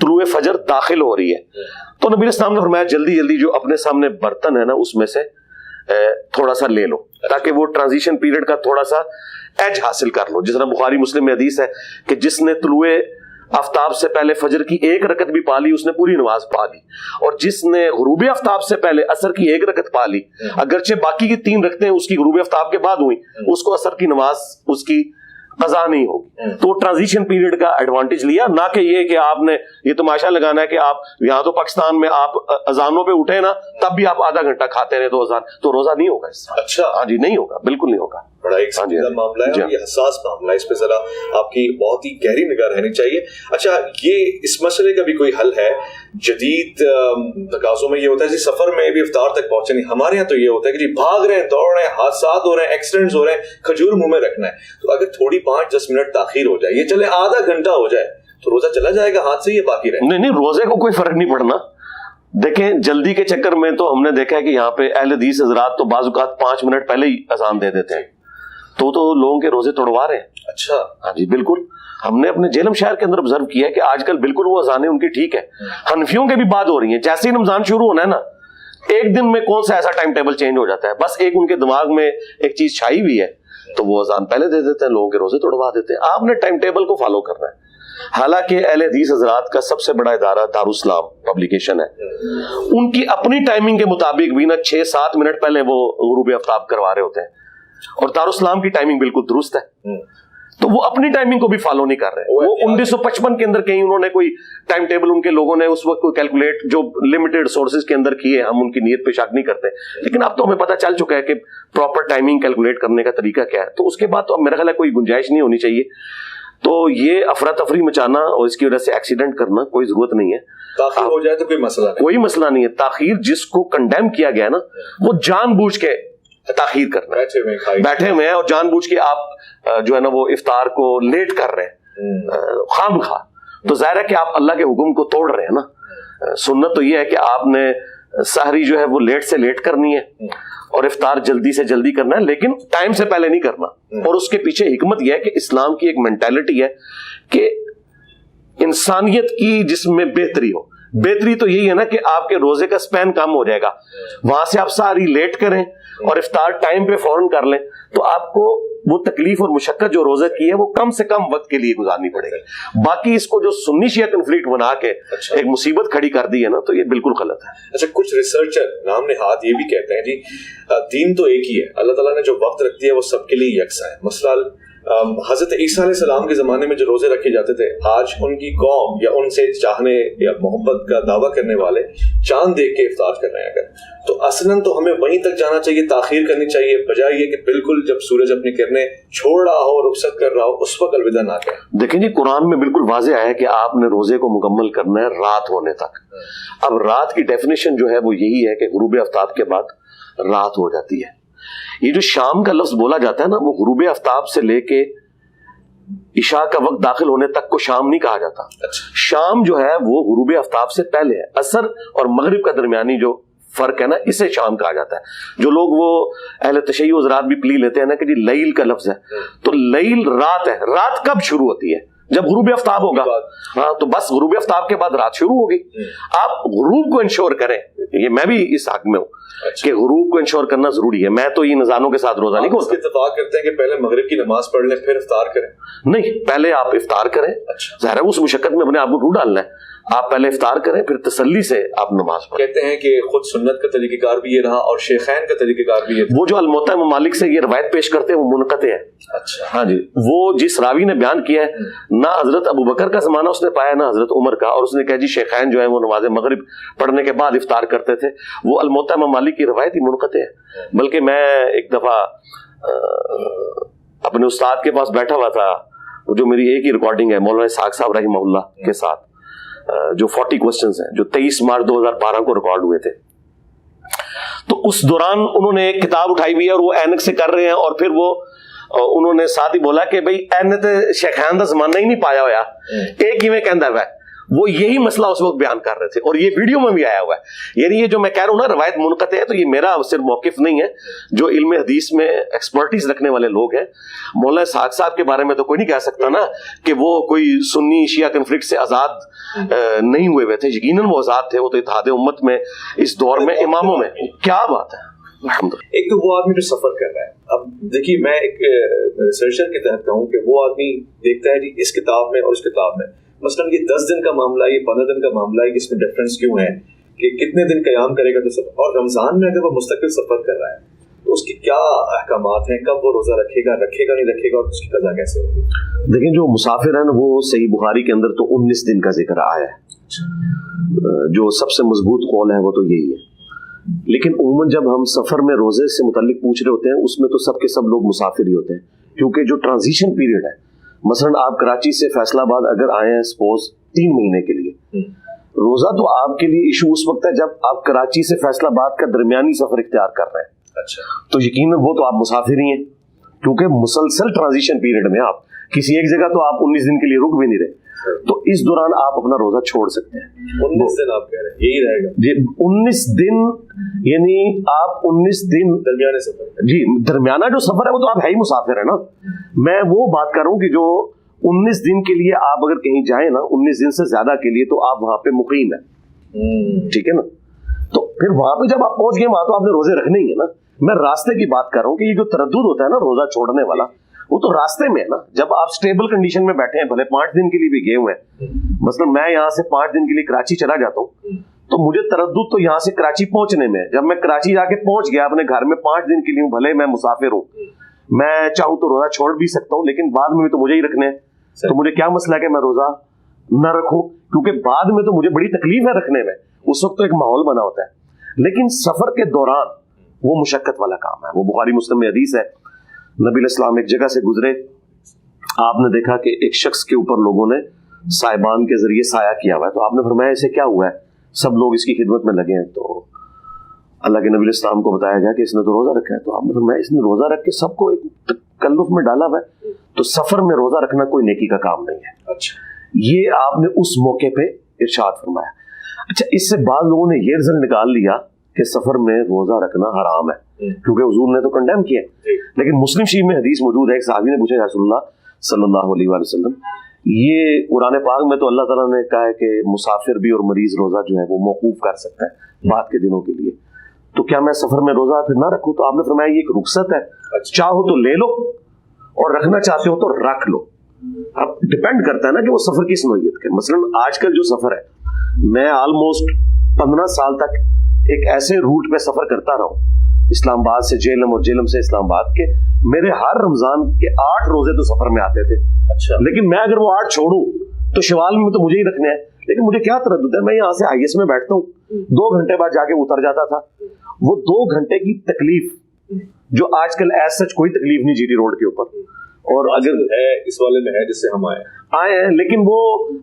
طلوع فجر داخل ہو رہی ہے تو نبی اسلام نے فرمایا جلدی جلدی جو اپنے سامنے برتن ہے نا اس میں سے تھوڑا سا لے لو تاکہ وہ ٹرانزیشن پیریڈ کا تھوڑا سا ایج حاصل کر لو. جس طرح بخاری مسلم میں حدیث ہے کہ جس نے طلوع آفتاب سے پہلے فجر کی ایک رکعت بھی پا لی اس نے پوری نماز پا لی, اور جس نے غروب آفتاب سے پہلے عصر کی ایک رکعت پا لی اگرچہ باقی کی 3 رکعتیں اس کی غروب آفتاب کے بعد ہوئی اس کو عصر کی نماز اس کی قضا نہیں ہوگی. تو ٹرانزیشن پیریڈ کا ایڈوانٹیج لیا, نہ کہ یہ کہ آپ نے یہ تماشا لگانا ہے کہ آپ یہاں تو پاکستان میں آپ اذانوں پہ اٹھے نا تب بھی آپ آدھا گھنٹہ کھاتے رہے تو اذان, تو روزہ نہیں ہوگا اس سے. اچھا ہاں جی نہیں ہوگا, بالکل نہیں ہوگا. بڑا ایک سنجیدہ معاملہ ہے اور یہ حساس معاملہ ہے, اس پہ ذرا آپ کی بہت ہی گہری نگاہ رہنی چاہیے. اچھا یہ اس مسئلے کا بھی کوئی حل ہے؟ جدید تقاضوں میں یہ ہوتا ہے جی سفر میں بھی افطار تک پہنچے نہیں, ہمارے یہاں تو یہ ہوتا ہے کہ جی بھاگ رہے ہیں, دوڑ رہے ہیں, حادثات ہو رہے ہیں, ایکسیڈنٹس ہو رہے ہیں, کھجور منہ میں رکھنا ہے, تو اگر تھوڑی 5-10 منٹ تاخیر ہو جائے, یہ چلے آدھا گھنٹہ ہو جائے تو روزہ چلا جائے گا ہاتھ سے, یہ باقی رہے؟ نہیں روزے کو کوئی فرق نہیں پڑنا. دیکھیں جلدی کے چکر میں تو ہم نے دیکھا ہے کہ یہاں پہ اہل حدیث حضرات تو بعض اوقات 5 منٹ پہلے ہی اذان دے دیتے ہیں, تو لوگوں کے روزے توڑوا رہے ہیں. اچھا ہاں جی بالکل, ہم نے اپنے جہلم شہر کے اندر آبزرو کیا ہے کہ آج کل بالکل وہ اذانیں ان کی ٹھیک ہے, حنفیوں کے بھی بعد ہو رہی ہیں. جیسے ہی رمضان شروع ہونا ہے نا ایک دن میں کون سا ایسا ٹائم ٹیبل چینج ہو جاتا ہے, بس ایک ان کے دماغ میں ایک چیز چھائی ہوئی ہے تو وہ اذان پہلے دے دیتے ہیں, لوگوں کے روزے توڑوا دیتے ہیں. آپ نے ٹائم ٹیبل کو فالو کرنا ہے. حالانکہ اہل حدیث حضرات کا سب سے بڑا ادارہ دارالاسلام پبلیکیشن ہے, ان کی اپنی ٹائمنگ کے مطابق بھی نا 6-7 منٹ پہلے وہ غروب آفتاب کروا رہے ہوتے ہیں, اور دارالاسلام کی ٹائمنگ بالکل درست ہے. تو وہ اپنی ٹائمنگ کو بھی فالو نہیں کر رہے. وہ 1955 کے اندر کہیں انہوں نے کوئی ٹائم ٹیبل ان کے لوگوں نے اس وقت کوئی کیلکولیٹ جو لمیٹڈ سورسز کے اندر کیے, ہم ان کی نیت پہ شک نہیں کرتے, لیکن اب تو ہمیں پتہ چل چکا ہے کہ پراپر ٹائمنگ کیلکولیٹ کرنے کا طریقہ کیا ہے. تو اس کے بعد تو اب میرا خیال ہے کوئی گنجائش نہیں ہونی چاہیے. تو یہ افراتفری مچانا اور اس کی وجہ سے ایکسیڈنٹ کرنا کوئی ضرورت نہیں ہے. تاخیر ہو جائے تو کوئی مسئلہ نہیں, کوئی مسئلہ نہیں ہے. تاخیر جس کو کنڈیم کیا گیا نا وہ جان بوجھ کے تاخیر کرنا ہے, بیٹھے ہوئے ہیں اور جان بوجھ کے آپ جو ہے نا وہ افطار کو لیٹ کر رہے ہیں خام خواہ, تو ظاہر ہے کہ آپ اللہ کے حکم کو توڑ رہے ہیں نا. سنت تو یہ ہے کہ آپ نے سحری جو ہے وہ لیٹ سے لیٹ کرنی ہے اور افطار جلدی سے جلدی کرنا ہے, لیکن ٹائم سے پہلے نہیں کرنا. اور اس کے پیچھے حکمت یہ ہے کہ اسلام کی ایک مینٹالٹی ہے کہ انسانیت کی جس میں بہتری ہو. بہتری تو یہی ہے نا کہ آپ کے روزے کا سپین کم ہو جائے گا, وہاں سے آپ ساری لیٹ کریں اور افطار ٹائم پہ فوراً کر لیں تو آپ کو وہ تکلیف اور مشقت جو روزے کی ہے وہ کم سے کم وقت کے لیے گزارنی پڑے گی. باقی اس کو جو سنی شیعہ کنفلکٹ بنا کے ایک مصیبت کھڑی کر دی ہے نا تو یہ بالکل غلط ہے. اچھا کچھ ریسرچر نام نہاد یہ بھی کہتے ہیں جی دین تو ایک ہی ہے, اللہ تعالیٰ نے جو وقت رکھ دیا وہ سب کے لیے یکساں ہے. مثلا حضرت عیسیٰ علیہ السلام کے زمانے میں جو روزے رکھے جاتے تھے, آج ان کی قوم یا ان سے چاہنے یا محبت کا دعویٰ کرنے والے چاند دیکھ کے افطار کر رہے ہیں. اگر تو اصلاً تو ہمیں وہیں تک جانا چاہیے, تاخیر کرنی چاہیے, بجائے یہ کہ بالکل جب سورج اپنی کرنیں چھوڑ رہا ہو, رخصت کر رہا ہو, اس وقت الوداع نہ کہیں. دیکھیں جی قرآن میں بالکل واضح ہے کہ آپ نے روزے کو مکمل کرنا ہے رات ہونے تک. اب رات کی ڈیفینیشن جو ہے وہ یہی ہے کہ غروب آفتاب کے بعد رات ہو جاتی ہے. یہ جو شام کا لفظ بولا جاتا ہے نا وہ غروب آفتاب سے لے کے عشاء کا وقت داخل ہونے تک کو شام نہیں کہا جاتا. شام جو ہے وہ غروب آفتاب سے پہلے ہے. عصر اور مغرب کا درمیانی جو فرق ہے نا اسے شام کہا جاتا ہے. جو لوگ وہ اہل تشیع حضرات بھی پلی لیتے ہیں نا کہ جی لیل کا لفظ ہے, تو لیل رات ہے. رات کب شروع ہوتی ہے؟ جب غروب آفتاب ہوگا. ہاں تو بس غروب آفتاب کے بعد رات شروع ہوگی. آپ غروب کو انشور کریں, یہ میں بھی اس حق میں ہوں کہ غروب کو انشور کرنا ضروری ہے. میں تو ان نظانوں کے ساتھ روزہ نہیں کھولتا. اتفاق کرتے ہیں کہ پہلے مغرب کی نماز پڑھ لیں پھر افطار کریں. نہیں, پہلے آپ افطار کریں. ظاہر ہے اس مشقت میں اپنے آپ کو ڈھونڈ ڈالنا ہے. آپ پہلے افطار کریں پھر تسلی سے آپ نماز پڑھیں. کہتے ہیں کہ خود سنت کا طریقہ کار بھی یہ رہا اور شیخین کا طریقہ کار بھی یہ. وہ جو الموطا ممالک سے یہ روایت پیش کرتے ہیں وہ منقطع ہے. اچھا ہاں جی, وہ جس راوی نے بیان کیا ہے نہ حضرت ابو بکر کا زمانہ اس نے پایا نہ حضرت عمر کا, اور اس نے کہا جی شیخین جو ہیں وہ نماز مغرب پڑھنے کے بعد افطار کرتے تھے. وہ الموطا ممالک کی روایت ہی منقطع ہے. بلکہ میں ایک دفعہ اپنے استاد کے پاس بیٹھا ہوا تھا, جو میری ایک ہی ریکارڈنگ ہے مولانا اسحاق صاحب رحمہ اللہ کے ساتھ, جو 40 کوسچنز ہیں جو 23 مارچ 2012 کو ریکارڈ ہوئے تھے. تو اس دوران انہوں نے ایک کتاب اٹھائی ہوئی ہے اور وہ اینک سے کر رہے ہیں, اور پھر وہ انہوں نے ساتھ ہی بولا کہ بھئی اینت شیخان دا زمانہ ہی نہیں پایا ہویا, ایک ہی میں کہندا ہے وہ یہی مسئلہ اس وقت بیان کر رہے تھے اور یہ ویڈیو میں بھی آیا ہوا ہے. یعنی یہ جو میں کہہ رہا ہوں نا روایت منقطع ہے, تو یہ میرا صرف موقف نہیں ہے. جو علم حدیث میں ایکسپرٹیز رکھنے والے لوگ ہیں, مولانا اسحاق صاحب کے بارے میں تو کوئی نہیں کہہ سکتا نا کہ وہ کوئی سنی شیعہ کنفلکٹ سے آزاد نہیں ہوئے تھے. یقیناً وہ آزاد تھے, وہ تو اتحاد امت میں اس دور میں اماموں میں. کیا بات ہے. ایک تو وہ آدمی جو سفر کر رہا ہے, اب دیکھیے میں ایک ریسرچر کے تحت کہوں کہ وہ آدمی دیکھتا ہے جی اس کتاب میں اور اس کتاب میں, مثلاً یہ 10 دن کا معاملہ ہے, یہ 15 دن کا معاملہ ہے, اس میں ڈفرینس کیوں ہے کہ کتنے دن قیام کرے گا تو سفر, اور رمضان میں اگر وہ مستقل سفر کر رہا ہے تو اس کی کیا احکامات ہیں, کب وہ روزہ رکھے گا نہیں رکھے گا, اور اس کی قضا کیسے ہوگی. دیکھیں جو مسافر ہیں وہ صحیح بخاری کے اندر تو 19 دن کا ذکر آیا ہے, جو سب سے مضبوط قول ہے وہ تو یہی ہے. لیکن عموماً جب ہم سفر میں روزے سے متعلق پوچھ رہے ہوتے ہیں اس میں تو سب کے سب لوگ مسافر ہی ہوتے ہیں, کیونکہ جو ٹرانزیشن پیریڈ ہے, مثلاً آپ کراچی سے فیصل آباد اگر آئے ہیں سپوز 3 مہینے کے لیے, روزہ تو آپ کے لیے ایشو اس وقت ہے جب آپ کراچی سے فیصل آباد کا درمیانی سفر اختیار کر رہے ہیں. اچھا, تو یقیناً وہ تو آپ مسافر ہی ہیں, کیونکہ مسلسل ٹرانزیشن پیریڈ میں آپ کسی ایک جگہ تو آپ 19 دن کے لیے رک بھی نہیں رہے, تو اس دوران آپ اپنا روزہ چھوڑ سکتے ہیں. 19 دن آپ کہہ رہے ہیں یہی رہے گا جی, 19 دن یعنی آپ 19 دن درمیانے سفر, جی درمیانہ جو سفر ہے وہ تو آپ ہے ہی مسافر ہے نا. میں وہ بات کر رہا ہوں کہ جو 19 دن کے لیے آپ اگر کہیں جائیں نا, 19 دن سے زیادہ کے لیے, تو آپ وہاں پہ مقیم ہیں, ٹھیک ہے نا. تو پھر وہاں پہ جب آپ پہنچ گئے وہاں تو آپ نے روزے رکھنے ہی ہے نا. میں راستے کی بات کر رہا ہوں کہ یہ جو تردد ہوتا ہے نا روزہ چھوڑنے والا, وہ تو راستے میں ہے نا. جب آپ سٹیبل کنڈیشن میں بیٹھے ہیں, بھلے 5 دن کے لیے بھی گئے ہوئے ہیں, مثلا میں یہاں سے 5 دن کے لیے کراچی چلا جاتا ہوں, تو مجھے تردد تو یہاں سے کراچی پہنچنے میں. جب میں کراچی جا کے پہنچ گیا اپنے گھر میں 5 دن کے لیے ہوں, بھلے میں مسافر ہوں, میں چاہوں تو روزہ چھوڑ بھی سکتا ہوں, لیکن بعد میں بھی تو مجھے ہی رکھنے ہیں. تو مجھے کیا مسئلہ ہے کہ میں روزہ نہ رکھوں, کیونکہ بعد میں تو مجھے بڑی تکلیف ہے رکھنے میں, اس وقت تو ایک ماحول بنا ہوتا ہے. لیکن سفر کے دوران وہ مشقت والا کام ہے. وہ بخاری مسلم میں حدیث ہے, نبی علیہ السلام ایک جگہ سے گزرے, آپ نے دیکھا کہ ایک شخص کے اوپر لوگوں نے صاحبان کے ذریعے سایہ کیا ہوا ہے, تو آپ نے فرمایا اسے کیا ہوا ہے, سب لوگ اس کی خدمت میں لگے ہیں. تو اللہ کے نبی علیہ السلام کو بتایا گیا کہ اس نے تو روزہ رکھا ہے. تو آپ نے فرمایا اس نے روزہ رکھ کے سب کو ایک تکلف میں ڈالا ہوا ہے, تو سفر میں روزہ رکھنا کوئی نیکی کا کام نہیں ہے. اچھا, یہ آپ نے اس موقع پہ ارشاد فرمایا. اچھا, اس سے بعض لوگوں نے یہ رزلٹ نکال لیا کہ سفر میں روزہ رکھنا حرام ہے, کیونکہ حضور نے تو کنڈیم کیا. لیکن مسلم شریف میں حدیث موجود ہے, ایک صحابی نے پوچھا رسول اللہ صلی اللہ علیہ وآلہ وسلم, یہ قرآن پاک میں تو اللہ تعالیٰ نے کہا ہے کہ مسافر بھی اور مریض روزہ جو ہے وہ موقوف کر سکتا ہے بعد کے دنوں کے لیے, تو کیا میں سفر میں روزہ پھر نہ رکھوں؟ تو آپ نے فرمایا یہ ایک رخصت ہے, چاہو تو لے لو اور رکھنا چاہتے ہو تو رکھ لو. اب ڈپینڈ کرتا ہے نا کہ وہ سفر کس نوعیت کا. مثلاً آج کل جو سفر ہے, میں آلموسٹ 15 سال تک ایک ایسے روٹ پہ سفر کرتا رہا ہوں, اسلام آباد سے جیلم اور جیلم سے اسلام آباد کے, میرے ہر رمضان کے 8 روزے تو سفر میں آتے تھے. اچھا, لیکن میں اگر وہ 8 چھوڑوں تو شوال میں تو مجھے ہی رکھنے ہیں. لیکن مجھے کیا تردد ہے, میں یہاں سے آئی ایس میں بیٹھتا ہوں, 2 گھنٹے بعد جا کے اتر جاتا تھا. وہ 2 گھنٹے کی تکلیف جو آج کل ایز سچ کوئی تکلیف نہیں جی ٹی روڈ کے اوپر, اور اگر ہے اس والے میں ہے جس سے ہم آئے ہیں, لیکن وہ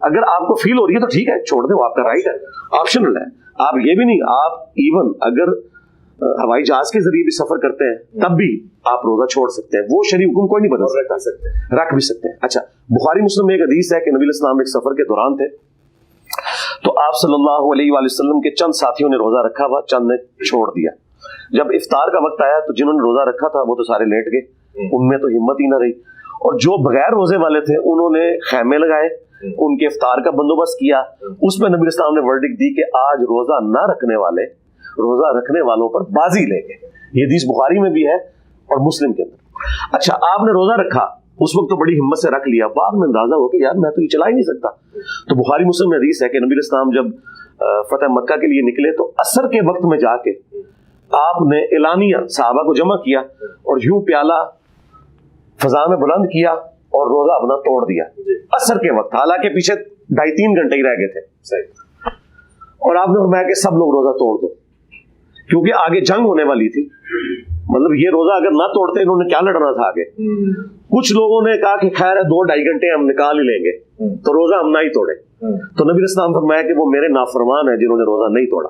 اگر آپ کو فیل ہو رہی ہے تو ٹھیک ہے, چھوڑ دیں, وہ آپ کا رائٹ ہے, آپشنل ہے. آپ یہ بھی نہیں, آپ ایون اگر ہوائی جہاز کے ذریعے بھی سفر کرتے ہیں تب بھی آپ روزہ چھوڑ سکتے ہیں, وہ شرعی حکم کوئی نہیں بدل سکتا, رکھ بھی سکتے ہیں. اچھا, بخاری مسلم میں ایک حدیث ہے کہ نبی علیہ السلام ایک سفر کے دوران تھے, تو آپ صلی اللہ علیہ وآلہ وسلم کے چند ساتھیوں نے روزہ رکھا ہوا, چند نے چھوڑ دیا. جب افطار کا وقت آیا تو جنہوں نے روزہ رکھا تھا وہ تو سارے لیٹ گئے, ان میں تو ہمت ہی نہ رہی, اور جو بغیر روزے والے تھے انہوں نے خیمے لگائے, ان کے افطار کا بندوبست کیا. اس میں نبی علیہ السلام نے ورڈکٹ دی کہ آج روزہ نہ رکھنے والے روزہ رکھنے والوں پر بازی لیں گے. یہ حدیث بخاری میں بھی ہے اور مسلم کے اندر. اچھا, آپ نے روزہ رکھا, اس وقت تو بڑی ہمت سے رکھ لیا, بعد میں اندازہ ہو کہ یار میں تو یہ چلا ہی نہیں سکتا. تو بخاری مسلم میں حدیث ہے کہ نبی علیہ السلام جب فتح مکہ کے لیے نکلے تو عصر کے وقت میں جا کے آپ نے اعلانیہ صحابہ کو جمع کیا اور یوں پیالہ فضا میں بلند کیا اور روزہ اپنا توڑ دیا عصر کے وقت, حالانکہ پیچھے 2.5-3 گھنٹے ہی رہ گئے تھے. اور آپ نے فرمایا کہ سب لوگ روزہ توڑ دو, کیونکہ آگے جنگ ہونے والی تھی. مطلب یہ روزہ اگر نہ توڑتے انہوں نے کیا لڑنا تھا آگے. کچھ لوگوں نے کہا کہ خیر ہے 2-2.5 گھنٹے ہم نکال ہی لیں گے, تو روزہ ہم نہ ہی توڑے. تو نبی علیہ السلام فرمایا کہ وہ میرے نافرمان ہیں جنہوں نے روزہ نہیں توڑا.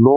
9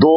2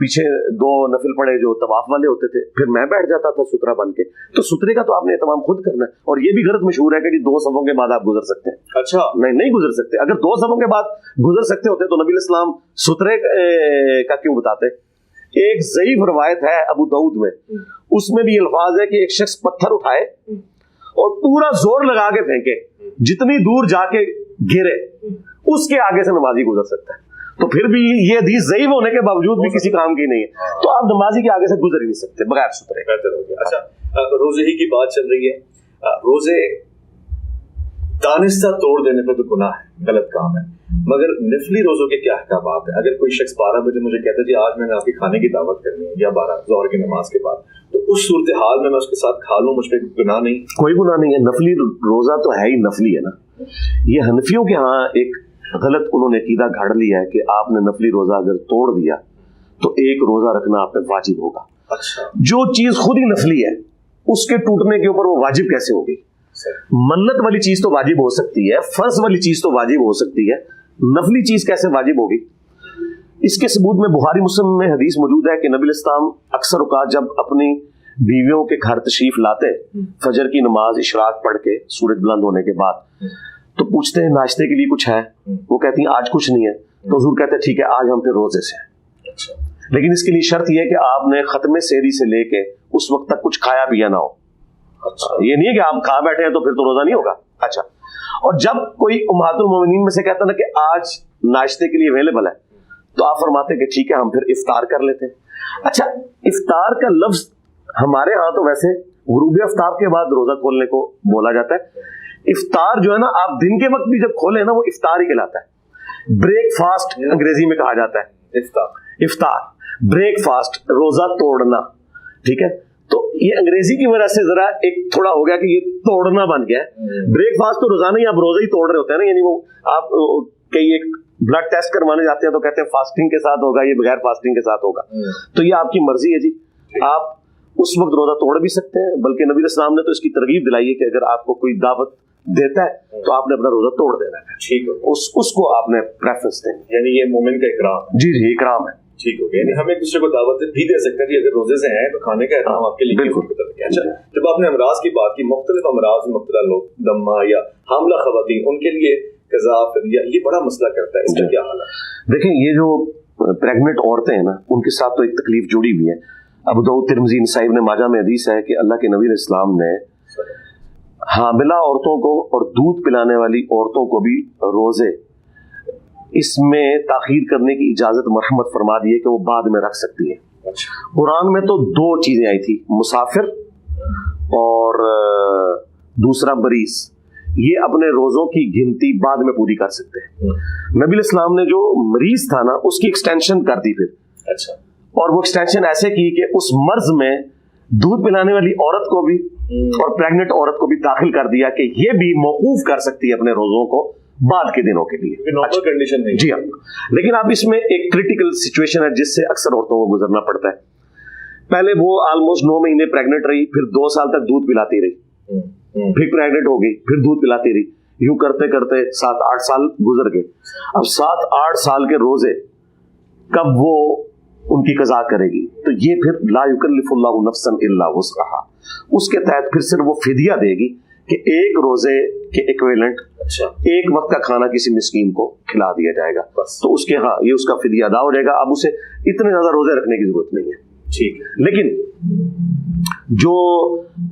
پیچھے 2 نفل پڑے جو طواف والے ہوتے تھے, پھر میں بیٹھ جاتا تھا سترہ بن کے. تو سترے کا تو آپ نے اہتمام خود کرنا ہے. اور یہ بھی غلط مشہور ہے کہ جی 2 صفوں کے بعد آپ گزر سکتے ہیں. اچھا, نہیں گزر سکتے. اگر 2 صفوں کے بعد گزر سکتے ہوتے تو نبی الاسلام سترے کا کیوں بتاتے؟ ایک ضعیف روایت ہے ابو داؤد میں, اس میں بھی الفاظ ہے کہ ایک شخص پتھر اٹھائے اور پورا زور لگا کے پھینکے, جتنی دور جا کے گرے اس کے آگے سے نمازی گزر سکتا ہے. تو پھر بھی یہ حدیث ضعیف ہونے کے باوجود بھی کسی کام کی نہیں ہے, تو آپ نمازی کے آگے سے گزر ہی نہیں سکتے بغیر سترے. بہتر ہو گیا. اچھا, روزے ہی کی بات چل رہی ہے. روزے دانستہ توڑ دینے پہ تو گناہ ہے, غلط کام ہے, مگر نفلی روزوں کے کیا احکامات ہیں؟ اگر کوئی شخص 12 بجے مجھے کہتا ہے جی آج میں نے آپ کی کھانے کی دعوت کرنی ہے, یا 12 ظہر کی نماز کے بعد, تو اس صورتحال میں اس کے ساتھ کھا لوں, مجھ پہ گناہ نہیں؟ کوئی گناہ نہیں ہے. نفلی روزہ تو ہے ہی نفلی ہے نا. یہ حنفیوں کے ہاں ایک غلط انہوں نے عقیدہ گھڑ لیا ہے کہ آپ نے نفلی روزہ اگر توڑ دیا تو ایک روزہ رکھنا آپ پہ واجب ہوگا. اچھا, جو چیز خود ہی نفلی ہے اس کے ٹوٹنے کے اوپر وہ واجب کیسے ہوگی؟ منت والی چیز تو واجب ہو سکتی ہے, فرض والی چیز تو واجب ہو سکتی ہے, نفلی چیز کیسے واجب ہوگی؟ اس کے ثبوت میں بخاری مسلم میں حدیث موجود ہے کہ نبی الاسلام اکثر اوقات جب اپنی بیویوں کے گھر تشریف لاتے, فجر کی نماز اشراق پڑھ کے سورج بلند ہونے کے بعد, تو پوچھتے ہیں ناشتے کے لیے کچھ ہے؟ وہ کہتی ہیں آج کچھ نہیں ہے. تو حضور کہتے ہیں ٹھیک ہے آج ہم پھر روزے سے ہیں, لیکن اس کے لیے شرط یہ ہے کہ آپ نے ختم سحری سے لے کے اس وقت تک کچھ کھایا پیا نہ ہو. یہ نہیں ہے کہ آپ کھا بیٹھے ہیں تو پھر تو روزہ نہیں ہوگا. اچھا, اور جب کوئی امہات المومنین میں سے کہتا نا کہ آج ناشتے کے لیے اویلیبل ہے, تو آپ فرماتے کہ ٹھیک ہے ہم پھر افطار کر لیتے ہیں. اچھا, افطار کا لفظ ہمارے ہاں تو ویسے غروب آفتاب کے بعد روزہ کھولنے کو بولا جاتا ہے. افطار جو ہے نا آپ دن کے وقت بھی جب کھولیں نا وہ افطار ہی کہلاتا ہے. بریک فاسٹ انگریزی میں کہا جاتا ہے. افطار, بریک فاسٹ, روزہ توڑنا. ٹھیک ہے, تو یہ انگریزی کی وجہ سے ذرا ایک تھوڑا ہو گیا کہ یہ توڑنا بن گیا ہے. بریک فاسٹ تو روزانہ ہی آپ روزہ ہی توڑ رہے ہوتے ہیں نا, یعنی وہ آپ کئی ایک بلڈ ٹیسٹ کروانے جاتے ہیں تو کہتے ہیں فاسٹنگ کے ساتھ ہوگا, یہ بغیر فاسٹنگ کے ساتھ ہوگا. تو یہ آپ کی مرضی ہے جی, آپ اس وقت روزہ توڑ بھی سکتے ہیں, بلکہ نبی الاسلام نے تو اس کی ترغیب دلائی ہے کہ اگر آپ کو کوئی دعوت دیتا ہے تو آپ نے اپنا روزہ توڑ دینا ہے. ٹھیک ہے, اس کو آپ نے پریفرنس دینی, یعنی یہ مومن کا اکرام. جی جی اکرام ہے. ٹھیک ہو گیا, یعنی ہم ایک دوسرے کو دعوت بھی دے سکتے ہیں اگر روزے سے ہیں تو کھانے کا احترام آپ کے لیے بالکل. اچھا, جب آپ نے امراض کی بات کی, مختلف امراض میں مبتلا لوگ, دمہ یا حاملہ خواتین, ان کے لیے قضاء فدیہ یہ بڑا مسئلہ کرتا ہے, اس کا کیا حال ہے؟ دیکھیں یہ جو پریگننٹ عورتیں ہیں نا ان کے ساتھ تو ایک تکلیف جڑی ہوئی ہے. ابو داؤد, ترمذی, نسائی, ابن ماجہ میں حدیث ہے کہ اللہ کے نبی علیہ السلام نے حاملہ عورتوں کو اور دودھ پلانے والی عورتوں کو بھی روزے اس میں تاخیر کرنے کی اجازت مرحمت فرما دی ہے کہ وہ بعد میں رکھ سکتی ہے. قرآن میں تو 2 چیزیں آئی تھی, مسافر اور دوسرا مریض. یہ اپنے روزوں کی گنتی بعد میں پوری کر سکتے ہیں. نبی علیہ السلام نے جو مریض تھا نا اس کی ایکسٹینشن کر دی پھر. اچھا, اور وہ ایکسٹینشن ایسے کی کہ اس مرض میں دودھ پلانے والی عورت کو بھی اور پریگننٹ عورت کو بھی داخل کر دیا کہ یہ بھی موقوف کر سکتی ہے اپنے روزوں کو بعد کے دنوں کے لیے. نارمل کنڈیشن نہیں. جی ہاں, لیکن اب اس میں ایک کریٹیکل سچویشن ہے جس سے اکثر عورتوں کو گزرنا پڑتا ہے. پہلے وہ آلموسٹ 9 مہینے پریگننٹ رہی, پھر 2 سال تک دودھ پلاتی رہی, پھر پریگننٹ ہو گئی, پھر دودھ پلاتی رہی, یوں کرتے کرتے 7-8 سال گزر گئے. اب 7-8 سال کے روزے کب وہ ان کی قضا کرے گی؟ تو یہ پھر لا یکلف اللہ نفسا الا وسعہا, اس کے تحت پھر صرف وہ فدیہ دے گی کہ ایک روزے کے ایکویلنٹ ایک وقت کا کھانا کسی مسکین کو کھلا دیا جائے گا. تو اس کے ہاں یہ اس کا فدیہ ادا ہو جائے گا. اب اسے اتنے زیادہ روزے رکھنے کی ضرورت نہیں ہے. ٹھیک, لیکن جو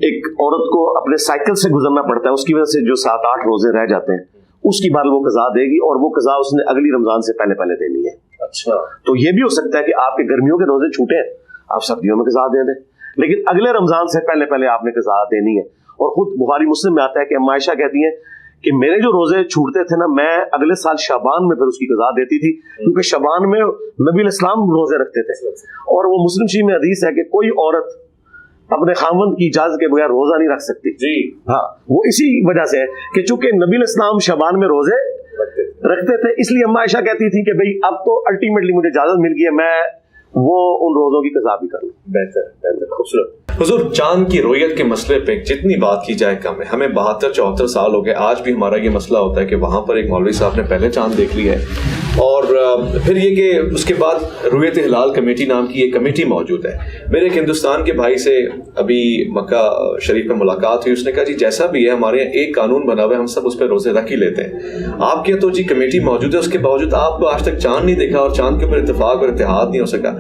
ایک عورت کو اپنے سائیکل سے گزرنا پڑتا ہے اس کی وجہ سے جو 7-8 روزے رہ جاتے ہیں اس کی بات وہ قضا دے گی, اور وہ قضا اس نے اگلی رمضان سے پہلے دینی ہے. اچھا, تو یہ بھی ہو سکتا ہے کہ آپ کے گرمیوں کے روزے چھوٹے ہیں, آپ سردیوں میں قضا دے دیں, لیکن اگلے رمضان سے پہلے آپ نے قضا دینی ہے. اور خود بخاری مسلم میں آتا ہے کہ اما عائشہ کہتی ہیں کہ میرے جو روزے چھوٹتے تھے نا میں اگلے سال شعبان میں پھر اس کی قضا دیتی تھی, کیونکہ شعبان میں نبی علیہ السلام روزے رکھتے تھے. اور وہ مسلم شریف میں حدیث ہے کہ کوئی عورت اپنے خاوند کی اجازت کے بغیر روزہ نہیں رکھ سکتی. جی ہاں, وہ اسی وجہ سے ہے کہ چونکہ نبی علیہ السلام شعبان میں روزے رکھتے تھے, اس لیے اما عائشہ کہتی تھی کہ بھئی اب تو الٹیمیٹلی مجھے اجازت مل گئی ہے, میں وہ ان روزوں کی قضا بھی کر لیں. بہتر خوبصورت. حضور, چاند کی رویت کے مسئلے پہ جتنی بات کی جائے کم ہے. ہمیں 72-74 سال ہو گئے, آج بھی ہمارا یہ مسئلہ ہوتا ہے کہ وہاں پر ایک مولوی صاحب نے پہلے چاند دیکھ لیا ہے, اور پھر یہ کہ اس کے بعد رویت ہلال کمیٹی نام کی ایک کمیٹی موجود ہے. میرے ایک ہندوستان کے بھائی سے ابھی مکہ شریف میں ملاقات ہوئی, اس نے کہا جی جیسا بھی ہے ہمارے یہاں ایک قانون بنا ہوا ہے, ہم سب اس پہ روزے رکھ ہی لیتے ہیں. آپ کے تو جی کمیٹی موجود ہے, اس کے باوجود آپ کو آج تک چاند نہیں دیکھا اور چاند کے اوپر اتفاق اور اتحاد نہیں ہو سکا.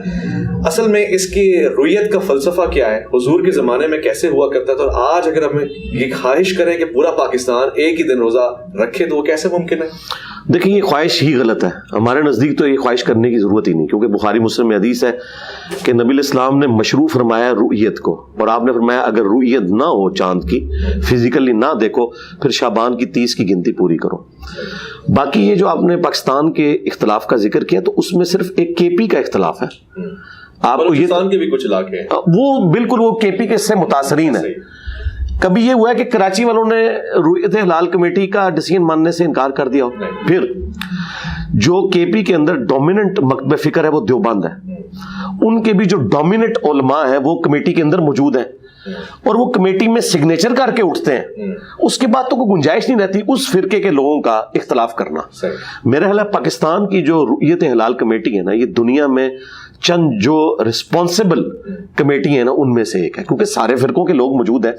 اصل میں اس کی رویت کا فلسفہ کیا ہے, حضور کے زمانے میں کیسے ہوا کرتا تھا, اور آج اگر ہم یہ خواہش کریں کہ پورا پاکستان ایک ہی دن روزہ رکھے تو وہ کیسے ممکن ہے؟ دیکھیں, یہ خواہش ہی غلط ہے. ہمارے نزدیک تو یہ خواہش کرنے کی ضرورت ہی نہیں, کیونکہ بخاری مسلم میں حدیث ہے کہ نبی علیہ السلام نے مشروع فرمایا رؤیت کو, اور آپ نے فرمایا اگر رؤیت نہ ہو چاند کی, فزیکلی نہ دیکھو, پھر شعبان کی 30 کی گنتی پوری کرو. باقی یہ جو آپ نے پاکستان کے اختلاف کا ذکر کیا, تو اس میں صرف ایک کے پی کا اختلاف ہے. آپ کو یہ کے بھی کچھ علاقے ہیں وہ بالکل وہ کے پی کے سے متاثرین ہیں. کبھی یہ ہوا ہے کہ کراچی والوں نے رویت ہلال کمیٹی کا ڈیسیژن ماننے سے انکار کر دیا ہو؟ پھر جو کے پی کے اندر ڈومیننٹ مکتب فکر ہے وہ دیوبند ہے, ان کے بھی جو ڈومیننٹ علماء ہیں وہ کمیٹی کے اندر موجود ہیں, اور وہ کمیٹی میں سگنیچر کر کے اٹھتے ہیں. اس کے بعد تو کوئی گنجائش نہیں رہتی اس فرقے کے لوگوں کا اختلاف کرنا. میرا خیال ہے پاکستان کی جو رویت ہلال کمیٹی ہے نا, یہ دنیا میں چند جو رسپانسبل کمیٹی ہیں نا ان میں سے ایک ہے, کیونکہ سارے فرقوں کے لوگ موجود ہیں,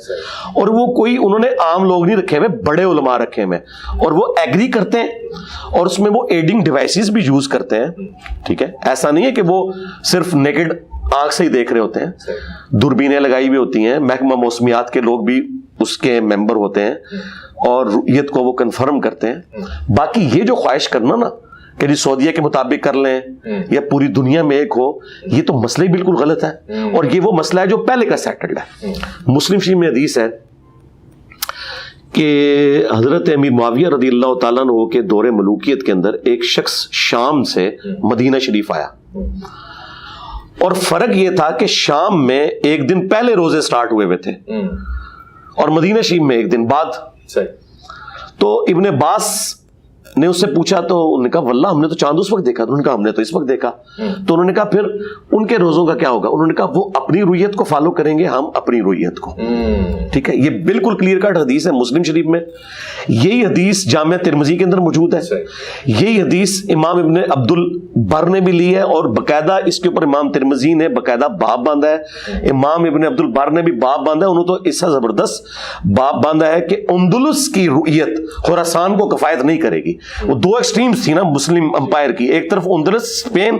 اور وہ کوئی انہوں نے عام لوگ نہیں رکھے ہوئے, بڑے علماء رکھے ہوئے, اور وہ ایگری کرتے ہیں, اور اس میں وہ ایڈنگ ڈیوائسز بھی یوز کرتے ہیں. ٹھیک ہے, ایسا نہیں ہے کہ وہ صرف نیکڈ آنکھ سے ہی دیکھ رہے ہوتے ہیں, دوربینیں لگائی ہوئی ہوتی ہیں, محکمہ موسمیات کے لوگ بھی اس کے ممبر ہوتے ہیں, اور رؤیت کو وہ کنفرم کرتے ہیں. باقی یہ جو خواہش کرنا نا کہ جی سعودیہ کے مطابق کر لیں یا پوری دنیا میں ایک ہو, یہ تو مسئلہ ہی بالکل غلط ہے, اور یہ وہ مسئلہ ہے جو پہلے کا سیٹلڈ ہے. مسلم شریف میں حدیث ہے کہ حضرت امیر معاویہ رضی اللہ تعالیٰ عنہ کے دور ملوکیت کے اندر ایک شخص شام سے مدینہ شریف آیا, اور فرق یہ تھا کہ شام میں ایک دن پہلے روزے سٹارٹ ہوئے تھے, اور مدینہ شریف میں ایک دن بعد. تو ابن عباس نے اس سے پوچھا, تو انہوں نے کہا واللہ ہم نے تو چاند اس وقت دیکھا. تو انہوں نے کہا ہم نے تو اس وقت دیکھا. تو انہوں نے کہا پھر ان کے روزوں کا کیا ہوگا؟ انہوں نے کہا وہ اپنی رویت کو فالو کریں گے, ہم اپنی رویت کو. ٹھیک ہے, یہ بالکل کلیئر کٹ حدیث ہے مسلم شریف میں. یہی حدیث جامعہ ترمذی کے اندر موجود ہے. یہی حدیث امام ابن عبد البر نے بھی لی ہے, اور باقاعدہ اس کے اوپر امام ترمذی نے باقاعدہ باب باندھا ہے. امام ابن عبد البر نے بھی باب باندھا ہے, انہوں تو اس سے زبردست باب باندھا ہے کہ اندلس کی رؤیت خراسان کو کفایت نہیں کرے گی. وہ دو ایکسٹریمز تھی نا مسلم امپائر کی, ایک طرف اندلس اسپین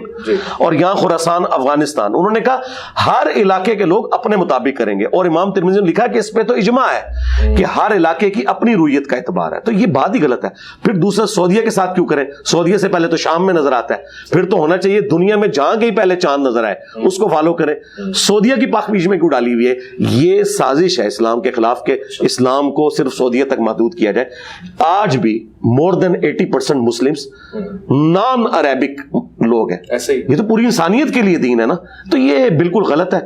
اور یہاں خراسان افغانستان. انہوں نے کہا ہر علاقے کے لوگ اپنے مطابق کریں گے, اور امام ترمذی نے لکھا کہ اس پہ تو اجماع ہے کہ ہر علاقے کی اپنی رویت کا اعتبار ہے. تو یہ بات ہی غلط ہے. پھر دوسرا سعودیہ کے ساتھ کیوں کریں؟ سعودیہ سے پہلے تو شام میں نظر آتا ہے, پھر تو ہونا چاہیے دنیا میں جہاں کہیں پہلے چاند نظر آئے اس کو فالو کریں. سعودیہ کی پاک بیچ میں کیوں ڈالی ہوئی ہے؟ یہ سازش ہے اسلام کے خلاف کہ اسلام کو صرف سعودیہ تک محدود کیا جائے. آج بھی مور دین 80% مسلمز نان عربک لوگ ہیں. یہ تو پوری انسانیت کے لیے دین ہے نا, تو یہ بالکل غلط ہے.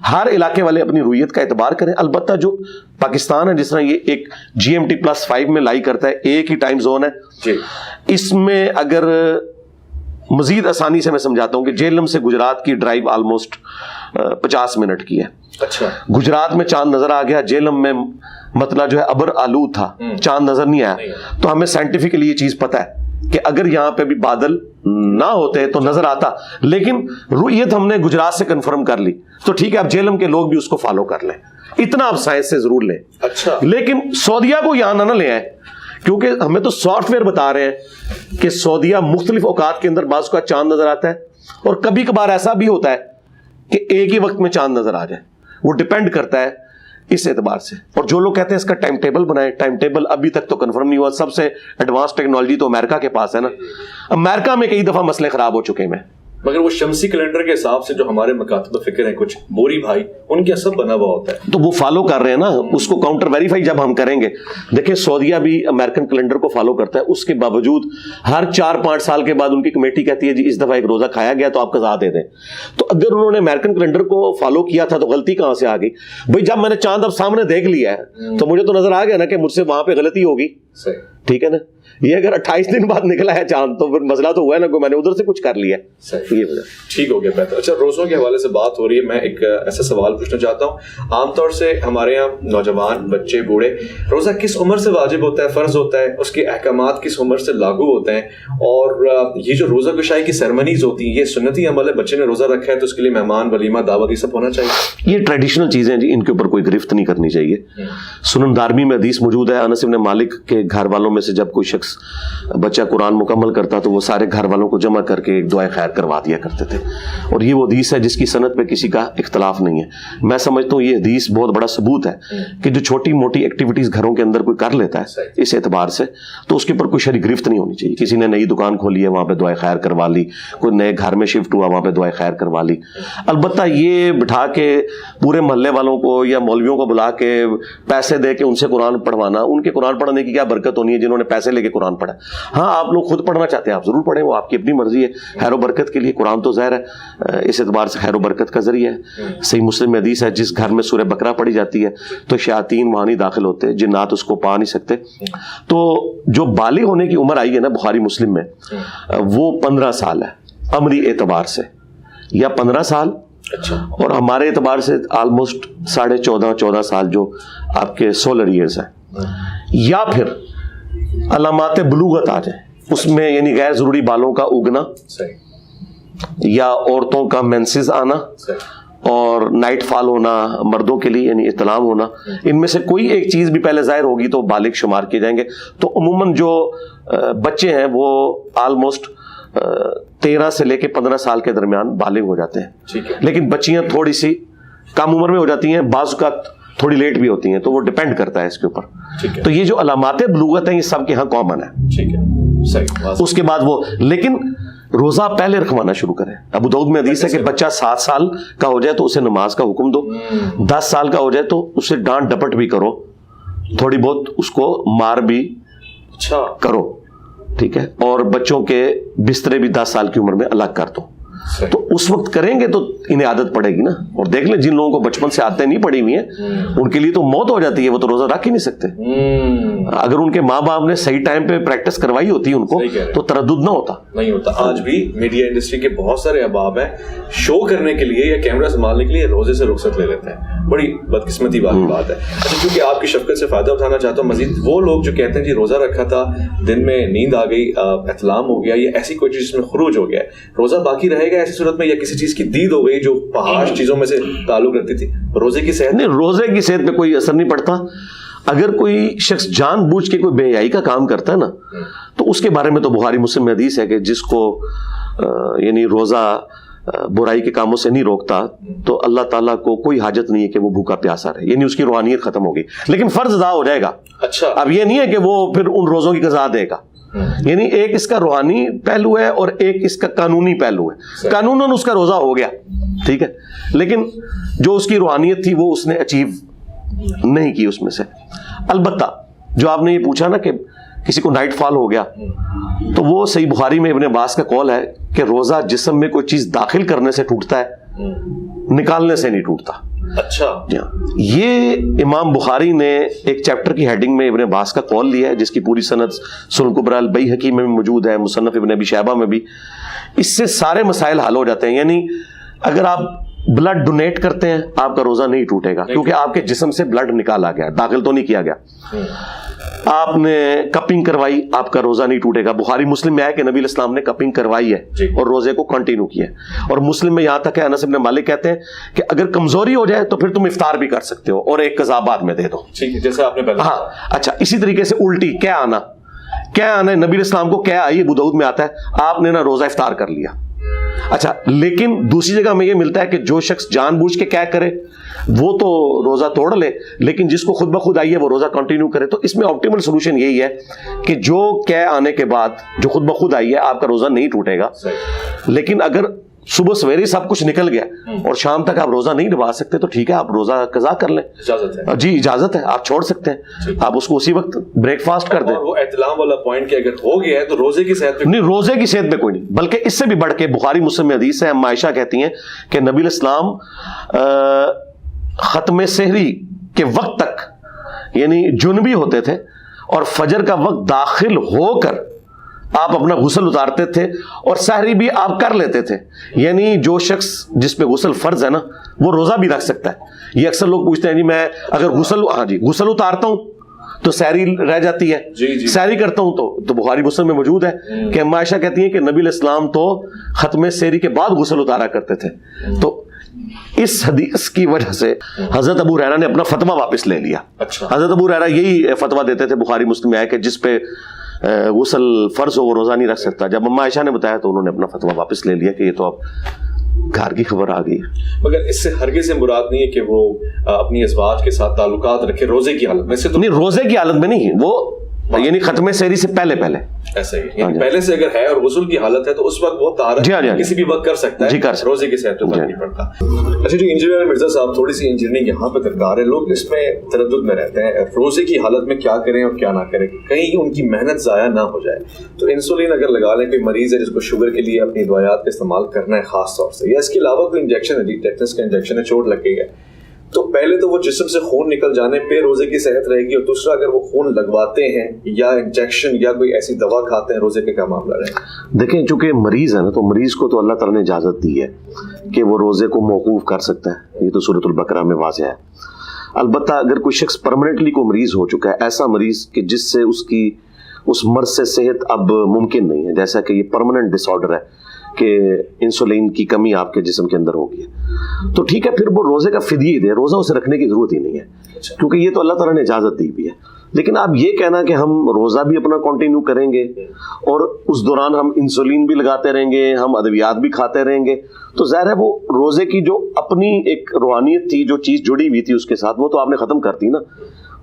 ہر علاقے والے اپنی رویت کا اعتبار کریں. البتہ جو پاکستان ہے, جس طرح یہ ایک GMT+5 میں لائی کرتا ہے, ایک ہی ٹائم زون ہے, اس میں اگر مزید آسانی سے میں سمجھاتا ہوں کہ جہلم سے گجرات کی ڈرائیو آلموسٹ 50 منٹ کی ہے. اچھا, گجرات میں چاند نظر آ گیا, جہلم میں مطلب جو ہے ابر آلود تھا, چاند نظر نہیں آیا. تو ہمیں سائنٹیفکلی یہ چیز پتہ ہے کہ اگر یہاں پہ بھی بادل نہ ہوتے تو نظر آتا, لیکن رؤیت ہم نے گجرات سے کنفرم کر لی, تو ٹھیک ہے اب جہلم کے لوگ بھی اس کو فالو کر لیں. اتنا آپ سائنس سے ضرور لیں. اچھا, لیکن سعودیہ کو یہاں نہ لے آئے, کیونکہ ہمیں تو سافٹ ویئر بتا رہے ہیں کہ سعودیہ مختلف اوقات کے اندر بعض کا چاند نظر آتا ہے, اور کبھی کبھار ایسا بھی ہوتا ہے کہ ایک ہی وقت میں چاند نظر آ جائے. وہ ڈیپینڈ کرتا ہے اس اعتبار سے. اور جو لوگ کہتے ہیں اس کا ٹائم ٹیبل بنائیں, ٹائم ٹیبل ابھی تک تو کنفرم نہیں ہوا. سب سے ایڈوانس ٹیکنالوجی تو امریکہ کے پاس ہے نا. امریکہ میں کئی دفعہ مسئلے خراب ہو چکے ہیں, مگر وہ شمسی کیلنڈر کے حساب سے جو ہمارے مکاتب فکر ہیں کچھ بوری بھائی, ان کے سب بنا ہوا ہوتا ہے, تو وہ فالو کر رہے ہیں نا. اس کو کاؤنٹر ویریفائی جب ہم کریں گے, دیکھیں سعودیہ بھی امریکن کیلنڈر کو فالو کرتا ہے, اس کے باوجود ہر 4-5 سال کے بعد ان کی کمیٹی کہتی ہے جی اس دفعہ ایک روزہ کھایا گیا تو آپ قضا دے دیں. تو اگر انہوں نے امریکن کیلنڈر کو فالو کیا تھا تو غلطی کہاں سے آ گئی بھائی؟ جب میں نے چاند اب سامنے دیکھ لیا ہے تو مجھے تو نظر آ گیا نا کہ مجھ سے وہاں پہ غلطی ہوگی. ٹھیک ہے نا, یہ اگر 28 دن بعد نکلا ہے چاند تو پھر مسئلہ تو ہوا ہے نا کہ میں نے ادھر سے کچھ کر لیا. یہ وجہ ٹھیک ہو گیا بہتر. اچھا روزوں کے حوالے سے بات ہو رہی ہے, میں ایک ایسا سوال پوچھنا چاہتا ہوں. عام طور سے ہمارے یہاں نوجوان بچے بوڑھے روزہ کس عمر سے واجب ہوتا ہے, فرض ہوتا ہے, اس کے احکامات کس عمر سے لاگو ہوتے ہیں, اور یہ جو روزہ گشائی کی سیرمنیز ہوتی ہیں یہ سنتی عمل ہے, بچے نے روزہ رکھا ہے تو اس کے لیے مہمان ولیمہ دعوت یہ سب ہونا چاہیے؟ یہ ٹریڈیشنل چیزیں جی, ان کے اوپر کوئی گرفت نہیں کرنی چاہیے. سنن دارمی میں حدیث موجود ہے, انس بن مالک کے گھر والوں میں سے جب کوئی شخص بچہ قرآن مکمل کرتا تو وہ سارے گھر والوں کو جمع کر کے ایک دعائے خیر کروا دیا کرتے تھے, اور یہ وہ حدیث ہے جس کی سند پہ کسی کا اختلاف نہیں ہے. میں سمجھتا ہوں یہ حدیث بہت بڑا ثبوت ہے کہ جو چھوٹی موٹی ایکٹیویٹیز گھروں کے اندر کوئی کر لیتا ہے اس اعتبار سے تو اس کے اوپر کوئی شرعی گرفت نہیں ہونی چاہیے. کسی نے نئی دکان کھولی ہے وہاں پہ دعائے خیر کروا لی, کوئی نئے گھر میں شفٹ ہوا وہاں پہ دعائے خیر کروا لی. البتہ یہ بٹھا کے پورے محلے والوں کو یا مولویوں کو بلا کے پیسے دے کے ان سے قرآن پڑھوانا, ان کے قرآن پڑھنے کی کیا برکت ہونی ہے جنہوں نے پیسے لے کے قرآن پڑھا. ہاں آپ لوگ خود پڑھنا چاہتے ہیں آپ ضرور پڑھیں, وہ آپ کی اپنی مرضی ہے, خیر و برکت کے لیے قرآن تو ظاہر ہے اس اعتبار سے خیر و برکت کا ذریعہ ہے. صحیح مسلم میں حدیث ہے جس گھر میں سورہ بقرہ پڑھی جاتی ہے تو شیاطین وہاں نہیں داخل ہوتے, جنات اس کو پا نہیں سکتے. تو جو بالغ ہونے کی عمر آئی ہے نا بخاری مسلم میں وہ 15 سال ہے عمری اعتبار سے, یا 15 سال اور ہمارے اعتبار سے آلموسٹ 14.5 سال جو آپ کے سولر ایئرز ہیں, یا پھر علامات بلوغت آ جائیں اس میں یعنی غیر ضروری بالوں کا اگنا یا عورتوں کا مینسز آنا اور نائٹ فال ہونا مردوں کے لیے یعنی احتلام ہونا, ان میں سے کوئی ایک چیز بھی پہلے ظاہر ہوگی تو بالغ شمار کیے جائیں گے. تو عموماً جو بچے ہیں وہ آلموسٹ 13 سے لے کے 15 سال کے درمیان بالغ ہو جاتے ہیں, لیکن بچیاں تھوڑی سی کم عمر میں ہو جاتی ہیں, بعض اوقات تھوڑی لیٹ بھی ہوتی ہیں, تو وہ ڈیپینڈ کرتا ہے اس کے اوپر. تو یہ جو علامات بلوغت ہیں یہ سب کے ہاں کامن ہے. اس کے بعد وہ لیکن روزہ پہلے رکھوانا شروع کریں. ابو داؤد میں حدیث ہے کہ بچہ 7 سال کا ہو جائے تو اسے نماز کا حکم دو, 10 سال کا ہو جائے تو اسے ڈانٹ ڈپٹ بھی کرو, تھوڑی بہت اس کو مار بھی کرو, ٹھیک ہے, اور بچوں کے بسترے بھی 10 سال کی عمر میں الگ کر دو. تو اس وقت کریں گے تو انہیں عادت پڑے گی نا. اور دیکھ لیں جن لوگوں کو بچپن سے عادتیں نہیں پڑی ہوئی ہیں ان کے لیے تو موت ہو جاتی ہے, وہ تو روزہ رکھ ہی نہیں سکتے. اگر ان کے ماں باپ نے صحیح ٹائم پہ پریکٹس کروائی ہوتی ان کو تو تردد نہ ہوتا. نہیں ہوتا. آج بھی میڈیا انڈسٹری کے بہت سارے احباب ہیں شو کرنے کے لیے یا کیمرہ سنبھالنے کے لیے روزے سے رخصت لے لیتے ہیں, بڑی بدقسمتی والی بات ہے. اچھا کیونکہ آپ کی شفقت سے فائدہ اٹھانا چاہتا ہوں مزید, وہ لوگ جو کہتے ہیں جی روزہ رکھا تھا دن میں نیند آ گئی, احتلام ہو گیا, یا ایسی کوئی چیز جس میں خروج ہو گیا, روزہ باقی رہے گا ایسی صورت میں, یا کسی چیز کی دید ہو گئی جو فحش چیزوں میں سے تعلق رکھتی تھی, روزے کی صحت؟ نہیں, روزے کی صحت پہ کوئی اثر نہیں پڑتا. اگر کوئی شخص جان بوجھ کے کوئی بے حیائی کا کام کرتا ہے نا تو اس کے بارے میں تو بخاری مسلم میں حدیث ہے کہ جس کو یعنی روزہ برائی کے کاموں سے نہیں روکتا تو اللہ تعالیٰ کو کوئی حاجت نہیں ہے کہ وہ بھوکا پیاسا رہے, یعنی اس کی روحانیت ختم ہوگی, لیکن فرض ادا ہو جائے گا. اچھا, اب یہ نہیں ہے کہ وہ پھر ان روزوں کی قضا دے گا, یعنی ایک اس کا روحانی پہلو ہے اور ایک اس کا قانونی پہلو ہے. قانوناً اس کا روزہ ہو گیا, ٹھیک ہے, لیکن جو اس کی روحانیت تھی وہ اس نے اچیو نہیں کی اس میں سے. البتہ جو آپ نے یہ پوچھا نا کہ کسی کو نائٹ فال ہو گیا, تو وہ صحیح بخاری میں ابن عباس کا قول ہے کہ روزہ جسم میں کوئی چیز داخل کرنے سے ٹوٹتا ہے, نکالنے سے نہیں ٹوٹتا. اچھا, یہ امام بخاری نے ایک چیپٹر کی ہیڈنگ میں ابن عباس کا قول لیا ہے جس کی پوری سند سنن کبری البیہقی میں بھی موجود ہے, مصنف ابن ابی شیبہ میں بھی. اس سے سارے مسائل حل ہو جاتے ہیں. یعنی اگر آپ بلڈ ڈونیٹ کرتے ہیں آپ کا روزہ نہیں ٹوٹے گا کیونکہ آپ کے جسم سے بلڈ نکالا گیا, داخل تو نہیں کیا گیا. آپ نے کپنگ کروائی آپ کا روزہ نہیں ٹوٹے گا. بخاری مسلم میں ہے کہ نبی الاسلام نے کپنگ کروائی ہے اور روزے کو کنٹینیو کیا ہے. اور مسلم میں یہاں تک ہے انس بن مالک کہتے ہیں کہ اگر کمزوری ہو جائے تو پھر تم افطار بھی کر سکتے ہو اور ایک قضا بعد میں دے دو, جیسے آپ نے پہلے. ہاں اچھا, اسی طریقے سے الٹی کیا آنا ہے, نبی الاسلام کو کیا آئی ابو داؤد میں آتا ہے, آپ نے نا روزہ افطار کر لیا. اچھا, لیکن دوسری جگہ میں یہ ملتا ہے کہ جو شخص جان بوجھ کے کیا کرے وہ تو روزہ توڑ لے, لیکن جس کو خود بخود آئی ہے وہ روزہ کنٹینیو کرے. تو اس میں آپٹیمل سولوشن یہی ہے کہ جو کیا آنے کے بعد جو خود بخود آئی ہے آپ کا روزہ نہیں ٹوٹے گا. لیکن اگر صبح سویرے سب کچھ نکل گیا اور شام تک آپ روزہ نہیں نبھا سکتے تو ٹھیک ہے, آپ روزہ قضا کر لیں. جی اجازت ہے, آپ چھوڑ سکتے ہیں, آپ اس کو اسی وقت بریک فاسٹ کر دیں. وہ احتلام والا پوائنٹ کہ اگر ہو گیا ہے تو روزے کی صحت نہیں, روزے کی صحت میں کوئی نہیں, بلکہ اس سے بھی بڑھ کے بخاری مسلم میں حدیث ہے, عائشہ کہتی ہیں کہ نبی الاسلام ختم سحری کے وقت تک یعنی جنبی ہوتے تھے اور فجر کا وقت داخل ہو کر آپ اپنا غسل اتارتے تھے اور سحری بھی آپ کر لیتے تھے. یعنی جو شخص جس پہ غسل فرض ہے نا وہ روزہ بھی رکھ سکتا ہے. یہ اکثر لوگ پوچھتے ہیں جی میں اگر غسل اتارتا ہوں تو سحری رہ جاتی ہے, سحری کرتا ہوں تو بخاری مسلم میں موجود ہے کہ اما عائشہ کہتی ہیں کہ نبی علیہ السلام تو ختم سحری کے بعد غسل اتارا کرتے تھے. تو اس حدیث کی وجہ سے حضرت ابو ہریرہ نے اپنا فتویٰ واپس لے لیا. حضرت ابو ہریرہ یہی فتویٰ دیتے تھے بخاری مسلم میں آئے کہ جس پہ غسل فرض ہو وہ روزہ نہیں رکھ سکتا. جب اما عائشہ نے بتایا تو انہوں نے اپنا فتویٰ واپس لے لیا کہ یہ تو اب گھر کی خبر آ گئی. مگر اس سے ہرگز مراد نہیں ہے کہ وہ اپنی ازواج کے ساتھ تعلقات رکھے روزے کی حالت میں سے. تو نہیں, روزے کی حالت میں نہیں, وہ یعنی ختم سحری سے پہلے ایسا ہی یعنی پہلے سے اگر ہے اور غسل کی حالت ہے تو اس وقت وہ طہارت کسی بھی وقت کر سکتا ہے, روزے کے صحت پر نہیں پڑتا. اچھا جی انجینئر مرزا صاحب, تھوڑی سی انجینئرنگ یہاں پہ درکار ہے. لوگ اس میں تردد میں رہتے ہیں روزے کی حالت میں کیا کریں اور کیا نہ کریں, کہیں ان کی محنت ضائع نہ ہو جائے. تو انسولین اگر لگا لیں, کوئی مریض ہے جس کو شوگر کے لیے اپنی دوائیات کا استعمال کرنا ہے خاص طور سے, یا اس کے علاوہ کوئی انجیکشن ہے, ٹیٹنس کا انجیکشن ہے, چوٹ لگ گئی ہے, تو پہلے تو وہ جسم سے خون نکل جانے پہ روزے کی صحت رہے گی, اور دوسرا اگر وہ خون لگواتے ہیں یا انجیکشن یا کوئی ایسی دوا کھاتے ہیں روزے کا کیا معاملہ رہے گا؟ دیکھیں چونکہ مریض ہے نا تو مریض کو تو اللہ تعالیٰ نے اجازت دی ہے کہ وہ روزے کو موقوف کر سکتا ہے, یہ تو سورۃ البقرہ میں واضح ہے. البتہ اگر کوئی شخص پرماننٹلی کو مریض ہو چکا ہے, ایسا مریض کہ جس سے اس مرض سے صحت اب ممکن نہیں ہے, جیسا کہ یہ پرماننٹ ڈس آرڈر ہے کہ انسولین کی کمی آپ کے جسم کے اندر ہوگی, تو ٹھیک ہے پھر وہ روزے کا فدیہ ہی دے, روزہ اسے رکھنے کی ضرورت ہی نہیں ہے کیونکہ یہ تو اللہ تعالیٰ نے اجازت دی بھی ہے. لیکن آپ یہ کہنا کہ ہم روزہ بھی اپنا کنٹینیو کریں گے اور اس دوران ہم انسولین بھی لگاتے رہیں گے, ہم ادویات بھی کھاتے رہیں گے, تو ظاہر ہے وہ روزے کی جو اپنی ایک روحانیت تھی, جو چیز جڑی ہوئی تھی اس کے ساتھ, وہ تو آپ نے ختم کر دی نا.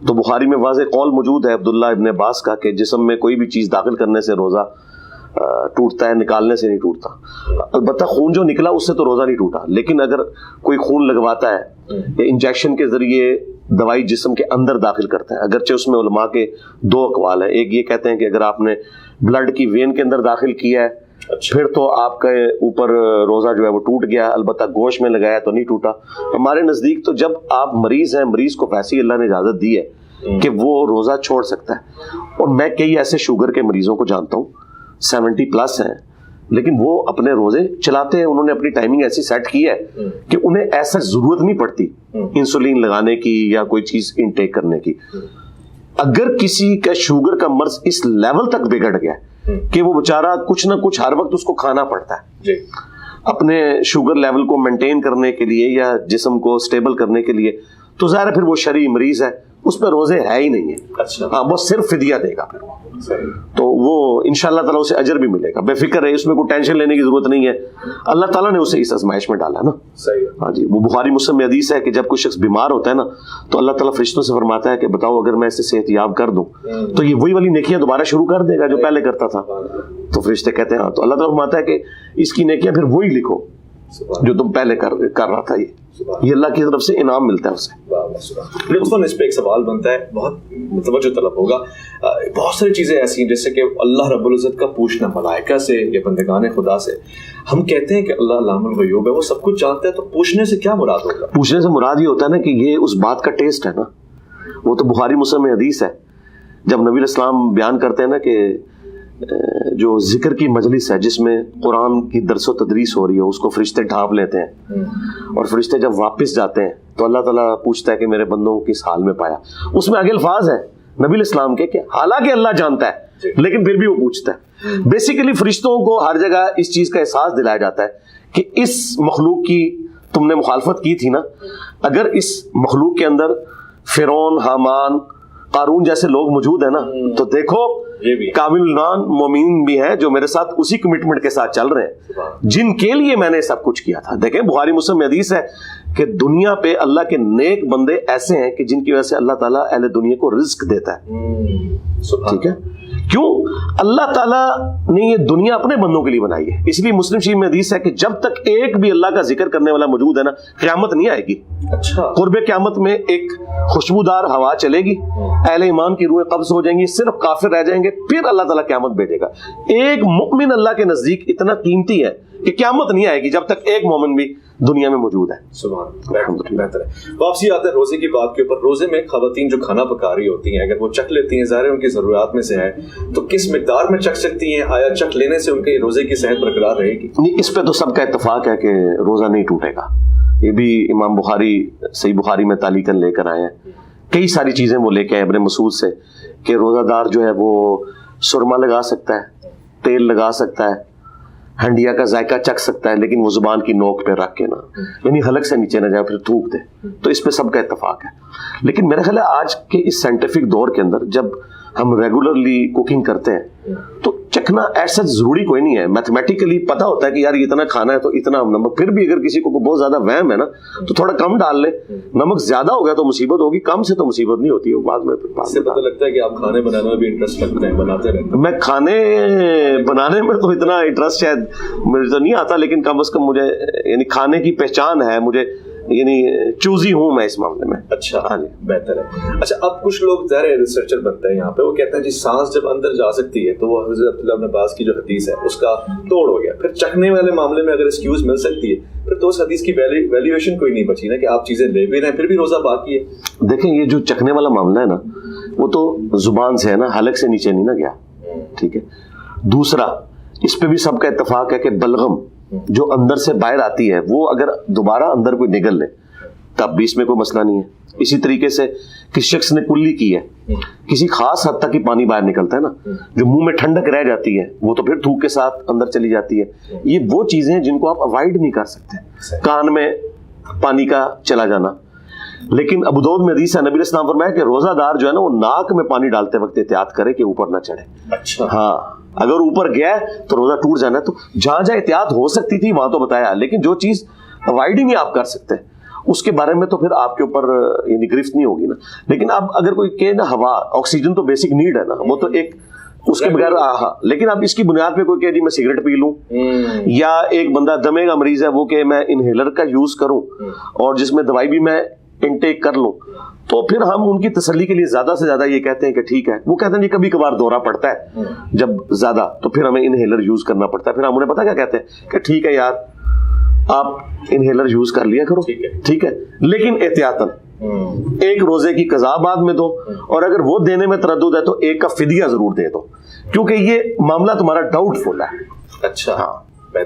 تو بخاری میں واضح قول موجود ہے عبداللہ ابن عباس کا کہ جسم میں کوئی بھی چیز داخل کرنے سے روزہ ٹوٹتا ہے, نکالنے سے نہیں ٹوٹتا. البتہ خون جو نکلا اس سے تو روزہ نہیں ٹوٹا, لیکن اگر کوئی خون لگواتا ہے یا انجیکشن کے ذریعے دوائی جسم کے اندر داخل کرتا ہے, اگرچہ اس میں علماء کے دو اقوال ہیں. ایک یہ کہتے ہیں کہ اگر آپ نے بلڈ کی وین کے اندر داخل کیا ہے پھر تو آپ کے اوپر روزہ جو ہے وہ ٹوٹ گیا, البتہ گوشت میں لگایا تو نہیں ٹوٹا. ہمارے نزدیک تو جب آپ مریض ہیں, مریض کو ویسے ہی اللہ نے اجازت دی ہے کہ وہ روزہ چھوڑ سکتا ہے. اور میں کئی ایسے شوگر کے مریضوں کو جانتا ہوں 70+ ہیں, لیکن وہ اپنے روزے چلاتے ہیں, انہوں نے اپنی ٹائمنگ ایسی سیٹ کی ہے کہ انہیں ایسا ضرورت نہیں پڑتی انسولین لگانے کی یا کوئی چیز انٹیک کرنے کی. اگر کسی کا شوگر کا مرض اس لیول تک بگڑ گیا کہ وہ بیچارہ کچھ نہ کچھ ہر وقت اس کو کھانا پڑتا ہے اپنے شوگر لیول کو مینٹین کرنے کے لیے یا جسم کو سٹیبل کرنے کے لیے, تو ظاہر ہے پھر وہ شرعی مریض ہے, اس پہ روزے ہے ہی نہیں ہے. ہاں وہ صرف فدیہ دے گا پھر وہ, تو وہ انشاءاللہ تعالیٰ اسے اجر بھی ملے گا, بے فکر ہے, اس میں کوئی ٹینشن لینے کی ضرورت نہیں ہے. اللہ تعالیٰ نے اسے اس آزمائش میں ڈالا نا. ہاں جی, وہ بخاری مسلم میں حدیث ہے کہ جب کوئی شخص بیمار ہوتا ہے نا تو اللہ تعالیٰ فرشتوں سے فرماتا ہے کہ بتاؤ اگر میں اسے صحت یاب کر دوں تو یہ وہی والی نیکیاں دوبارہ شروع کر دے گا جو پہلے کرتا تھا. تو فرشتے کہتے ہیں ہاں, تو اللہ تعالیٰ فرماتا ہے کہ اس کی نیکیاں پھر وہی لکھو جو تم پہلے کر رہا تھا. یہ اللہ کی طرف سے انعام ملتا ہے اسے. لطفاً اس پہ ایک سوال بنتا ہے, بہت توجہ طلب ہوگا. بہت ساری چیزیں ایسی ہیں جیسے کہ اللہ رب العزت کا پوچھنا ملائکہ سے یا بندگان خدا سے. ہم کہتے ہیں کہ اللہ علام الغیوب ہے, وہ سب کچھ جانتا ہے, تو پوچھنے سے کیا مراد ہوگا؟ پوچھنے سے مراد یہ ہوتا ہے نا کہ یہ اس بات کا ٹیسٹ ہے نا, وہ تو بخاری مسلم میں حدیث ہے جب نبی علیہ السلام بیان کرتے ہیں نا کہ جو ذکر کی مجلس ہے جس میں قرآن کی درس و تدریس ہو رہی ہے اس کو فرشتے ڈھانپ لیتے ہیں, اور فرشتے جب واپس جاتے ہیں تو اللہ تعالیٰ پوچھتا ہے کہ میرے بندوں کو کس حال میں پایا. اس میں آگے الفاظ ہیں نبی علیہ السلام کے کہ حالانکہ اللہ جانتا ہے لیکن پھر بھی وہ پوچھتا ہے. بیسیکلی فرشتوں کو ہر جگہ اس چیز کا احساس دلایا جاتا ہے کہ اس مخلوق کی تم نے مخالفت کی تھی نا, اگر اس مخلوق کے اندر فرعون, حامان, قارون جیسے لوگ موجود ہیں نا تو دیکھو کامل ایمان مومنین بھی ہیں جو میرے ساتھ اسی کمٹمنٹ کے ساتھ چل رہے ہیں جن کے لیے میں نے سب کچھ کیا تھا. دیکھیں بخاری مسلم میں حدیث ہے کہ دنیا پہ اللہ کے نیک بندے ایسے ہیں کہ جن کی وجہ سے اللہ تعالیٰ اہل دنیا کو رزق دیتا ہے. ٹھیک ہے, کیوں؟ اللہ تعالیٰ نے یہ دنیا اپنے بندوں کے لیے بنائی ہے. اس لیے مسلم شریف میں حدیث ہے کہ جب تک ایک بھی اللہ کا ذکر کرنے والا موجود ہے نا قیامت نہیں آئے گی. قرب قیامت میں ایک خوشبودار ہوا چلے گی, اہل ایمان کی روحیں قبض ہو جائیں گی, صرف کافر رہ جائیں گے, پھر اللہ تعالیٰ قیامت بھیجے گا. ایک مؤمن اللہ کے نزدیک اتنا قیمتی ہے کہ قیامت نہیں آئے گی جب تک ایک مومن بھی دنیا میں موجود ہے. سبحان بہتر ہے. واپسی آتے ہیں روزے کی بات کے اوپر. روزے میں خواتین جو کھانا پکا رہی ہوتی ہیں اگر وہ چکھ لیتی ہیں, ظاہر ہے ان کی ضروریات میں سے ہے, تو کس مقدار میں چکھ سکتی ہیں؟ آیا چکھ لینے سے ان کے روزے کی صحت برقرار رہے گی؟ نہیں, اس پہ تو سب کا اتفاق ہے کہ روزہ نہیں ٹوٹے گا. یہ بھی امام بخاری صحیح بخاری میں تعلیقاً لے کر آئے ہیں. کئی ساری چیزیں وہ لے کے آئے ابن مسعود سے کہ روزہ دار جو ہے وہ سرما لگا سکتا ہے, تیل لگا سکتا ہے, ہنڈیا کا ذائقہ چکھ سکتا ہے, لیکن وہ زبان کی نوک پہ رکھ کے نا, یعنی حلق سے نیچے نہ جائے پھر تھوک دے. تو اس پہ سب کا اتفاق ہے. لیکن میرا خیال ہے آج کے اس سائنٹیفک دور کے اندر جب ہم ریگولرلی کوکنگ کرتے ہیں تو چکھنا ایسا ضروری کوئی نہیں ہے. میتھمیٹیکلی پتا ہوتا ہے کہ یار اتنا کھانا ہے تو اتنا نمک. پھر بھی اگر کسی کو بہت زیادہ وہم ہے نا تو تھوڑا کم ڈال لے. نمک زیادہ ہو گیا تو مصیبت ہوگی, کم سے تو مصیبت نہیں ہوتی ہے. بعد میں پتہ لگتا ہے کہ آپ کھانے بنانے میں بھی انٹرسٹ رکھتے ہیں, بناتے رہتے ہیں. میں کھانے بنانے میں تو اتنا انٹرسٹ شاید مجھے تو نہیں آتا, لیکن کم از کم مجھے یعنی کھانے کی پہچان ہے مجھے, یعنی چوزی ہوں میں اس معاملے میں. اچھا, ہاں جی, بہتر ہے. اچھا, اب کچھ لوگ ظاہر ریسرچر بنتے ہیں یہاں پہ, وہ کہتے ہیں جی سانس جب اندر جا سکتی ہے تو وہ حضرت عبداللہ بن عباس کی جو حدیث ہے اس کا توڑ ہو گیا. پھر چکھنے والے معاملے میں اگر ایکسکیوز مل سکتی ہے پھر تو اس حدیث کی ویلیویشن کوئی نہیں بچی نا, کہ آپ چیزیں لے بھی رہے ہیں پھر بھی روزہ باقی ہے. دیکھیں یہ جو چکھنے والا معاملہ ہے نا وہ تو زبان سے ہے نا, حلق سے نیچے نہیں نا گیا. ٹھیک ہے. دوسرا اس پہ بھی سب کا اتفاق ہے کہ بلغم جو اندر سے باہر آتی ہے وہ اگر دوبارہ اندر کوئی نگل لے تب بھی اس میں کوئی مسئلہ نہیں ہے. اسی طریقے سے کسی شخص نے کلی کی ہے, کسی خاص حد تک ہی پانی باہر نکلتا ہے نا, جو منہ میں ٹھنڈک رہ جاتی ہے وہ تو پھر تھوک کے ساتھ اندر چلی جاتی ہے. یہ وہ چیزیں ہیں جن کو آپ اوائڈ نہیں کر سکتے. کان میں پانی کا چلا جانا. لیکن ابو داؤد میں حدیث ہے, نبی علیہ السلام فرمایا کہ روزہ دار جو ہے نا وہ ناک میں پانی ڈالتے وقت احتیاط کرے کہ اوپر نہ چڑھے. اچھا, ہاں, اگر اوپر گیا تو روزہ ٹوٹ جانا ہے. تو جہاں جہاں احتیاط ہو سکتی تھی وہاں تو بتایا, لیکن جو چیز اوائڈ ہی نہیں آپ کر سکتے اس کے بارے میں تو پھر آپ کے اوپر یعنی گرفت نہیں ہوگی نا. لیکن اب اگر کوئی کہے نا ہوا, آکسیجن تو بیسک نیڈ ہے نا, وہ تو ایک اس کے بغیر ہاں. لیکن اب اس کی بنیاد پہ کوئی کہے جی میں سگریٹ پی لوں, یا ایک بندہ دمے کا مریض ہے وہ کہ میں انہیلر کا یوز کروں اور جس میں دوائی بھی میں انٹیک کر لوں, تو پھر ہم ان کی تسلی کے لیے زیادہ سے زیادہ یہ کہتے ہیں کہ ٹھیک ہے. وہ کہتے ہیں جی کبھی کبھار دورہ پڑتا ہے جب زیادہ, تو پھر ہمیں انہیلر یوز کرنا پڑتا ہے. پھر ہم انہیں پتا کیا کہتے ہیں کہ ٹھیک ہے یار آپ انہیلر یوز کر لیا کرو, ٹھیک ہے, لیکن احتیاطاً ایک روزے کی قضا بعد میں دو, اور اگر وہ دینے میں تردد ہے تو ایک کا فدیہ ضرور دے دو, کیونکہ یہ معاملہ تمہارا ڈاؤٹ فل ہے. اچھا, ہاں,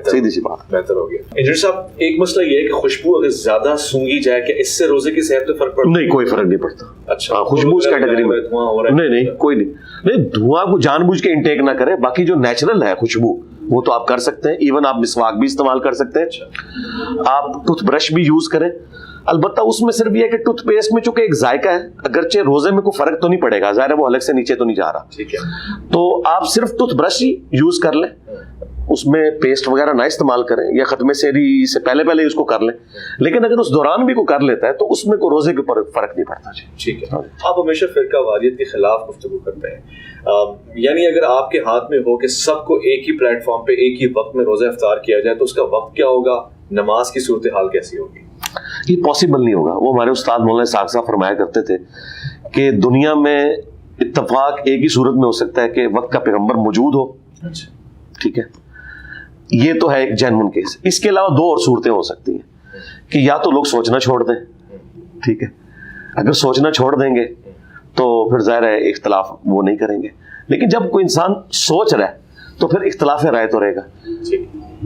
سیدھی سی بات, بہتر ہو گیا. انجینئر صاحب, ایک مسئلہ یہ ہے کہ خوشبو اگر زیادہ سونگھی جائے کہ اس سے روزے کی صحت پہ فرق پڑتا ہے؟ نہیں, کوئی فرق نہیں پڑتا. اچھا, خوشبو اس کیٹیگری میں نہیں, کوئی نہیں. دھواں کو جان بوجھ کے انٹیک نہ کرے. باقی جو نیچرل ہے خوشبو وہ تو آپ کر سکتے ہیں. ایون آپ مسواک بھی استعمال کر سکتے ہیں, آپ ٹوتھ برش بھی یوز کریں. البتہ اس میں صرف یہ ہے کہ ٹوتھ پیسٹ میں چونکہ ایک ذائقہ ہے, اگرچہ روزے میں کوئی فرق تو نہیں پڑے گا, ظاہر ہے وہ حلق سے نیچے تو نہیں جا رہا, ٹھیک ہے, تو آپ صرف ٹوتھ برش ہی یوز کر لیں, اس میں پیسٹ وغیرہ نہ استعمال کریں, یا ختم سحری سے پہلے اس کو کر لیں. لیکن اگر اس دوران بھی کوئی کر لیتا ہے تو اس میں کوئی روزے کے اوپر فرق نہیں پڑتا. ٹھیک ہے. آپ ہمیشہ فرقہ واریت کے خلاف گفتگو کرتے ہیں, یعنی اگر آپ کے ہاتھ میں ہو کہ سب کو ایک ہی پلیٹ فارم پہ ایک ہی وقت میں روزہ افطار کیا جائے تو اس کا وقت کیا ہوگا, نماز کی صورتحال کیسی ہوگی؟ یہ پاسبل نہیں ہوگا. وہ ہمارے استاد مولانا اسحاق صاحب فرمایا کرتے تھے کہ دنیا میں اتفاق ایک ہی صورت میں ہو سکتا ہے کہ وقت کا پیغمبر موجود ہو. اچھا, ٹھیک ہے, یہ تو ہے ایک جینون کیس. اس کے علاوہ دو اور صورتیں ہو سکتی ہیں کہ یا تو لوگ سوچنا چھوڑ دیں, ٹھیک ہے, اگر سوچنا چھوڑ دیں گے تو پھر ظاہر ہے اختلاف وہ نہیں کریں گے. لیکن جب کوئی انسان سوچ رہا ہے تو پھر اختلاف رائے تو رہے گا,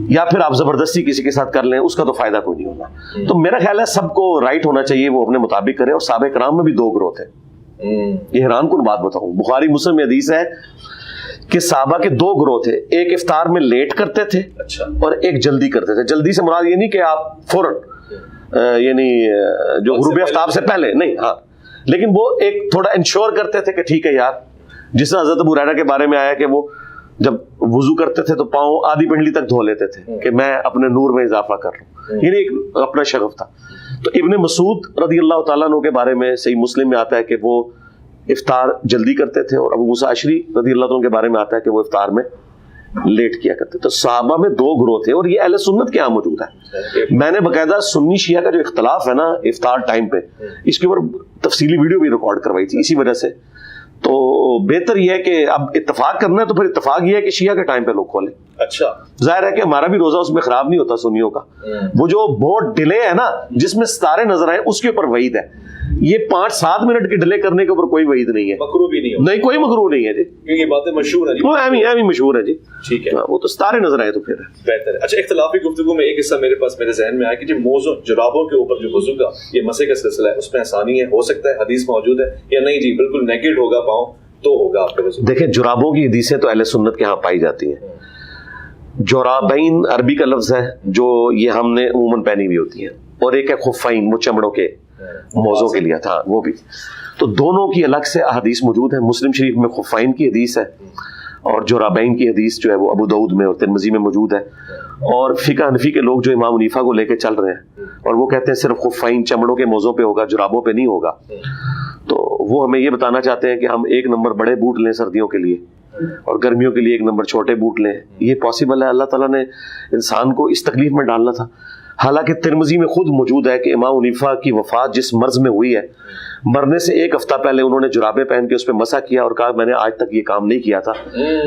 یا پھر آپ زبردستی کسی کے ساتھ کر لیں, اس کا تو فائدہ کوئی نہیں ہوگا. تو میرا خیال ہے سب کو رائٹ ہونا چاہیے, وہ اپنے مطابق کرے. اور صحابہ کرام میں بھی دو گروہ تھے. یہ حیران کن بات بتاؤں, بخاری مسلم میں حدیث ہے کہ صحابہ کے دو گروہ تھے. ایک افطار میں لیٹ کرتے تھے, اور ایک جلدی کرتے تھے. جلدی سے مراد یہ نہیں کہ آپ فوراً یعنی جو غروب آفتاب سے پہلے نہیں, ہاں, لیکن وہ ایک تھوڑا انشور کرتے تھے کہ ٹھیک ہے یار, جس طرح حضرت ابو ہریرہ کے بارے میں آیا کہ وہ جب وضو کرتے تھے تو پاؤں آدھی پنڈلی تک دھو لیتے تھے کہ میں اپنے نور میں اضافہ کر لوں, یعنی ایک اپنا شغف تھا. تو ابن مسعود رضی اللہ تعالیٰ عنہ کے بارے میں صحیح مسلم میں آتا ہے کہ وہ افطار جلدی کرتے تھے, اور ابو موسیٰ اشعری رضی اللہ عنہ کے بارے میں آتا ہے کہ وہ افطار میں لیٹ کیا کرتے. تو صحابہ میں دو گروہ تھے, اور یہ اہل سنت کے یہاں موجود ہے. میں نے باقاعدہ سنی شیعہ کا جو اختلاف ہے نا افطار ٹائم پہ, اس کے اوپر تفصیلی ویڈیو بھی ریکارڈ کروائی تھی اسی وجہ سے. تو بہتر یہ ہے کہ اب اتفاق کرنا ہے تو پھر اتفاق یہ ہے کہ شیعہ کے ٹائم پہ لوگ کھولیں. اچھا, ظاہر ہے کہ ہمارا بھی روزہ اس میں خراب نہیں ہوتا سنیوں کا. وہ جو بہت ڈیلے ہے نا جس میں ستارے نظر آئے اس کے اوپر وعید ہے. یہ 5-7 منٹ کی ڈیلے کرنے کے اوپر کوئی وعید نہیں ہے, مکروہ بھی نہیں, نہیں کوئی مکروہ نہیں ہے جی, کیونکہ یہ باتیں مشہور ہیں جی, وہ ایویں مشہور ہے جی. ٹھیک ہے, وہ تو ستارے نظر آئے تو پھر بہتر ہے. اچھا, اختلافی گفتگو میں ایک حصہ میرے ذہن میں آیا کہ جی موضوع جرابوں کے اوپر جو وضو کا یہ مسئلے کا سلسلہ ہے, اس میں آسانی ہے, ہو سکتا ہے حدیث موجود ہے یا نہیں جی بالکل نیکڈ ہوگا پاؤں تو ہوگا آپ کا وضو؟ دیکھیں جرابوں کی حدیثیں تو اہل سنت کے ہاں پائی جاتی ہیں. جرابین عربی کا لفظ ہے جو یہ ہم نے عموماً پہنی ہوئی ہوتی ہیں, اور ایک ہے خفین وہ چمڑوں کے موزوں کے لیے تھا وہ بھی. تو دونوں کی الگ سے احادیث موجود ہیں. مسلم شریف میں خفین کی حدیث ہے اور جرابین کی حدیث جو ہے وہ ابو داؤد میں اور ترمذی میں موجود ہے. اور فقہ حنفی کے لوگ جو امام حنیفہ کو لے کے چل رہے ہیں اور وہ کہتے ہیں صرف خفین چمڑوں کے موزوں پہ ہوگا, جرابوں پہ نہیں ہوگا. تو وہ ہمیں یہ بتانا چاہتے ہیں کہ ہم 1 نمبر بڑے بوٹ لیں سردیوں کے لیے اور گرمیوں کے لیے 1 نمبر چھوٹے بوٹ لیں. یہ پاسبل ہے؟ اللہ تعالیٰ نے انسان کو اس تکلیف میں ڈالنا تھا. حالانکہ ترمذی میں خود موجود ہے کہ امام حنیفہ کی وفات جس مرض میں ہوئی ہے, مرنے سے 1 ہفتہ پہلے انہوں نے جرابیں پہن کے اس پہ مسح کیا اور کہا میں نے آج تک یہ کام نہیں کیا تھا.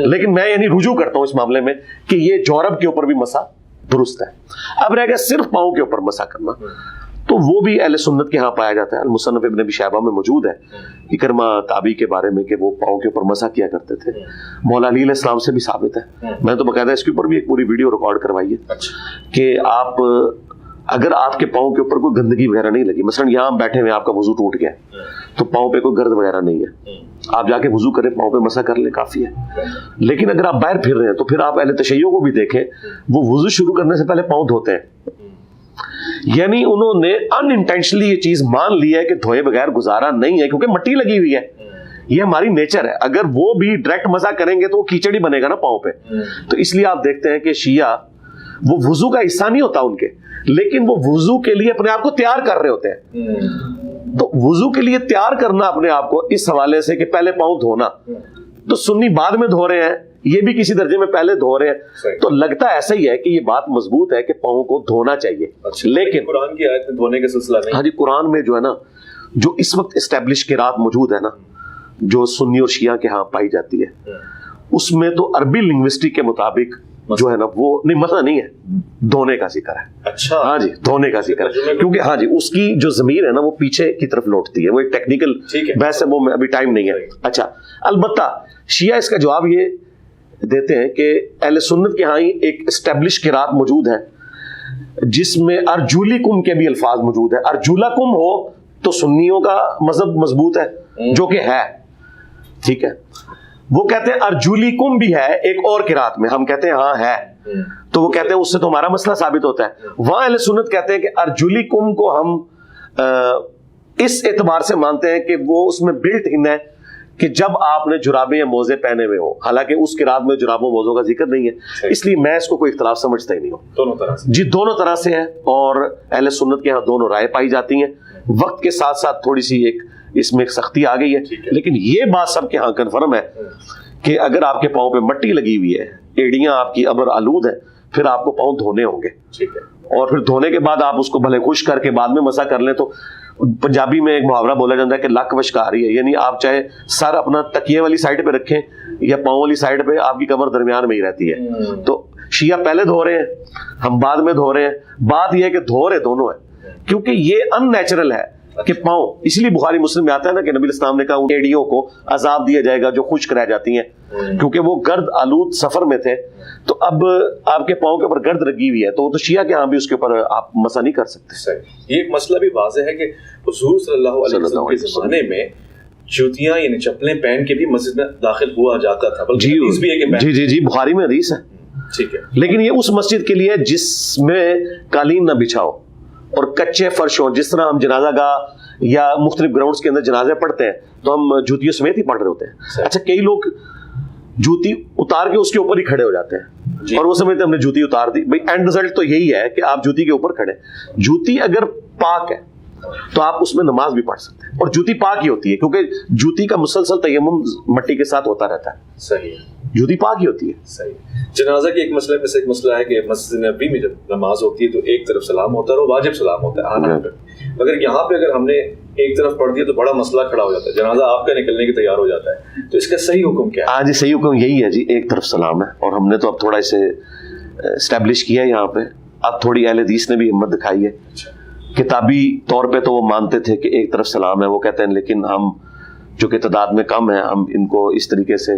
لیکن میں یعنی رجوع کرتا ہوں اس معاملے میں کہ یہ جورب کے اوپر بھی مسح درست ہے. اب رہ گیا صرف پاؤں کے اوپر مسح کرنا, تو وہ بھی اہل سنت کے ہاں پایا جاتا ہے. المصنف ابن ابی شیبہ میں موجود ہے اکرمہ تابعی کے بارے میں کہ وہ پاؤں کے اوپر مسح کیا کرتے تھے. مولا علی علیہ السلام سے بھی ثابت ہے. میں تو باقاعدہ اس کے اوپر بھی ایک پوری ویڈیو ریکارڈ کروائی ہے کہ آپ اگر آپ کے پاؤں کے اوپر کوئی گندگی وغیرہ نہیں لگی, مثلا یہاں ہم بیٹھے ہوئے آپ کا وضو ٹوٹ گیا تو پاؤں پہ کوئی گرد وغیرہ نہیں ہے, آپ جا کے وضو کریں پاؤں پہ مسح کر لیں کافی ہے. لیکن اگر آپ باہر پھر رہے ہیں تو پھر آپ اہل تشیع کو بھی دیکھیں, وہ وضو شروع کرنے سے پہلے پاؤں دھوتے ہیں. یعنی انہوں نے ان انٹینشنلی یہ چیز مان لی ہے کہ دھوئے بغیر گزارا نہیں ہے, کیونکہ مٹی لگی ہوئی ہے, یہ ہماری نیچر ہے. اگر وہ بھی ڈائریکٹ مسح کریں گے تو وہ کیچڑ ہی بنے گا نا پاؤں پہ. تو اس لیے آپ دیکھتے ہیں کہ شیعہ وہ وضو کا حصہ نہیں ہوتا ان کے, لیکن وہ وضو کے لیے اپنے آپ کو تیار کر رہے ہوتے ہیں. تو وضو کے لیے تیار کرنا اپنے آپ کو اس حوالے سے کہ پہلے پاؤں دھونا, تو سنی بعد میں دھو رہے ہیں, یہ بھی کسی درجے میں پہلے دھو رہے ہیں. تو لگتا ایسا ہی ہے کہ یہ بات مضبوط ہے کہ پاؤں کو دھونا چاہیے. لیکن قرآن کی آیت میں دھونے کا سلسلہ نہیں. ہاں جی, قرآن میں جو ہے نا جو اس وقت اسٹیبلش قرات موجود ہے نا جو سنی اور شیعہ کے ہاں پائی جاتی ہے, اس میں تو عربی لنگوسٹک کے مطابق جو ہے نا وہ نہیں مسئلہ نہیں ہے, دھونے کا ذکر ہے. اچھا, ہاں جی دھونے کا ذکر ہے, کیونکہ ہاں جی اس کی جو ضمیر ہے نا وہ پیچھے کی طرف لوٹتی ہے. وہ ایک ٹیکنیکل بحث ہے, وہ ابھی ٹائم نہیں ہے. اچھا, البتہ شیعہ اس کا جواب یہ دیتے ہیں کہ اہل سنت کے ہاں ایک اسٹیبلش قرات موجود ہے جس میں ارجولیکم کے بھی الفاظ موجود ہے. ارجولکم ہو تو سنیوں کا مذہب مضبوط ہے جو کہ ہے, ٹھیک ہے. وہ کہتے ہیں ارجولیکم بھی ہے ایک اور قرات میں, ہم کہتے ہیں ہاں ہے, تو وہ کہتے ہیں اس سے تو ہمارا مسئلہ ثابت ہوتا ہے. وہاں اہل سنت کہتے ہیں کہ ارجولیکم کو ہم اس اعتبار سے مانتے ہیں کہ وہ اس میں بلٹ ان ہے کہ جب آپ نے جرابیں یا موزے پہنے ہوئے ہو, حالانکہ اس قرات میں جرابوں موزوں کا ذکر نہیں ہے, اس لیے میں اس کو کوئی اختلاف سمجھتا ہی نہیں ہوں. دونوں طرح سے جی دونوں طرح سے ہے, اور اہل سنت کے ہاں دونوں رائے پائی جاتی ہیں. وقت کے ساتھ ساتھ تھوڑی سی ایک اس میں ایک سختی آ گئی ہے, لیکن یہ بات سب کے ہاں کنفرم ہے کہ اگر آپ کے پاؤں پہ مٹی لگی ہوئی ہے, ایڑیاں آپ کی ابر آلود ہیں, پھر آپ کو پاؤں دھونے ہوں گے. اور پھر دھونے کے بعد آپ اس کو بھلے خشک کر کے بعد میں مسح کر لیں. تو پنجابی میں ایک محاورہ بولا جاتا ہے کہ لک وشکاری ہے, یعنی آپ چاہے سر اپنا تکیے والی سائڈ پہ رکھیں یا پاؤں والی سائڈ پہ, آپ کی کمر درمیان میں ہی رہتی ہے. تو شیعہ پہلے دھو رہے ہیں, ہم بعد میں دھو رہے ہیں. بات یہ ہے کہ دھو رہے دونوں ہیں, کیونکہ یہ ان نیچرل ہے کہ پاؤں, اس لیے بخاری مسلم میں آتا ہے نا کہ نبی اسلام نے کہا ان ایڑیوں کو عذاب دیا جائے گا جو خشک رہ جاتی ہیں, کیونکہ وہ گرد آلود سفر میں تھے. تو اب آپ کے پاؤں کے اوپر گرد لگی ہوئی ہے تو وہ تو شیعہ کے ہاں بھی اس کے اوپر آپ مسح نہیں کر سکتے. یہ ایک مسئلہ بھی واضح ہے کہ حضور صلی اللہ علیہ وسلم کے زمانے میں جوتیاں یعنی چپلیں پہن کے بھی مسجد میں داخل ہوا جاتا تھا. جی بخاری میں حدیث ہے. ٹھیک ہے, لیکن یہ اس مسجد کے لیے جس میں قالین نہ بچھاؤ اور کچے فرش ہوں. جس طرح ہم جنازہ گاہ یا مختلف گراؤنڈز کے اندر جنازے پڑھتے ہیں تو ہم جوتیوں سمیت ہی پڑھ رہے ہوتے ہیں. اچھا, کئی لوگ جوتی اتار کے اس کے اوپر ہی کھڑے ہو جاتے ہیں اور وہ سمجھتے ہیں ہم نے جوتی اتار دی. بھائی اینڈ رزلٹ تو یہی ہے کہ آپ جوتی کے اوپر کھڑے. جوتی اگر پاک ہے تو آپ اس میں نماز بھی پڑھ سکتے ہیں, اور جوتی پاک ہی ہوتی ہے کیونکہ جوتی کا مسلسل تیمم مٹی کے ساتھ ہوتا رہتا ہے. صحیح. جوتی پاک ہی ہوتی ہے. صحیح. جنازہ کے ایک مسئلے میں سے ایک مسئلہ ہے کہ مسجد نبوی میں جب نماز ہوتی ہے تو ایک طرف سلام ہوتا ہے اور واجب سلام ہوتا ہے آنا پہ. مگر یہاں پہ اگر ہم نے ایک طرف پڑھ دیا تو بڑا مسئلہ کھڑا ہو جاتا ہے, جنازہ آپ کا نکلنے کے تیار ہو جاتا ہے, تو اس کا صحیح حکم کیا ہے؟ ہاں جی, صحیح حکم یہی ہے جی, ایک طرف سلام ہے. اور ہم نے تو اب تھوڑا اسے اسٹیبلش کیا ہے یہاں پہ. اب تھوڑی اہل حدیث نے بھی ہمت دکھائی ہے. کتابی طور پہ تو وہ مانتے تھے کہ ایک طرف سلام ہے, وہ کہتے ہیں لیکن ہم جو کہ تعداد میں کم ہیں, ہم ان کو اس طریقے سے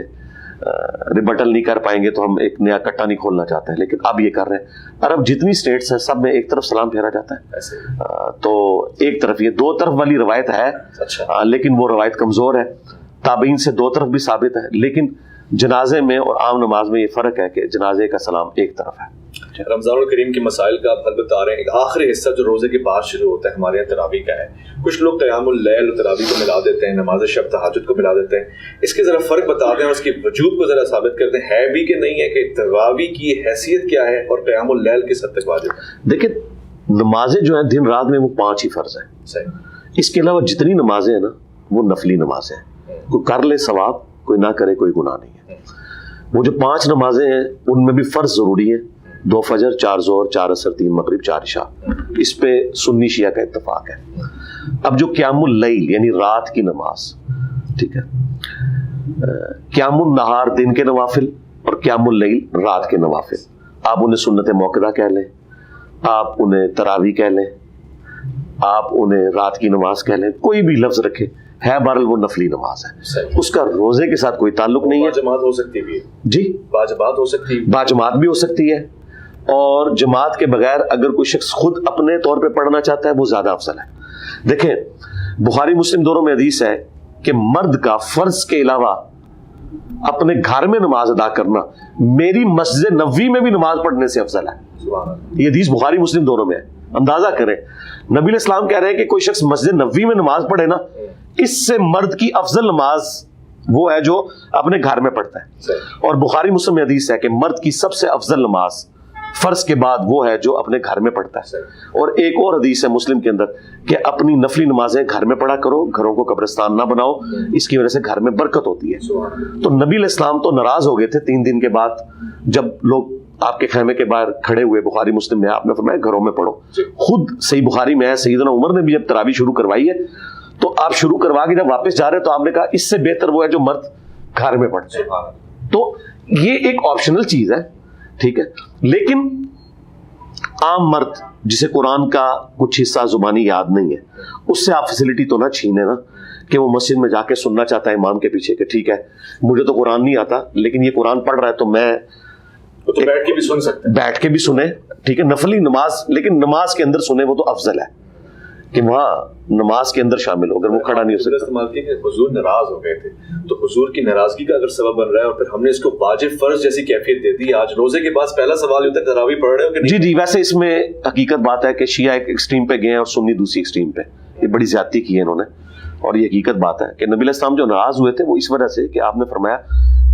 ریبٹل نہیں کر پائیں گے, تو ہم ایک نیا کٹا نہیں کھولنا چاہتے ہیں, لیکن اب یہ کر رہے ہیں. عرب جتنی اسٹیٹس ہیں سب میں ایک طرف سلام پھیرا جاتا ہے. تو ایک طرف, یہ دو طرف والی روایت ہے, لیکن وہ روایت کمزور ہے. تابعین سے دو طرف بھی ثابت ہے, لیکن جنازے میں اور عام نماز میں یہ فرق ہے کہ جنازے کا سلام ایک طرف ہے. رمضان الکریم کے مسائل کا آپ حل بتا رہے ہیں. ایک آخری حصہ جو روزے کے بعد شروع ہوتا ہے ہمارے یہاں تراویح کا ہے. کچھ لوگ قیام اللیل اور تراویح کو ملا دیتے ہیں, نماز شب تہجد کو ملا دیتے ہیں. اس کے ذرا فرق بتا دیں اور اس کی وجوب کو ذرا ثابت کر دیں, ہے بھی کہ نہیں ہے, کہ تراویح کی حیثیت کیا ہے اور قیام اللیل کس حد تک واجب ہے؟ دیکھیں, نمازیں جو ہیں دن رات میں وہ 5 ہی فرض ہیں. صحیح. اس کے علاوہ جتنی نمازیں ہیں نا وہ نفلی نمازیں ہیں. کوئی کر لے ثواب, کوئی نہ کرے کوئی گناہ نہیں ہے. وہ جو 5 نمازیں ہیں ان میں بھی فرض ضروری ہے, 2 فجر, 4 ظہر, 4 عصر, 3 مغرب, 4 عشاء. اس پہ سنی شیعہ کا اتفاق ہے. اب جو قیام اللیل یعنی رات کی نماز, ٹھیک ہے, قیام النہار دن کے نوافل اور قیام اللیل رات کے نوافل, آپ انہیں سنت موقدہ کہہ لیں, آپ انہیں تراویح کہہ لیں, آپ انہیں رات کی نماز کہہ لیں, کوئی بھی لفظ رکھے, ہے بہرحال وہ نفلی نماز ہے. اس کا روزے کے ساتھ کوئی تعلق نہیں ہے. جماعت ہو سکتی ہے جی, باجماعت ہو سکتی ہے, باجماعت بھی ہو سکتی ہے, اور جماعت کے بغیر اگر کوئی شخص خود اپنے طور پہ پڑھنا چاہتا ہے وہ زیادہ افضل ہے. دیکھیں, بخاری مسلم دونوں میں حدیث ہے کہ مرد کا فرض کے علاوہ اپنے گھر میں نماز ادا کرنا میری مسجد نبوی میں بھی نماز پڑھنے سے افضل ہے. یہ حدیث بخاری مسلم دونوں میں ہے. اندازہ کریں, نبی علیہ السلام کہہ رہے ہیں کہ کوئی شخص مسجد نبوی میں نماز پڑھے نا, اس سے مرد کی افضل نماز وہ ہے جو اپنے گھر میں پڑھتا ہے. اور بخاری مسلم میں حدیث ہے کہ مرد کی سب سے افضل نماز فرض کے بعد وہ ہے جو اپنے گھر میں پڑھتا ہے. اور ایک اور حدیث ہے مسلم کے اندر کہ اپنی نفلی نمازیں گھر میں پڑھا کرو, گھروں کو قبرستان نہ بناؤ, اس کی وجہ سے گھر میں برکت ہوتی ہے. تو نبی علیہ السلام تو ناراض ہو گئے تھے 3 دن کے بعد جب لوگ آپ کے خیمے کے باہر کھڑے ہوئے. بخاری مسلم میں آپ نے فرمایا گھروں میں پڑھو. خود صحیح بخاری میں ہے, سیدنا عمر نے بھی جب تراویح شروع کروائی ہے تو آپ شروع کروا کے جب واپس جا رہے تو آپ نے کہا اس سے بہتر وہ ہے جو مرد گھر میں پڑھتے ہیں. تو یہ ایک آپشنل چیز ہے, ٹھیک ہے, لیکن عام مرد جسے قرآن کا کچھ حصہ زبانی یاد نہیں ہے, اس سے آپ فیسلٹی تو نہ چھینے نا کہ وہ مسجد میں جا کے سننا چاہتا ہے امام کے پیچھے کہ ٹھیک ہے مجھے تو قرآن نہیں آتا لیکن یہ قرآن پڑھ رہا ہے تو میں تو بیٹھ کے بھی سن سکتے ہیں, بیٹھ کے بھی سنیں, ٹھیک ہے, نفلی نماز, لیکن نماز کے اندر سنیں, وہ تو افضل ہے کہ وہاں نماز کے اندر شامل ہو. اگر وہ کھڑا نہیں ہو سکتا. استعمال کیا کہ حضور ناراض ہو گئے تھے, تو حضور کی ناراضگی کا اگر سبب بن رہا ہے اور پھر ہم نے اس کو واجب فرض جیسی کیفیت دے دی. آج روزے کے بعد پہلا سوال ہوتا ہے تراویح پڑھ رہے ہو کہ نہیں؟ جی, ویسے اس میں حقیقت بات ہے کہ شیعہ ایک ایکسٹریم پہ گئے ہیں اور سنی دوسری ایکسٹریم پہ. یہ بڑی زیادتی کی ہے انہوں نے, اور یہ حقیقت بات ہے کہ نبی علیہ السلام جو ناراض ہوئے تھے وہ اس وجہ سے کہ آپ نے فرمایا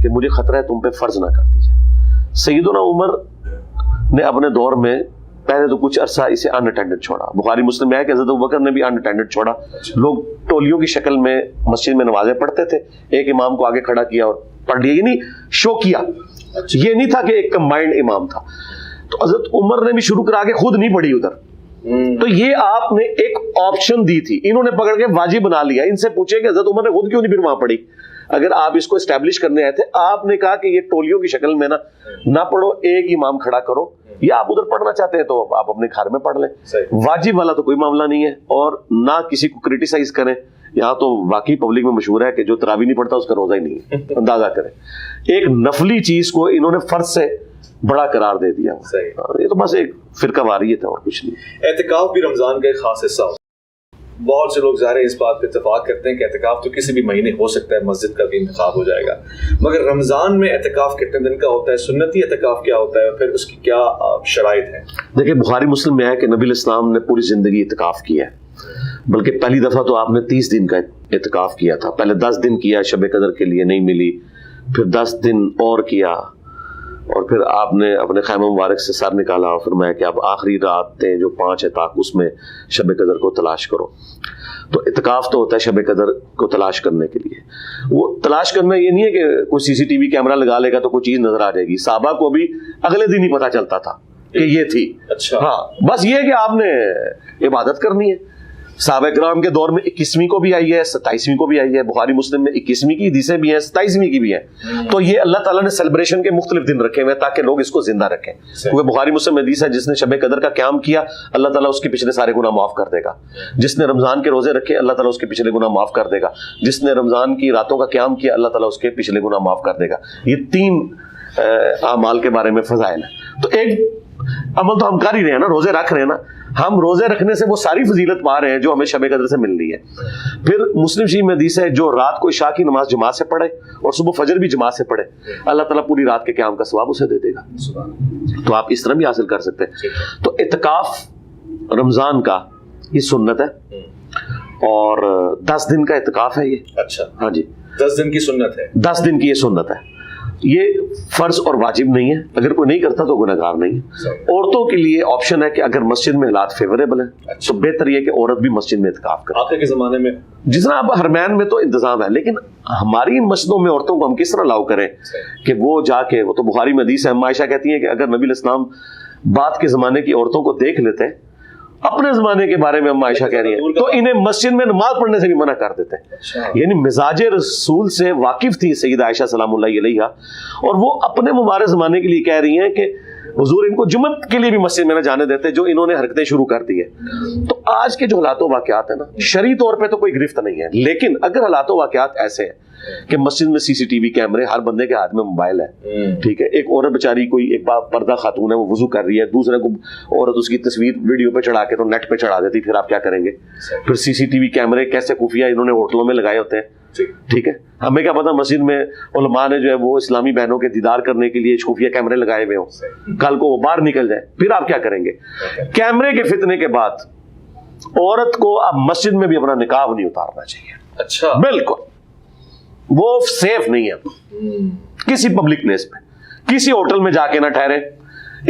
کہ مجھے خطرہ ہے تم پہ فرض نہ کر دیجیے. سیدنا عمر نے اپنے دور میں پہلے تو کچھ عرصہ اسے ان اٹینڈڈ چھوڑا. بخاری مسلم میں ہے کہ حضرت ابوبکر نے بھی ان اٹینڈڈ چھوڑا. لوگ ٹولیوں کی شکل میں مسجد میں نمازیں پڑھتے تھے, ایک امام کو آگے کھڑا کیا اور پڑھ لیا, یعنی شو کیا. یہ نہیں تھا کہ ایک کمبائنڈ امام تھا. تو حضرت عمر نے بھی شروع کرا کے خود نہیں پڑھی ادھر. تو یہ آپ نے ایک آپشن دی تھی, انہوں نے پکڑ کے واجب بنا لیا. ان سے پوچھے کہ حضرت عمر نے خود کیوں نہیں پھر وہاں پڑھی. اگر آپ اس کو اسٹیبلش کرنے آئے تھے, آپ نے کہا کہ یہ ٹولیوں کی شکل میں نہ پڑھو, ایک امام کھڑا کرو, یا آپ ادھر پڑھنا چاہتے ہیں تو آپ اپنے گھر میں پڑھ لیں. واجب والا تو کوئی معاملہ نہیں ہے, اور نہ کسی کو کرٹیسائز کریں. یہاں تو واقعی پبلک میں مشہور ہے کہ جو تراویح نہیں پڑھتا اس کا روزہ ہی نہیں ہے. اندازہ کریں, ایک نفلی چیز کو انہوں نے فرض سے بڑا قرار دے دیا. یہ تو بس ایک فرقہ واریت ہے اور کچھ نہیں. اعتکاف بھی رمضان کا ایک خاص حصہ ہوتا ہے. بہت سے لوگ ظاہر اس بات پہ اتفاق کرتے ہیں کہ اعتکاف تو کسی بھی مہینے ہو سکتا ہے, مسجد کا بھی انتخاب ہو جائے گا, مگر رمضان میں اعتکاف کتنے دن کا ہوتا ہے, سنتی اعتکاف کیا ہوتا ہے, اور پھر اس کی کیا شرائط ہیں؟ دیکھیں, بخاری مسلم میں ہے کہ نبی علیہ السلام نے پوری زندگی اعتکاف کیا ہے, بلکہ پہلی دفعہ تو آپ نے 30 دن کا اعتکاف کیا تھا. پہلے 10 دن کیا, شب قدر کے لیے نہیں ملی, پھر 10 دن اور کیا, اور پھر آپ نے اپنے خیمہ مبارک سے سر نکالا اور فرمایا کہ اب آخری راتیں جو 5 ہے تاک اس میں شب قدر کو تلاش کرو. تو اعتکاف تو ہوتا ہے شب قدر کو تلاش کرنے کے لیے. وہ تلاش کرنا یہ نہیں ہے کہ کوئی CCTV کیمرہ لگا لے گا تو کوئی چیز نظر آ جائے گی. صحابہ کو بھی اگلے دن ہی پتہ چلتا تھا کہ یہ تھی. اچھا ہاں بس یہ ہے کہ آپ نے عبادت کرنی ہے. صحابہ کرام کے دور میں 21ویں کو بھی آئی ہے, 27ویں کو بھی آئی ہے. بخاری مسلم میں 21ویں کی حدیثیں بھی ہیں, 27ویں کی بھی ہیں. تو یہ اللہ تعالیٰ نے سیلیبریشن کے مختلف دن رکھے ہوئے ہیں تاکہ لوگ اس کو زندہ رکھیں. کیونکہ بخاری مسلم میں حدیث ہے جس نے شب قدر کا قیام کیا اللہ تعالیٰ اس کے پچھلے سارے گناہ معاف کر دے گا. جس نے رمضان کے روزے رکھے اللہ تعالیٰ اس کے پچھلے گناہ معاف کر دے گا. جس نے رمضان کی راتوں کا قیام کیا اللہ تعالیٰ اس کے پچھلے گناہ معاف کر دے گا. یہ 3 اعمال کے بارے میں فضائل ہیں. تو ایک عمل تو ہم کر ہی رہے ہیں نا, روزے رکھ رہے ہیں نا. ہم روزے رکھنے سے وہ ساری فضیلت پا رہے ہیں جو ہمیں شب قدر سے مل رہی ہے. پھر مسلم شریف میں حدیث ہے جو رات کو عشاء کی نماز جماعت سے پڑھے اور صبح فجر بھی جماعت سے پڑھے اللہ تعالیٰ پوری رات کے قیام کا ثواب اسے دے دے گا. تو آپ اس طرح بھی حاصل کر سکتے ہیں. تو اعتکاف رمضان کا یہ سنت ہے اور 10 دن کا اعتکاف ہے یہ. اچھا ہاں جی 10 دن کی سنت ہے. 10 دن کی یہ سنت ہے. یہ فرض اور واجب نہیں ہے. اگر کوئی نہیں کرتا تو گناہگار نہیں ہے. عورتوں کے لیے آپشن ہے کہ اگر مسجد میں حالات فیوریبل ہیں تو بہتر یہ کہ عورت بھی مسجد میں اعتکاف کرے. آخر کے زمانے میں جس طرح اب حرمین میں تو انتظام ہے لیکن ہماری مسجدوں میں عورتوں کو ہم کس طرح الاؤ کریں کہ وہ جا کے, وہ تو بخاری میں حدیث ہے, عائشہ کہتی ہیں کہ اگر نبی علیہ السلام بعد کے زمانے کی عورتوں کو دیکھ لیتے ہیں, اپنے زمانے کے بارے میں ہم عائشہ کہہ رہی ہیں, تو انہیں مسجد میں نماز پڑھنے سے بھی منع کر دیتے ہیں. یعنی مزاج رسول سے واقف تھی سیدہ عائشہ سلام اللہ علیہا اور وہ اپنے مبارک زمانے کے لیے کہہ رہی ہیں کہ حضور ان کو جمعہ کے لیے بھی مسجد میں نہ جانے دیتے جو انہوں نے حرکتیں شروع کر دی ہیں. تو آج کے جو حالات و واقعات ہیں نا, شرعی طور پہ تو کوئی گرفت نہیں ہے, لیکن اگر حالات و واقعات ایسے ہیں کہ مسجد میں CCTV کیمرے, ہر بندے کے ہاتھ میں موبائل ہے, ٹھیک ہے, ایک عورت بیچاری کوئی ایک پردہ خاتون ہے وہ وضو کر رہی ہے, دوسرے کو عورت اس کی تصویر ویڈیو پہ چڑھا کے تو نیٹ پہ چڑھا دیتی, پھر آپ کیا کریں گے؟ پھر CCTV کیمرے کیسے خفیہ انہوں نے ہوٹلوں میں لگائے ہوتے ہیں, ٹھیک ہے. ہمیں کیا پتا مسجد میں علماء نے جو ہے وہ اسلامی بہنوں کے دیدار کرنے کے لیے خفیہ کیمرے لگائے ہوئے ہوں, کل کو وہ باہر نکل جائے, پھر آپ کیا کریں گے؟ کیمرے کے فتنے کے بعد عورت کو اب مسجد میں بھی اپنا نقاب نہیں اتارنا چاہیے. اچھا بالکل وہ سیف نہیں ہے کسی پبلک پلیس پہ, کسی ہوٹل میں جا کے نہ ٹھہرے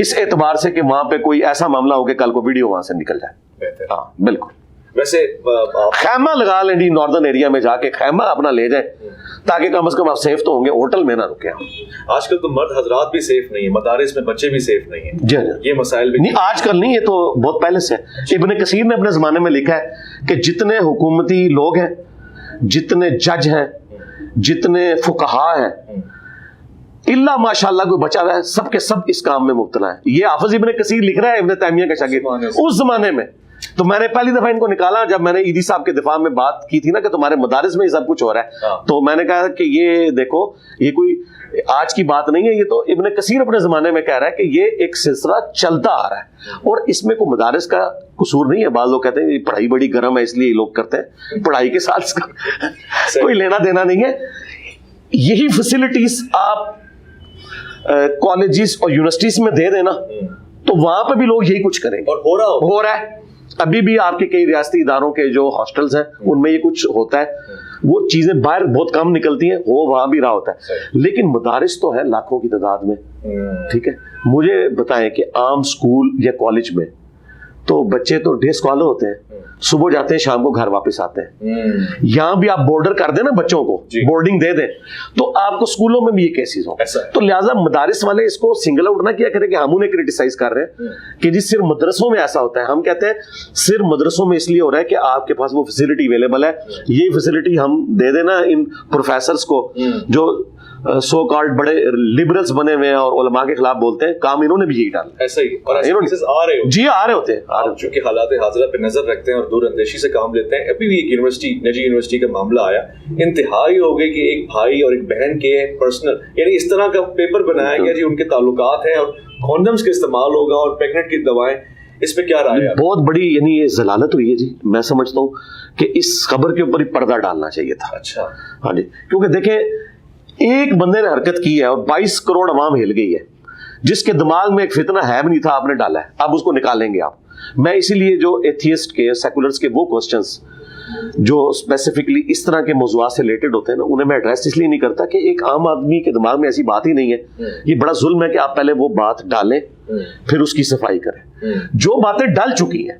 اس اعتبار سے کہ وہاں پہ کوئی ایسا معاملہ ہو کہ کل کو ویڈیو وہاں سے نکل جائے. ہاں بالکل. ویسے خیمہ لگا لیں جی, ناردرن ایریا میں جا کے خیمہ اپنا لے جائیں تاکہ کم از کم آپ سیف تو ہوں گے, ہوٹل میں نہ رکیں. آج کل تو مرد حضرات بھی سیف نہیں ہیں, مدارس میں بچے بھی سیف نہیں ہیں. جی یہ مسائل بھی نہیں آج کل نہیں, یہ تو بہت پہلے سے. ابن کثیر نے اپنے زمانے میں لکھا ہے کہ جتنے حکومتی لوگ ہیں, جتنے جج ہیں, جتنے فقہا ہیں, اللہ ماشاءاللہ کوئی بچا ہوا ہے, سب کے سب اس کام میں مبتلا ہیں. یہ حافظ ابن کثیر لکھ رہا ہے ابن تیمیہ کا شاگرد اس زمانے میں. تو میں نے پہلی دفعہ ان کو نکالا جب میں نے عیدی صاحب کے دفاع میں بات کی تھی نا کہ تمہارے مدارس میں یہ سب کچھ ہو رہا ہے, تو میں نے کہا کہ یہ دیکھو یہ کوئی آج کی بات نہیں ہے, یہ تو ابن کثیر اپنے زمانے میں کہہ رہا ہے کہ یہ ایک سلسلہ چلتا آ رہا ہے اور اس میں کوئی مدارس کا قصور نہیں ہے. بعض لوگ کہتے ہیں یہ پڑھائی بڑی گرم ہے اس لیے یہ لوگ کرتے ہیں, پڑھائی کے ساتھ کوئی لینا دینا نہیں ہے. یہی فیسلٹیز آپ کالجز اور یونیورسٹیز میں دے دینا تو وہاں پہ بھی لوگ یہی کچھ کریں گے. اور ہو رہا ہے. ابھی بھی آپ کے کئی ریاستی اداروں کے جو ہاسٹلز ہیں ان میں یہ کچھ ہوتا ہے, وہ چیزیں باہر بہت کم نکلتی ہیں, وہ وہاں بھی رہا ہوتا ہے. لیکن مدارس تو ہے لاکھوں کی تعداد میں, ٹھیک ہے. مجھے بتائیں کہ عام اسکول یا کالج میں تو بچے تو ڈے اسکالر ہوتے ہیں, صبح جاتے ہیں شام کو گھر واپس آتے ہیں. یہاں بھی آپ بورڈر کر دیں نا بچوں کو, بورڈنگ دے دیں تو آپ کو اسکولوں میں بھی یہ کیسز ہوں. تو لہٰذا مدارس والے اس کو سنگل آؤٹ نہ کیا کریں کہ ہم انہیں کریٹیسائز کر رہے ہیں کہ جی صرف مدرسوں میں ایسا ہوتا ہے. ہم کہتے ہیں صرف مدرسوں میں اس لیے ہو رہا ہے کہ آپ کے پاس وہ فیسلٹی اویلیبل ہے, یہ فیسلٹی ہم دے دینا ان پروفیسرز کو جو سو کالڈ بڑے لبرلز بنے ہوئے ہیں اور علماء کے خلاف بولتے ہیں. کام انہوں نے بھی یہی ڈالا. ایسا ہی اور آ رہے جی آ رہے ہوتے ہیں. آپ چونکہ حالات حاضرہ پہ نظر رکھتے ہیں اور دور اندیشی سے کام لیتے ہیں. ابھی بھی ایک یونیورسٹی, نجی یونیورسٹی کا معاملہ آیا, انتہائی ہو گئی کہ ایک بھائی اور ایک بہن کے پرسنل یعنی اس طرح کا پیپر بنایا گیا جی ان کے تعلقات ہیں اور کونڈمز کا استعمال ہوگا اور پیگنٹ کی دوائیں. اس پہ کیا رائے ہے؟ بہت بڑی یعنی یہ ضلالت ہوئی ہے جی. میں سمجھتا ہوں کہ اس خبر کے اوپر ہی پردہ ڈالنا چاہیے تھا. اچھا ہاں جی, کیونکہ دیکھیں ایک بندے نے حرکت کی ہے اور 22 کروڑ عوام ہل گئی ہے, جس کے دماغ میں ایک فتنہ ہے بھی نہیں تھا, آپ نے ڈالا ہے, اب اس کو نکالیں گے آپ. میں اسی لیے جو ایتھیسٹ کے سیکولرز کے وہ کوسچنز جو اسپیسیفکلی اس طرح کے موضوعات سے ریلیٹڈ ہوتے ہیں نا, انہیں میں ایڈریس اس لیے نہیں کرتا کہ ایک عام آدمی کے دماغ میں ایسی بات ہی نہیں ہے. یہ بڑا ظلم ہے کہ آپ پہلے وہ بات ڈالیں پھر اس کی صفائی کریں. جو باتیں ڈل چکی ہیں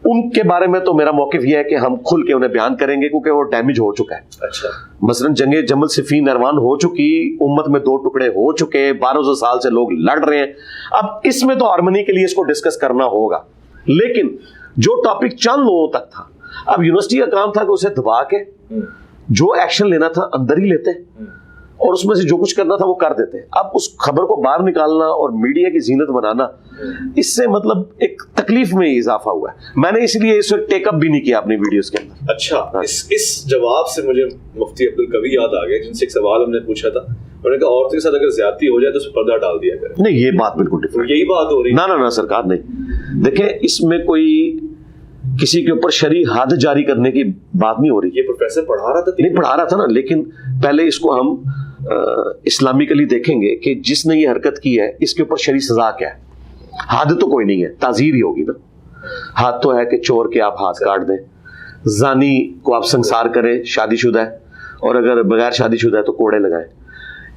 ان کے بارے میں تو میرا موقف یہ ہے کہ ہم کھل کے انہیں بیان کریں گے, کیونکہ وہ ڈیمیج ہو چکا ہے. اچھا, مثلا جنگ جمل صفین نروان ہو چکی, امت میں 2 ٹکڑے ہو چکے, 1200 سال سے لوگ لڑ رہے ہیں. اب اس میں تو ہارمنی کے لیے اس کو ڈسکس کرنا ہوگا, لیکن جو ٹاپک چند لوگوں تک تھا, اب یونیورسٹی کا کام تھا کہ اسے دبا کے جو ایکشن لینا تھا اندر ہی لیتے اور اس میں سے جو کچھ کرنا تھا وہ کر دیتے. اب اس خبر کو باہر نکالنا اور میڈیا کی زینت بنانا, اس سے مطلب ایک تکلیف میں اضافہ ہوا ہے. میں نے اس لیے اسے ٹیک اپ بھی نہیں کیا اپنی ویڈیوز کے اندر. اچھا, اس جواب سے مجھے مفتی عبدالقوی یاد آ گیا, جن سے ایک سوال ہم نے پوچھا تھا, انہوں نے کہا عورتوں کے ساتھ اگر زیادتی ہو جائے تو اس پہ پردہ ڈال دیا کرے. نہیں, یہ بات بالکل ڈفرینٹ, یہی بات ہو رہی ہے. نہ سرکار نہیں. دیکھیں, اس میں کوئی کسی کے اوپر شرعی حد جاری کرنے کی بات نہیں ہو رہی. یہ پروفیسر پڑھا رہا تھا, نہیں پڑھا رہا تھا نا, لیکن پہلے اس کو ہم اسلامکلی دیکھیں گے کہ جس نے یہ حرکت کی ہے اس کے اوپر شرعی سزا کیا ہے. حد تو کوئی نہیں ہے, تعزیر ہی ہوگی نا. حد تو ہے کہ چور کے آپ ہاتھ کاٹ دیں, زانی کو آپ سنسار کریں, شادی شدہ ہے, اور اگر بغیر شادی شدہ ہے تو کوڑے لگائیں.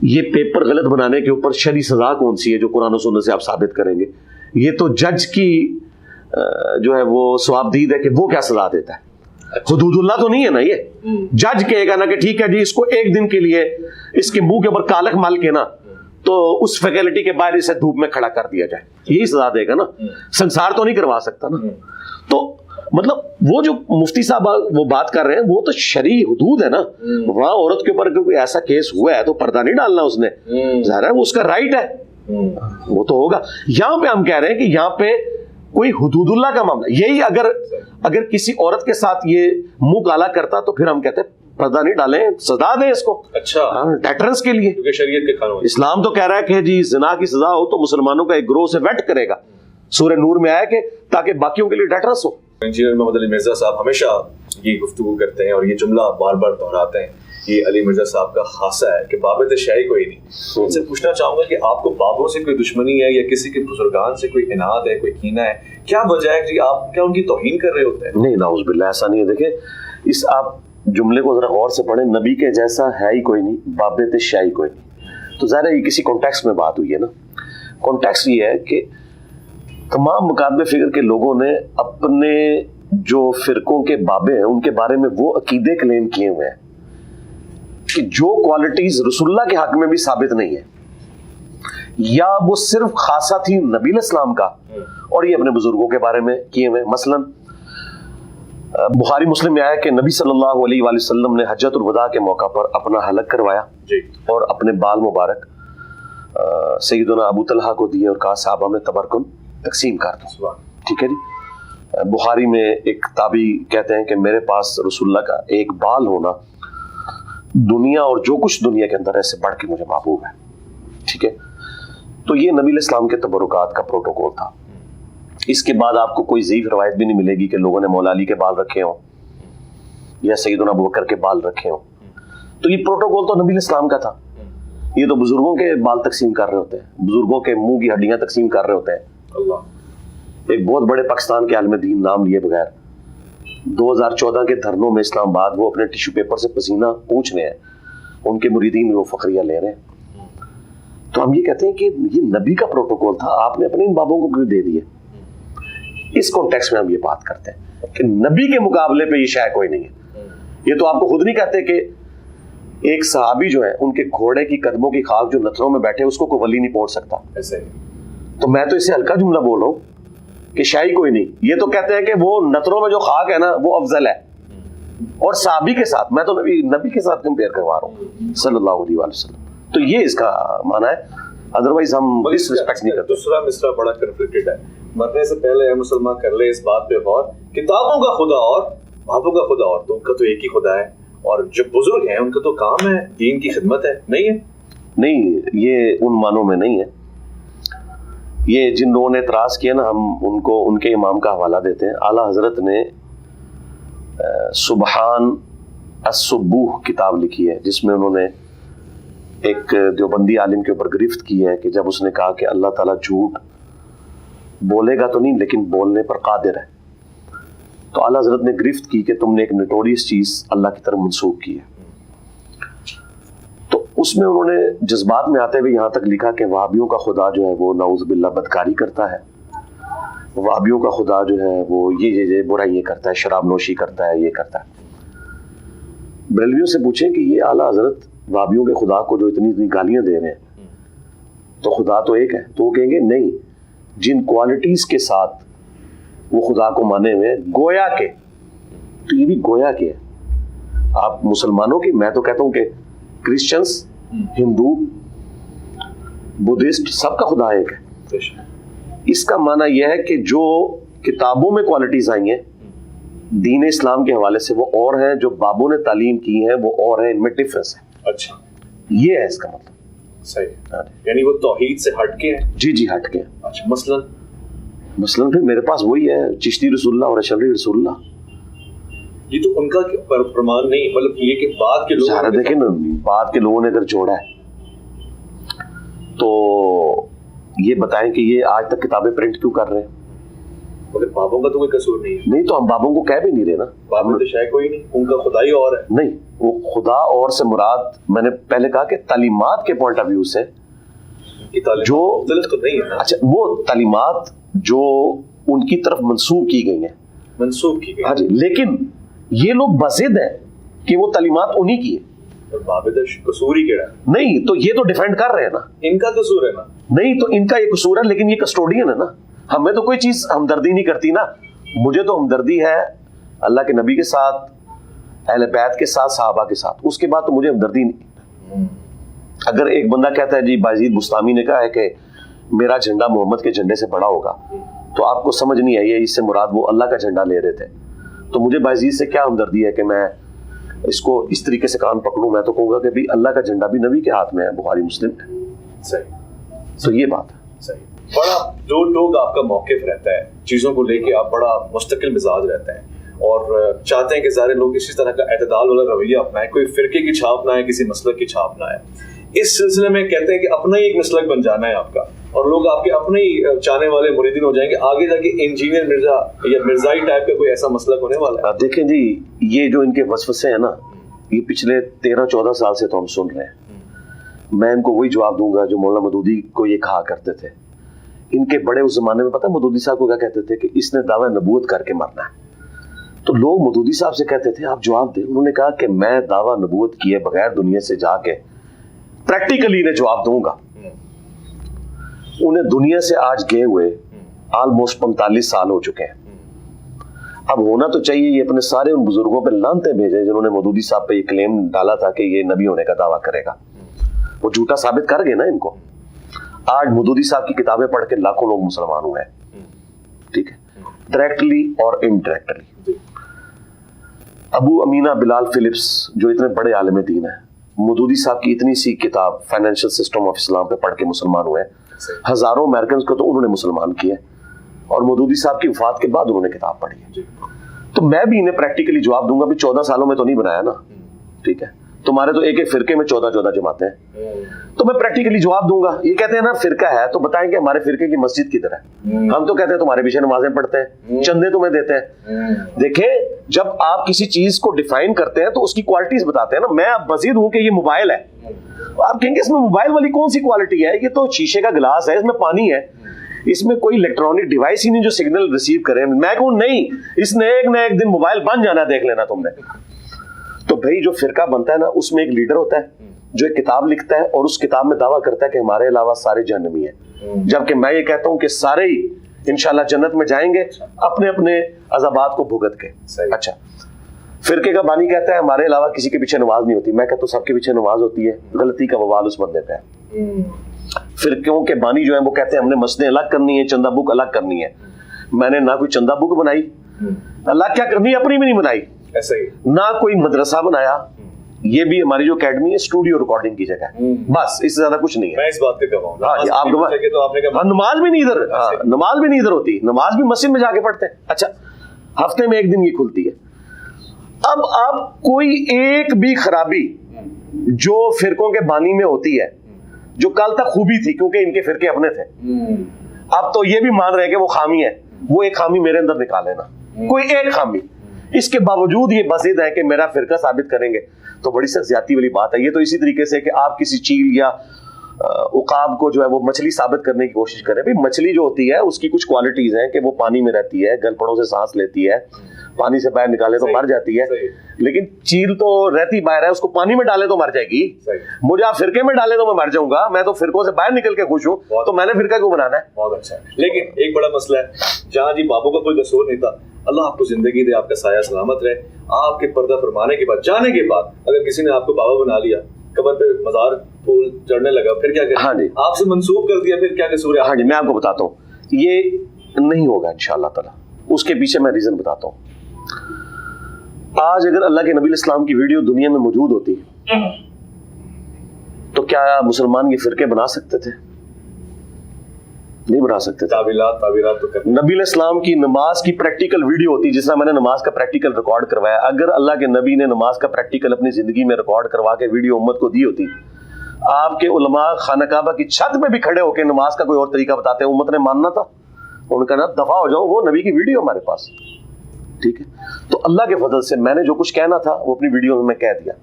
یہ پیپر غلط بنانے کے اوپر شرعی سزا کون سی ہے جو قرآن و سنت سے آپ ثابت کریں گے؟ یہ تو جج کی جو ہے وہ ثوابدید ہے کہ وہ کیا سزا دیتا ہے. حدود اللہ تو نہیں ہے نا. یہ جج کہے گا نا کہ ٹھیک ہے جی, اس کو ایک دن کے لیے اس کے منہ کے اوپر کالک مال کے نا تو اس فیکلٹی کے باہر اسے دھوپ میں کھڑا کر دیا جائے, یہی سزا دے گا نا. سنسار تو نہیں کروا سکتا نا. تو مطلب وہ جو مفتی صاحب وہ بات کر رہے ہیں وہ تو شرعی حدود ہے نا. وہاں عورت کے اوپر کوئی ایسا کیس ہوا ہے تو پردہ نہیں ڈالنا اس نے, ظاہر ہے وہ اس کا رائٹ ہے, وہ تو ہوگا. یہاں پہ ہم کہہ رہے ہیں کہ یہاں پہ کوئی حدود اللہ کا معاملہ, یہی اگر کسی عورت کے ساتھ یہ منہ کالا کرتا تو پھر ہم کہتے ہیں پردہ نہیں ڈالیں, سزا دیں اس کو. اچھا, ڈیٹرنس کے لیے, کیونکہ شریعت کے قانون. اسلام تو کہہ رہا ہے کہ جی زنا کی سزا ہو تو مسلمانوں کا ایک گروہ سے ویٹ کرے گا. سورہ نور میں آیا کہ تاکہ باقیوں کے لیے ڈیٹرنس ہو. انجینئر محمد علی مرزا صاحب ہمیشہ یہ گفتگو کرتے ہیں اور یہ جملہ بار بار دہراتے ہیں, یہ علی مرزا صاحب کا خاصہ ہے کہ باب شاہی کوئی نہیں. ان سے پوچھنا چاہوں گا کہ آپ کو بابوں سے کوئی دشمنی ہے یا کسی کے بزرگان سے کوئی عناد ہے, کوئی کینہ ہے, کیا وجہ ہے کہ آپ کیا ان کی توہین کر رہے ہوتے ہیں؟ نہیں, نعوذ باللہ, ایسا نہیں ہے. دیکھیں, اس آپ جملے کو ذرا غور سے پڑھیں, نبی کے جیسا ہے ہی کوئی نہیں, باب شاہی کوئی نہیں. تو ظاہر ہے یہ کسی کانٹیکسٹ میں بات ہوئی ہے نا. کانٹیکسٹ یہ ہے کہ تمام مکاتب فکر کے لوگوں نے اپنے جو فرقوں کے بابے ہیں ان کے بارے میں وہ عقیدے کلیم کیے ہوئے ہیں کہ جو کوالٹیز رسول اللہ کے حق میں بھی ثابت نہیں ہے, یا وہ صرف خاصہ تھی نبی علیہ السلام کا اور یہ اپنے بزرگوں کے بارے میں کیے ہوئے. مثلا بخاری مسلم میں آیا کہ نبی صلی اللہ علیہ وآلہ وسلم نے حجۃ الوداع کے موقع پر اپنا حلق کروایا اور اپنے بال مبارک سیدنا ابو طلحہ کو دیے اور کہا صحابہ میں تبرکن تقسیم کر دو. ٹھیک ہے جی. بخاری میں ایک تابعی کہتے ہیں کہ میرے پاس رسول اللہ کا ایک بال ہونا دنیا اور جو کچھ دنیا کے اندر ہے سے بڑھ کے مجھے محبوب ہے. ٹھیک ہے. تو یہ نبی علیہ السلام کے تبرکات کا پروٹوکول تھا. اس کے بعد آپ کو کوئی ضعیف روایت بھی نہیں ملے گی کہ لوگوں نے مولا علی کے بال رکھے ہوں یا سیدنا ابوبکر کے بال رکھے ہوں. تو یہ پروٹوکول تو نبی علیہ السلام کا تھا. یہ تو بزرگوں کے بال تقسیم کر رہے ہوتے ہیں, بزرگوں کے منہ کی ہڈیاں تقسیم کر رہے ہوتے ہیں. اللہ. ایک بہت بڑے پاکستان کے عالم دین نام لیے بغیر 2014 کے دھرنوں میں اسلام آباد وہ اپنے ٹیشو پیپر سے پسینہ پوچھ رہے ہیں, ان کے مریدین وہ فخریہ لے رہے ہیں. تو ہم یہ کہتے ہیں کہ یہ نبی کا پروٹوکول تھا, آپ نے اپنے ان بابوں کو کیوں دے دیے؟ اس کانٹیکسٹ میں ہم یہ بات کرتے ہیں کہ نبی کے مقابلے پہ یہ شے کوئی نہیں ہے. یہ تو آپ کو خود نہیں کہتے کہ ایک صحابی جو ہے ان کے گھوڑے کی قدموں کی خاک جو نتھروں میں بیٹھے اس کو کوئی ولی نہیں پہنچ سکتا. تو میں تو اس سے ہلکا جملہ بول رہا ہوں کہ شاہی کوئی نہیں. یہ تو کہتے ہیں کہ وہ نتھروں میں جو خاک ہے نا وہ افضل ہے, اور صحابی کے ساتھ, میں تو نبی کے ساتھ کمپیئر کروا رہا ہوں صلی اللہ علیہ وسلم. تو یہ اس کا معنی ہے, ادروائز ہم ڈس ریسپیکٹ نہیں کرتے. دوسرا مصرع بڑا کنفلکٹڈ ہے. مرنے سے پہلے اے مسلمان کر لے اس بات پہ غور, کتابوں کا خدا اور بابوں کا خدا اور, تو ان کا تو ایک ہی خدا ہے, اور جو بزرگ ہیں ان کا تو کام ہے دین کی خدمت ہے. نہیں ہے, نہیں, یہ ان معنوں میں نہیں ہے. یہ جن لوگوں نے اعتراض کیا نا, ہم ان کو ان کے امام کا حوالہ دیتے ہیں. اعلیٰ حضرت نے سبحان السبوح کتاب لکھی ہے جس میں انہوں نے ایک دیوبندی عالم کے اوپر گرفت کی ہے کہ جب اس نے کہا کہ اللہ تعالیٰ جھوٹ بولے گا تو نہیں لیکن بولنے پر قادر ہے. تو اعلیٰ حضرت نے گرفت کی کہ تم نے ایک نوٹوریس چیز اللہ کی طرف منسوخ کی ہے. تو اس میں انہوں نے جذبات میں آتے ہوئے یہاں تک لکھا کہ وہابیوں کا خدا جو ہے وہ نعوذ باللہ بدکاری کرتا ہے, وہابیوں کا خدا جو ہے وہ یہ برائیاں کرتا ہے, شراب نوشی کرتا ہے, یہ کرتا ہے. بریلویوں سے پوچھیں کہ یہ اعلیٰ حضرت وہابیوں کے خدا کو جو اتنی گالیاں دے رہے ہیں تو خدا تو ایک ہے. تو وہ کہیں گے نہیں, جن کوالٹیز کے ساتھ وہ خدا کو مانے ہوئے گویا کے, تو یہ بھی گویا کے ہے. آپ مسلمانوں کی, میں تو کہتا ہوں کہ کرسچنس, ہندو, بدھسٹ سب کا خدا ایک ہے. اس کا معنی یہ ہے کہ جو کتابوں میں کوالٹیز آئی ہیں دین اسلام کے حوالے سے وہ اور ہیں, جو بابوں نے تعلیم کی ہیں وہ اور ہیں, ان میں ڈفرنس ہے. اچھا, یہ ہے اس کا مطلب. صحیح, یعنی وہ توحید سے ہٹ کے ہیں. جی جی ہٹ کے ہیں. اچھا, مثلاً پھر میرے پاس وہی ہے چشتی رسول اللہ اور اشعری رسول اللہ. یہ تو ان کا پرمان نہیں, مطلب یہ کہ بعد کے لوگوں نے دیکھیں نا, بعد کے لوگوں نے اگر جوڑا ہے تو یہ بتائیں کہ یہ آج تک کتابیں پرنٹ کیوں کر رہے ہیں؟ بابوں کا تو کوئی قصور نہیں ہے. نہیں, تو ہم بابوں کو کہہ بھی نہیں رہے نا, بابوں تو شاید کوئی نہیں, ان کا خدا ہی اور ہے. نہیں, وہ خدا اور سے مراد میں نے پہلے کہا کہ تعلیمات کے پوائنٹ آف ویو سے جو مختلف تو نہیں ہے. اچھا, وہ تعلیمات جو ان کی طرف منسوب کی گئی ہیں, منسوب کی گئی. ہاں جی, لیکن یہ لوگ بضد ہیں کہ وہ تعلیمات انہی کی ہے. بابے قصور ہی کیڑا ہے. نہیں, تو یہ تو ڈیفینڈ کر رہے ہیں نا, ان کا قصور ہے نا. نہیں, تو ان کا یہ قصور ہے, لیکن یہ کسٹوڈین ہے نا. ہمیں تو کوئی چیز ہمدردی نہیں کرتی نا. مجھے تو ہمدردی ہے اللہ کے نبی کے ساتھ, اہل بیت کے ساتھ, صحابہ کے ساتھ, اس کے بعد تو مجھے ہمدردی نہیں. اگر ایک بندہ کہتا ہے جی بازید بستامی نے کہا ہے کہ میرا جھنڈا محمد کے جھنڈے سے بڑا ہوگا, تو آپ کو سمجھ نہیں آئی ہے اس سے مراد وہ اللہ کا جھنڈا لے رہے تھے, تو مجھے بازید سے کیا ہمدردی ہے کہ میں اس کو اس طریقے سے کان پکڑوں؟ میں تو کہوں گا کہ بھی اللہ کا جھنڈا بھی نبی کے ہاتھ میں ہے, بخاری مسلم ہے. صحیح, تو یہ بات ہے. صحیح. بڑا دو لوگ آپ کا موقف رہتا ہے, چیزوں کو لے کے آپ بڑا مستقل مزاج رہتے ہیں اور چاہتے ہیں کہ سارے لوگ اسی طرح کا اعتدال والا رویہ اپنائیں, کوئی فرقے کی چھاپ نہ ہے, کسی مسلک کی چھاپ نہ ہے. اس سلسلے میں کہتے ہیں کہ اپنا ہی ایک مسلک بن جانا ہے آپ کا, اور لوگ آپ کے اپنے ہی چاہنے والے مریدین ہو جائیں گے, آگے جا کے انجینئر مرزا یا مرزائی ٹائپ کا کوئی ایسا مسلک ہونے والا ہے. دیکھیں جی, یہ جو ان کے وسوسے ہیں نا, یہ پچھلے 13-14 سال سے تو ہم سن رہے ہیں. میں ان کو وہی جواب دوں گا جو مولانا مودودی کو یہ کہا کرتے تھے. ان کے بڑے اس زمانے میں پتہ مودودی صاحب کو کیا کہتے تھے کہ اس نے دعویٰ نبوت کر کے مرنا ہے. تو لوگ مودودی صاحب سے کہتے تھے آپ جواب دیں. انہوں نے کہا کہ میں دعویٰ نبوت کیے بغیر دنیا سے جا کے پریکٹیکلی انہیں جواب دوں گا. انہیں دنیا سے آج گئے ہوئے آلموسٹ 45 سال ہو چکے ہیں. اب ہونا تو چاہیے یہ اپنے سارے ان بزرگوں پہ لانتے بھیجے جنہوں نے مودودی صاحب پہ یہ کلیم ڈالا تھا کہ یہ نبی ہونے کا دعویٰ کرے گا. وہ جھوٹا ثابت کر گئے نا ان کو. آج مودودی صاحب کی کتابیں پڑھ کے لاکھوں لوگ مسلمان ہوئے ہیں, ٹھیک ہے, ڈائریکٹلی اور انڈائریکٹلی. ابو امینہ بلال فلپس جو اتنے بڑے عالم دین ہیں, مودودی صاحب کی اتنی سی کتاب فائنینشیل سسٹم آف اسلام پہ پڑھ کے مسلمان ہوئے ہیں. ہزاروں امریکنز کو تو انہوں نے مسلمان کیے, اور مودودی صاحب کی وفات کے بعد انہوں نے کتاب پڑھی ہے. تو میں بھی انہیں پریکٹیکلی جواب دوں گا بھی 14 سالوں میں تو نہیں بنایا نا, ٹھیک ہے, تمہارے تو ایک ایک فرقے میں 14 جماعتیں ہیں, تو میں پریکٹیکلی جواب دوں گا. یہ کہتے ہیں نا فرقہ ہے, تو بتائیں کہ ہمارے فرقے کی مسجد کدھر ہے. ہم تو کہتے ہیں تمہارے پیچھے نمازیں پڑھتے ہیں, چندے تمہیں دیتے ہیں. دیکھیں, جب آپ کسی چیز کو ڈیفائن کرتے ہیں تو اس کی کوالٹیز بتاتے ہیں نا. میں اب مزید ہوں کہ یہ موبائل ہے, آپ کہیں گے اس میں موبائل والی کون سی کوالٹی ہے؟ یہ تو شیشے کا گلاس ہے, اس میں پانی ہے, اس میں کوئی الیکٹرانک ڈیوائس ہی نہیں جو سگنل ریسیو کرے. میں کہوں نہیں, اس نے ایک نہ ایک دن موبائل بن جانا, دیکھ لینا تم نے. تو بھائی جو فرقہ بنتا ہے نا, اس میں ایک لیڈر ہوتا ہے جو ایک کتاب لکھتا ہے اور اس کتاب میں دعویٰ کرتا ہے کہ ہمارے علاوہ سارے جہنمی ہیں, جبکہ میں یہ کہتا ہوں کہ سارے ہی انشاءاللہ جنت میں جائیں گے اپنے اپنے عذابات کو بھگت کے. اچھا, فرقے کا بانی کہتا ہے ہمارے علاوہ کسی کے پیچھے نماز نہیں ہوتی. میں کہتا ہوں سب کے پیچھے نماز ہوتی ہے, غلطی کا وبال اس بندے پہ ہے. فرقوں کے بانی جو ہیں وہ کہتے ہیں ہم نے مسجدیں الگ کرنی ہے, چندہ بک الگ کرنی ہے. میں نے نہ کوئی چندہ بک بنائی, اللہ کیا کرنی ہے اپنی بھی نہیں بنائی, نہ کوئی مدرسہ بنایا. یہ بھی ہماری جو اکیڈمی ہے اسٹوڈیو ریکارڈنگ کی جگہ ہے, بس اس سے زیادہ کچھ نہیں ہے. میں اس بات پہ گواہ ہوں. آپ نماز بھی نہیں ادھر, نماز بھی نہیں ادھر ہوتی, نماز بھی مسجد میں جا کے پڑھتے ہیں. اچھا, ہفتے میں ایک دن یہ کھلتی ہے. اب آپ کوئی ایک بھی خرابی جو فرقوں کے بانی میں ہوتی ہے, جو کل تک خوبی تھی کیونکہ ان کے فرقے اپنے تھے, اب تو یہ بھی مان رہے ہیں کہ وہ خامی ہے, وہ ایک خامی میرے اندر نکال لینا. کوئی ایک خامی. اس کے باوجود یہ بزد ہے کہ میرا فرقہ ثابت کریں گے, تو بڑی سخت زیادتی والی بات ہے. یہ تو اسی طریقے سے کہ آپ کسی چیل یا عقاب کو جو ہے وہ مچھلی ثابت کرنے کی کوشش کریں. بھئی مچھلی جو ہوتی ہے اس کی کچھ کوالٹیز ہیں کہ وہ پانی میں رہتی ہے, گل پڑوں سے سانس لیتی ہے, پانی سے باہر نکالے تو مر جاتی ہے, لیکن چیل تو رہتی باہر ہے, اس کو پانی میں ڈالے تو مر جائے گی. مجھے آپ فرقے میں ڈالے تو میں مر جاؤں گا, میں تو فرقوں سے باہر نکل کے خوش ہوں, تو میں نے فرقہ کیوں بنانا ہے؟ بہت اچھا. لیکن ایک بڑا مسئلہ ہے, جہاں جی بابوں کا کوئی قصور نہیں تھا, اللہ آپ کو زندگی دے, آپ کا سایہ سلامت رہے, آپ کے پردہ فرمانے کے بعد, جانے کے بعد اگر کسی نے آپ کو بابا بنا لیا, قبر پہ مزار پھول چڑھنے لگا, پھر کیا کریں؟ ہاں جی, آپ سے منسوب کر دیا, پھر کیا قصور ہے؟ ہاں جی, میں آپ کو بتاتا ہوں, یہ نہیں ہوگا انشاءاللہ تعالی. اس کے پیچھے میں ریزن بتاتا ہوں. آج اگر اللہ کے نبی علیہ السلام کی ویڈیو دنیا میں موجود ہوتی تو کیا مسلمان یہ فرقے بنا سکتے تھے؟ نہیں بنا سکتے تھے. تعویلات تو کرتے. نبی علیہ السلام کی نماز کی پریکٹیکل ویڈیو ہوتی, جس طرح میں نے نماز کا پریکٹیکل ریکارڈ کروایا. اگر اللہ کے نبی نے نماز کا پریکٹیکل اپنی زندگی میں ریکارڈ کروا کے ویڈیو امت کو دی ہوتی, آپ کے علماء خانہ کعبہ کی چھت میں بھی کھڑے ہو کے نماز کا کوئی اور طریقہ بتاتے, امت نے ماننا تھا. ان کا نا دفاع ہو جاؤ, وہ نبی کی ویڈیو ہمارے پاس, ٹھیک ہے. تو اللہ کے فضل سے میں نے جو کچھ کہنا تھا وہ اپنی ویڈیو میں کہہ دیا.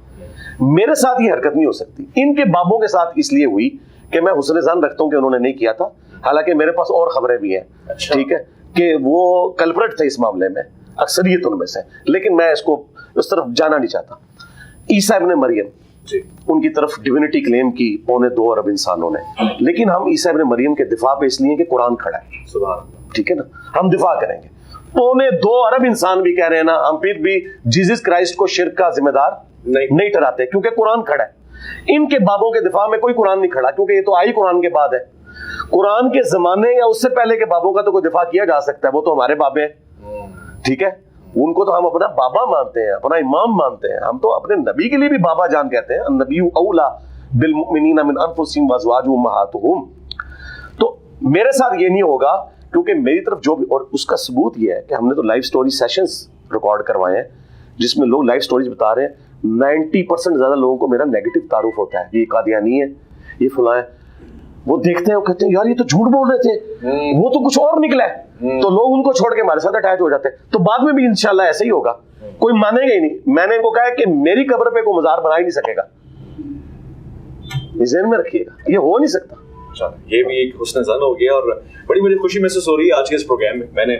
میرے ساتھ یہ حرکت نہیں ہو سکتی, ان کے بابوں کے ساتھ اس لیے ہوئی کہ میں حسن ظن رکھتا ہوں کہ انہوں نے نہیں کیا تھا, حالانکہ میرے پاس اور خبریں بھی ہیں, ٹھیک ہے, کہ وہ کلپریٹ تھے اس معاملے میں, اکثریت ان میں سے, لیکن میں اس کو اس طرف جانا نہیں چاہتا. عیسیٰ ابن مریم, ان کی طرف ڈیوینٹی کلیم کی 2.25 ارب انسانوں نے, لیکن ہم عیسیٰ ابن مریم کے دفاع پہ اس لیے کہ قرآن کھڑا ہے, سبحان اللہ, ٹھیک ہے نا, ہم دفاع کریں گے. 2.25 ارب انسان بھی کہہ رہے ہیں نا, ہم پھر بھی جیزس کرائسٹ کو شرک کا ذمہ دار نہیں ٹھہراتے, کیونکہ قرآن کھڑا ہے. ان کے بابوں کے دفاع میں کوئی قرآن نہیں کھڑا, کیونکہ یہ تو آئی قرآن کے بعد ہے. قرآن کے زمانے یا اس سے پہلے کے بابوں کا تو کوئی دفاع کیا جا سکتا ہے, وہ تو ہمارے بابے ہیں, ٹھیک ہے. ان کو تو ہم اپنا بابا مانتے ہیں, اپنا امام مانتے ہیں. ہم تو اپنے نبی کے لیے بھی بابا جان کہتے ہیں, النبی اولا بالمؤمنین من انفسہم وازواجہم امہاتہم. تو میرے ساتھ یہ نہیں ہوگا, کیونکہ میری طرف جو بھی, اور اس کا ثبوت یہ ہے کہ ہم نے تو لائیو سٹوری سیشنز ریکارڈ کروائے ہیں, جس میں لوگ لائیو سٹوریز بتا رہے ہیں. 90% زیادہ لوگوں کو میرا نیگیٹو تعارف ہوتا ہے, یہ قادیانی ہے, یہ فلاں ہے. وہ دیکھتے ہیں, وہ کہتے ہیں یار یہ تو جھوٹ بول رہے تھے, وہ تو کچھ اور نکلا ہے, تو لوگ ان کو چھوڑ کے ہمارے ساتھ اٹیچ ہو جاتے ہیں. تو بعد میں بھی انشاءاللہ ایسا ہی ہوگا, کوئی مانے گا ہی نہیں. میں نے ان کو کہا ہے کہ میری قبر پہ کوئی مزار بنا ہی نہیں سکے گا, یہ ذہن میں رکھیے گا, یہ ہو نہیں سکتا. یہ بھی ایک حسن ظن ہو گیا, اور بڑی مجھے خوشی محسوس ہو رہی ہے آج کے اس پروگرام میں. میں نے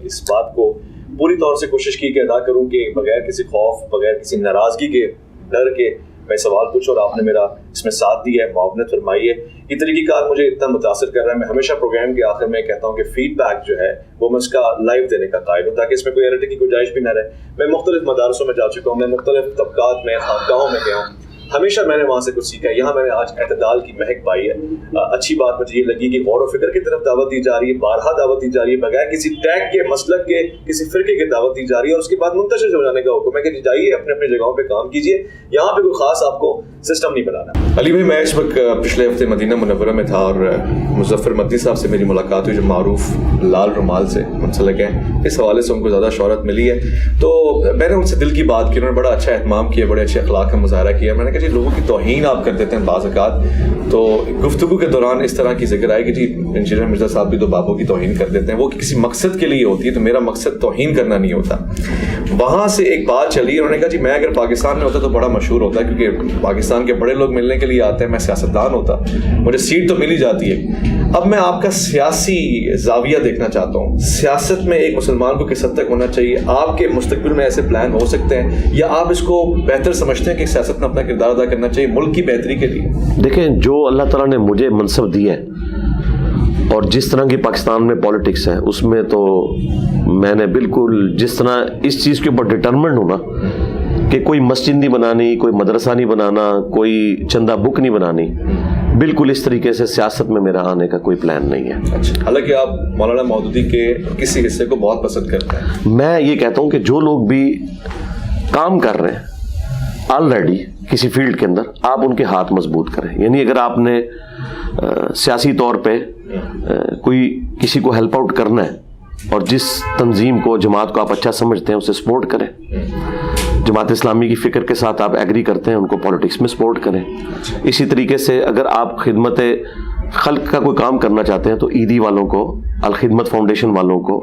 اس بات کو پوری طور سے کوشش کی کہ ادا کروں کہ بغیر کسی خوف, بغیر کسی ناراضگی کے, ڈر کے میں سوال پوچھوں, اور آپ نے میرا اس میں ساتھ دیا ہے, معاونت فرمائی ہے. یہ طریقہ کار مجھے اتنا متاثر کر رہا ہے. میں ہمیشہ پروگرام کے آخر میں کہتا ہوں کہ فیڈ بیک جو ہے وہ میں اس کا لائیو دینے کا قائل ہوں, تاکہ اس میں کوئی ایرر کی گنجائش بھی نہ رہے. میں مختلف مدارسوں میں جا چکا ہوں, میں مختلف طبقات میں, خانقاہوں میں گیا ہوں, ہمیشہ میں نے وہاں سے کچھ سیکھا ہے. یہاں میں نے آج اعتدال کی مہک پائی ہے. اچھی بات مجھے یہ لگی کہ غور و فکر کی طرف دعوت دی جا رہی ہے, بارہا دعوت دی جا رہی ہے, بغیر کسی ٹیگ کے, مسلک کے, کسی فرقے کی دعوت دی جا رہی ہے, اور اس کے بعد منتشر ہو جانے کا حکم ہے کہ جائیے اپنے اپنے جگہوں پہ کام کیجیے, یہاں پہ کوئی خاص آپ کو سسٹم نہیں بنانا. علی بھائی, میں اس وقت پچھلے ہفتے مدینہ منورہ میں تھا, اور مظفر مدنی صاحب سے میری ملاقات ہوئی, جو معروف لال رومال سے منسلک ہیں. اس حوالے سے ان کو زیادہ شہرت ملی ہے, تو میں نے ان سے دل کی بات کی. انہوں نے بڑا اچھا اہتمام کیا, بڑے اچھے اخلاق کا مظاہرہ کیا. میں نے کہا جی لوگوں کی توہین آپ کر دیتے ہیں بعض اوقات, تو گفتگو کے دوران اس طرح کی ذکر آئے کہ جی انجینئر مرزا صاحب بھی تو بابوں کی توہین کر دیتے ہیں, وہ کسی مقصد کے لیے ہوتی ہے, تو میرا مقصد توہین کرنا نہیں ہوتا. وہاں سے ایک بات چلی, انہوں نے کہا جی میں اگر پاکستان میں ہوتا تو بڑا مشہور ہوتا, کیونکہ پاکستان کے بڑے لوگ ملنے کے لیے آتے ہیں, میں سیاستدان ہوتا, مجھے سیٹ تو مل ہی جاتی ہے. اب میں آپ کا سیاسی زاویہ دیکھنا چاہتا ہوں, سیاست میں ایک مسلمان کو کس حد تک ہونا چاہیے, آپ کے مستقبل میں ایسے پلان ہو سکتے ہیں, یا آپ اس کو بہتر سمجھتے ہیں کہ سیاست میں اپنا کردار ادا کرنا چاہیے ملک کی بہتری کے لیے؟ دیکھیں, جو اللہ تعالیٰ نے مجھے منصب دی ہے اور جس طرح کی پاکستان میں پالیٹکس ہے, اس میں تو میں نے بالکل جس طرح اس چیز کے اوپر ڈٹرمنڈ ہوں نا کہ کوئی مسجد نہیں بنانی, کوئی مدرسہ نہیں بنانا, کوئی چندہ بک نہیں بنانی, بالکل اس طریقے سے سیاست میں میرا آنے کا کوئی پلان نہیں ہے. حالانکہ آپ مولانا مودودی کے کسی حصے کو بہت پسند کرتے ہیں. میں یہ کہتا ہوں کہ جو لوگ بھی کام کر رہے ہیں آلریڈی کسی فیلڈ کے اندر, آپ ان کے ہاتھ مضبوط کریں. یعنی اگر آپ نے سیاسی طور پہ کوئی کسی کو ہیلپ آؤٹ کرنا ہے, اور جس تنظیم کو, جماعت کو آپ اچھا سمجھتے ہیں, اسے سپورٹ کریں. جماعت اسلامی کی فکر کے ساتھ آپ ایگری کرتے ہیں, ان کو پالیٹکس میں سپورٹ کریں. اسی طریقے سے اگر آپ خدمت خلق کا کوئی کام کرنا چاہتے ہیں تو ایدی والوں کو, الخدمت فاؤنڈیشن والوں کو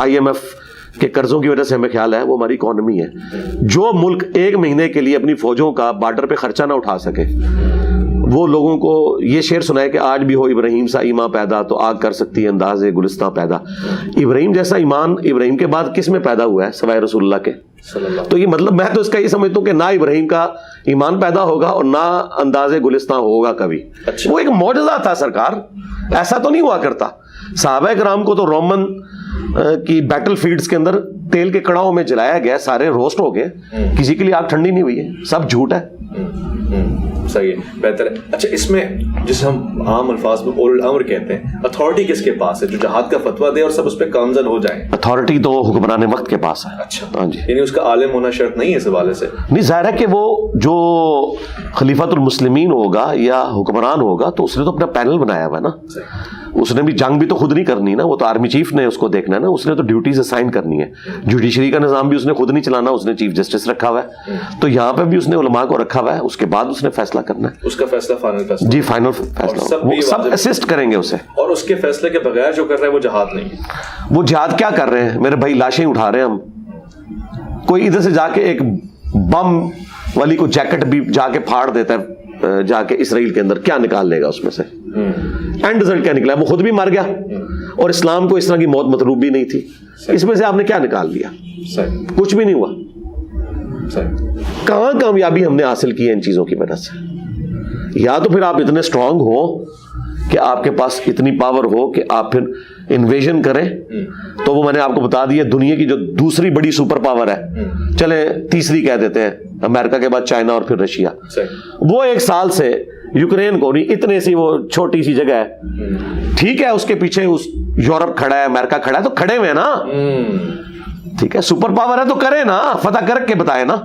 IMF کہ قرضوں کی وجہ سے ہمیں خیال ہے وہ ہماری اکانومی ہے. جو ملک ایک مہینے کے لیے اپنی فوجوں کا بارڈر پہ خرچہ نہ اٹھا سکے, وہ لوگوں کو یہ شعر سنائے کہ آج بھی ہو ابراہیم سا ایمان پیدا تو آگ کر سکتی ہے انداز گلستان پیدا. ابراہیم جیسا ایمان ابراہیم کے بعد کس میں پیدا ہوا ہے سوائے رسول اللہ کے؟ تو یہ مطلب میں تو اس کا یہ سمجھتا ہوں کہ نہ ابراہیم کا ایمان پیدا ہوگا اور نہ انداز گلستان ہوگا کبھی. وہ ایک معجزہ تھا سرکار, ایسا تو نہیں ہوا کرتا. صحابہ کرام کو تو رومن کی بیٹل فیلڈز کے اندر تیل کے کڑاؤں میں جلایا گیا, سارے روسٹ ہو گئے, کسی کے لیے آگ ٹھنڈی نہیں ہوئی ہے, سب جھوٹ ہے. صحیح ہے, بہتر ہے. اچھا, اس میں جسے ہم عام الفاظ میں اولو الامر کہتے ہیں, اتھارٹی کس کے پاس ہے جو جہاد کا فتویٰ دے اور سب اس پہ گامزن ہو جائیں؟ اتھارٹی تو حکمران وقت کے پاس ہے. اچھا, ہاں جی, یعنی اس کا عالم ہونا شرط نہیں ہے اس حوالے سے؟ نہیں, ظاہر ہے کہ وہ جو خلیفۃ المسلمین ہوگا یا حکمران ہوگا تو اس نے تو اپنا پینل بنایا ہوا ہے نا. اس نے بھی جنگ بھی تو خود نہیں کرنی نا, وہ تو آرمی چیف نے اس کو دیکھنا ہے نا, اس نے تو ڈیوٹیز اسائن کرنی ہے. جوڈیشری کا نظام بھی اس نے خود نہیں چلانا, اس نے چیف جسٹس رکھا ہوا ہے. تو یہاں پہ بھی اس نے علماء کو رکھا ہوا ہے, اس کے بعد اس نے فیصلہ کرنا ہے. اس کا فیصلہ فائنل فیصلہ, جی فائنل فیصلہ, وہ سب اسسٹ کریں گے اسے. اور اس کے فیصلے کے بغیر جو کر رہے ہیں وہ جہاد نہیں ہے. وہ جہاد کیا کر رہے ہیں میرے بھائی؟ لاشیں اٹھا رہے ہیں ہم. کوئی ادھر سے جا کے ایک بم والی کو جیکٹ بھی جا کے پھاڑ دیتا ہے جا کے اسرائیل کے اندر, کیا نکال لے گا اس میں سے؟ اینڈ رزلٹ کیا نکلا؟ وہ خود بھی مر گیا اور اسلام کو اس طرح کی موت مطلوب بھی نہیں تھی. اس میں سے آپ نے کیا نکال لیا؟ کچھ بھی نہیں ہوا. کہاں کامیابی ہم نے حاصل کی ہے ان چیزوں کی وجہ سے؟ یا تو پھر آپ اتنے اسٹرانگ ہو کہ آپ کے پاس اتنی پاور ہو کہ آپ پھر انویژن کریں, تو وہ میں نے آپ کو بتا دیا دنیا کی جو دوسری بڑی سپر پاور ہے, چلے تیسری کہہ دیتے ہیں, امریکہ کے بعد چائنا اور پھر رشیا, وہ 1 سال سے یوکرین کو نہیں, اتنے سی وہ چھوٹی سی جگہ ہے, ٹھیک ہے, اس کے پیچھے اس یورپ کھڑا ہے, امریکہ کھڑا ہے, تو کھڑے ہوئے نا, ٹھیک ہے, سپر پاور ہے تو کرے نا, فتح کر کے بتائے نا.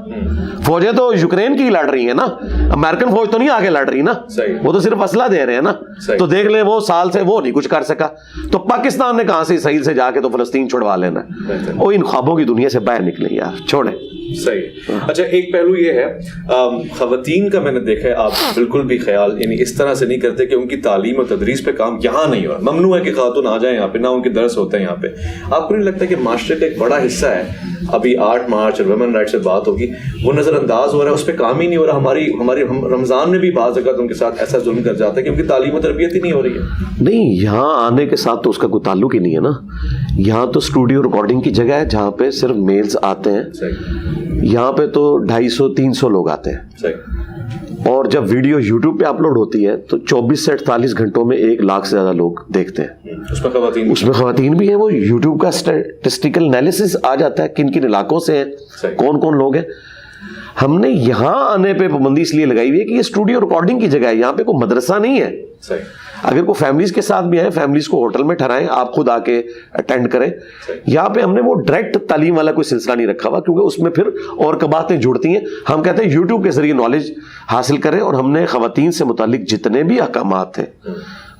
فوجیں تو یوکرین کی لڑ رہی ہیں نا, امریکن فوج تو نہیں آگے لڑ رہی نا, وہ تو صرف اسلحہ دے رہے ہیں نا. تو دیکھ لیں وہ سال سے وہ نہیں کچھ کر سکا, تو پاکستان نے کہاں سے اسرائیل سے جا کے تو فلسطین چھڑوا لینا. وہ ان خوابوں کی دنیا سے باہر نکلیں یار, چھوڑیں. صحیح. اچھا, ایک پہلو یہ ہے, خواتین کا میں نے دیکھا ہے آپ بالکل بھی خیال یعنی اس طرح سے نہیں کرتے کہ ان کی تعلیم اور تدریس پہ کام یہاں نہیں ہو رہا, ممنوع ہے کہ خاتون آ جائیں یہاں پہ, نہ ان کے درس ہوتے ہیں یہاں پہ. آپ کو نہیں لگتا کہ معاشرے کا ایک بڑا حصہ ہے, ابھی 8 مارچ اور ویمن رائٹ سے بات ہوگی, وہ نظر انداز ہو رہا ہے, اس پہ کام ہی نہیں ہو رہا. ہماری رمضان میں بھی بعض اوقات ان کے ساتھ ایسا ظلم کر جاتا ہے کہ ان کی تعلیم و تربیت ہی نہیں ہو رہی ہے. نہیں, یہاں آنے کے ساتھ تو اس کا کوئی تعلق ہی نہیں ہے نا. یہاں تو اسٹوڈیو ریکارڈنگ کی جگہ ہے جہاں پہ صرف میلز آتے ہیں. یہاں پہ تو 250-300 لوگ آتے ہیں, اور جب ویڈیو یوٹیوب پہ اپلوڈ ہوتی ہے تو 24 سے 48 گھنٹوں میں 1 لاکھ سے زیادہ لوگ دیکھتے ہیں. اس میں خواتین بھی ہیں. وہ یوٹیوب کا اسٹیٹسٹیکل انالیسس آ جاتا ہے کن کن علاقوں سے ہیں, کون کون لوگ ہیں. ہم نے یہاں آنے پہ پابندی اس لیے لگائی ہوئی ہے کہ یہ اسٹوڈیو ریکارڈنگ کی جگہ ہے, یہاں پہ کوئی مدرسہ نہیں ہے. اگر کوئی فیملیز کے ساتھ بھی آئے, فیملیز کو ہوٹل میں ٹھہرائیں, آپ خود آ کے اٹینڈ کریں. یہاں پہ ہم نے وہ ڈائریکٹ تعلیم والا کوئی سلسلہ نہیں رکھا ہوا, کیونکہ اس میں پھر اور باتیں جڑتی ہیں. ہم کہتے ہیں یوٹیوب کے ذریعے نالج حاصل کریں, اور ہم نے خواتین سے متعلق جتنے بھی احکامات تھے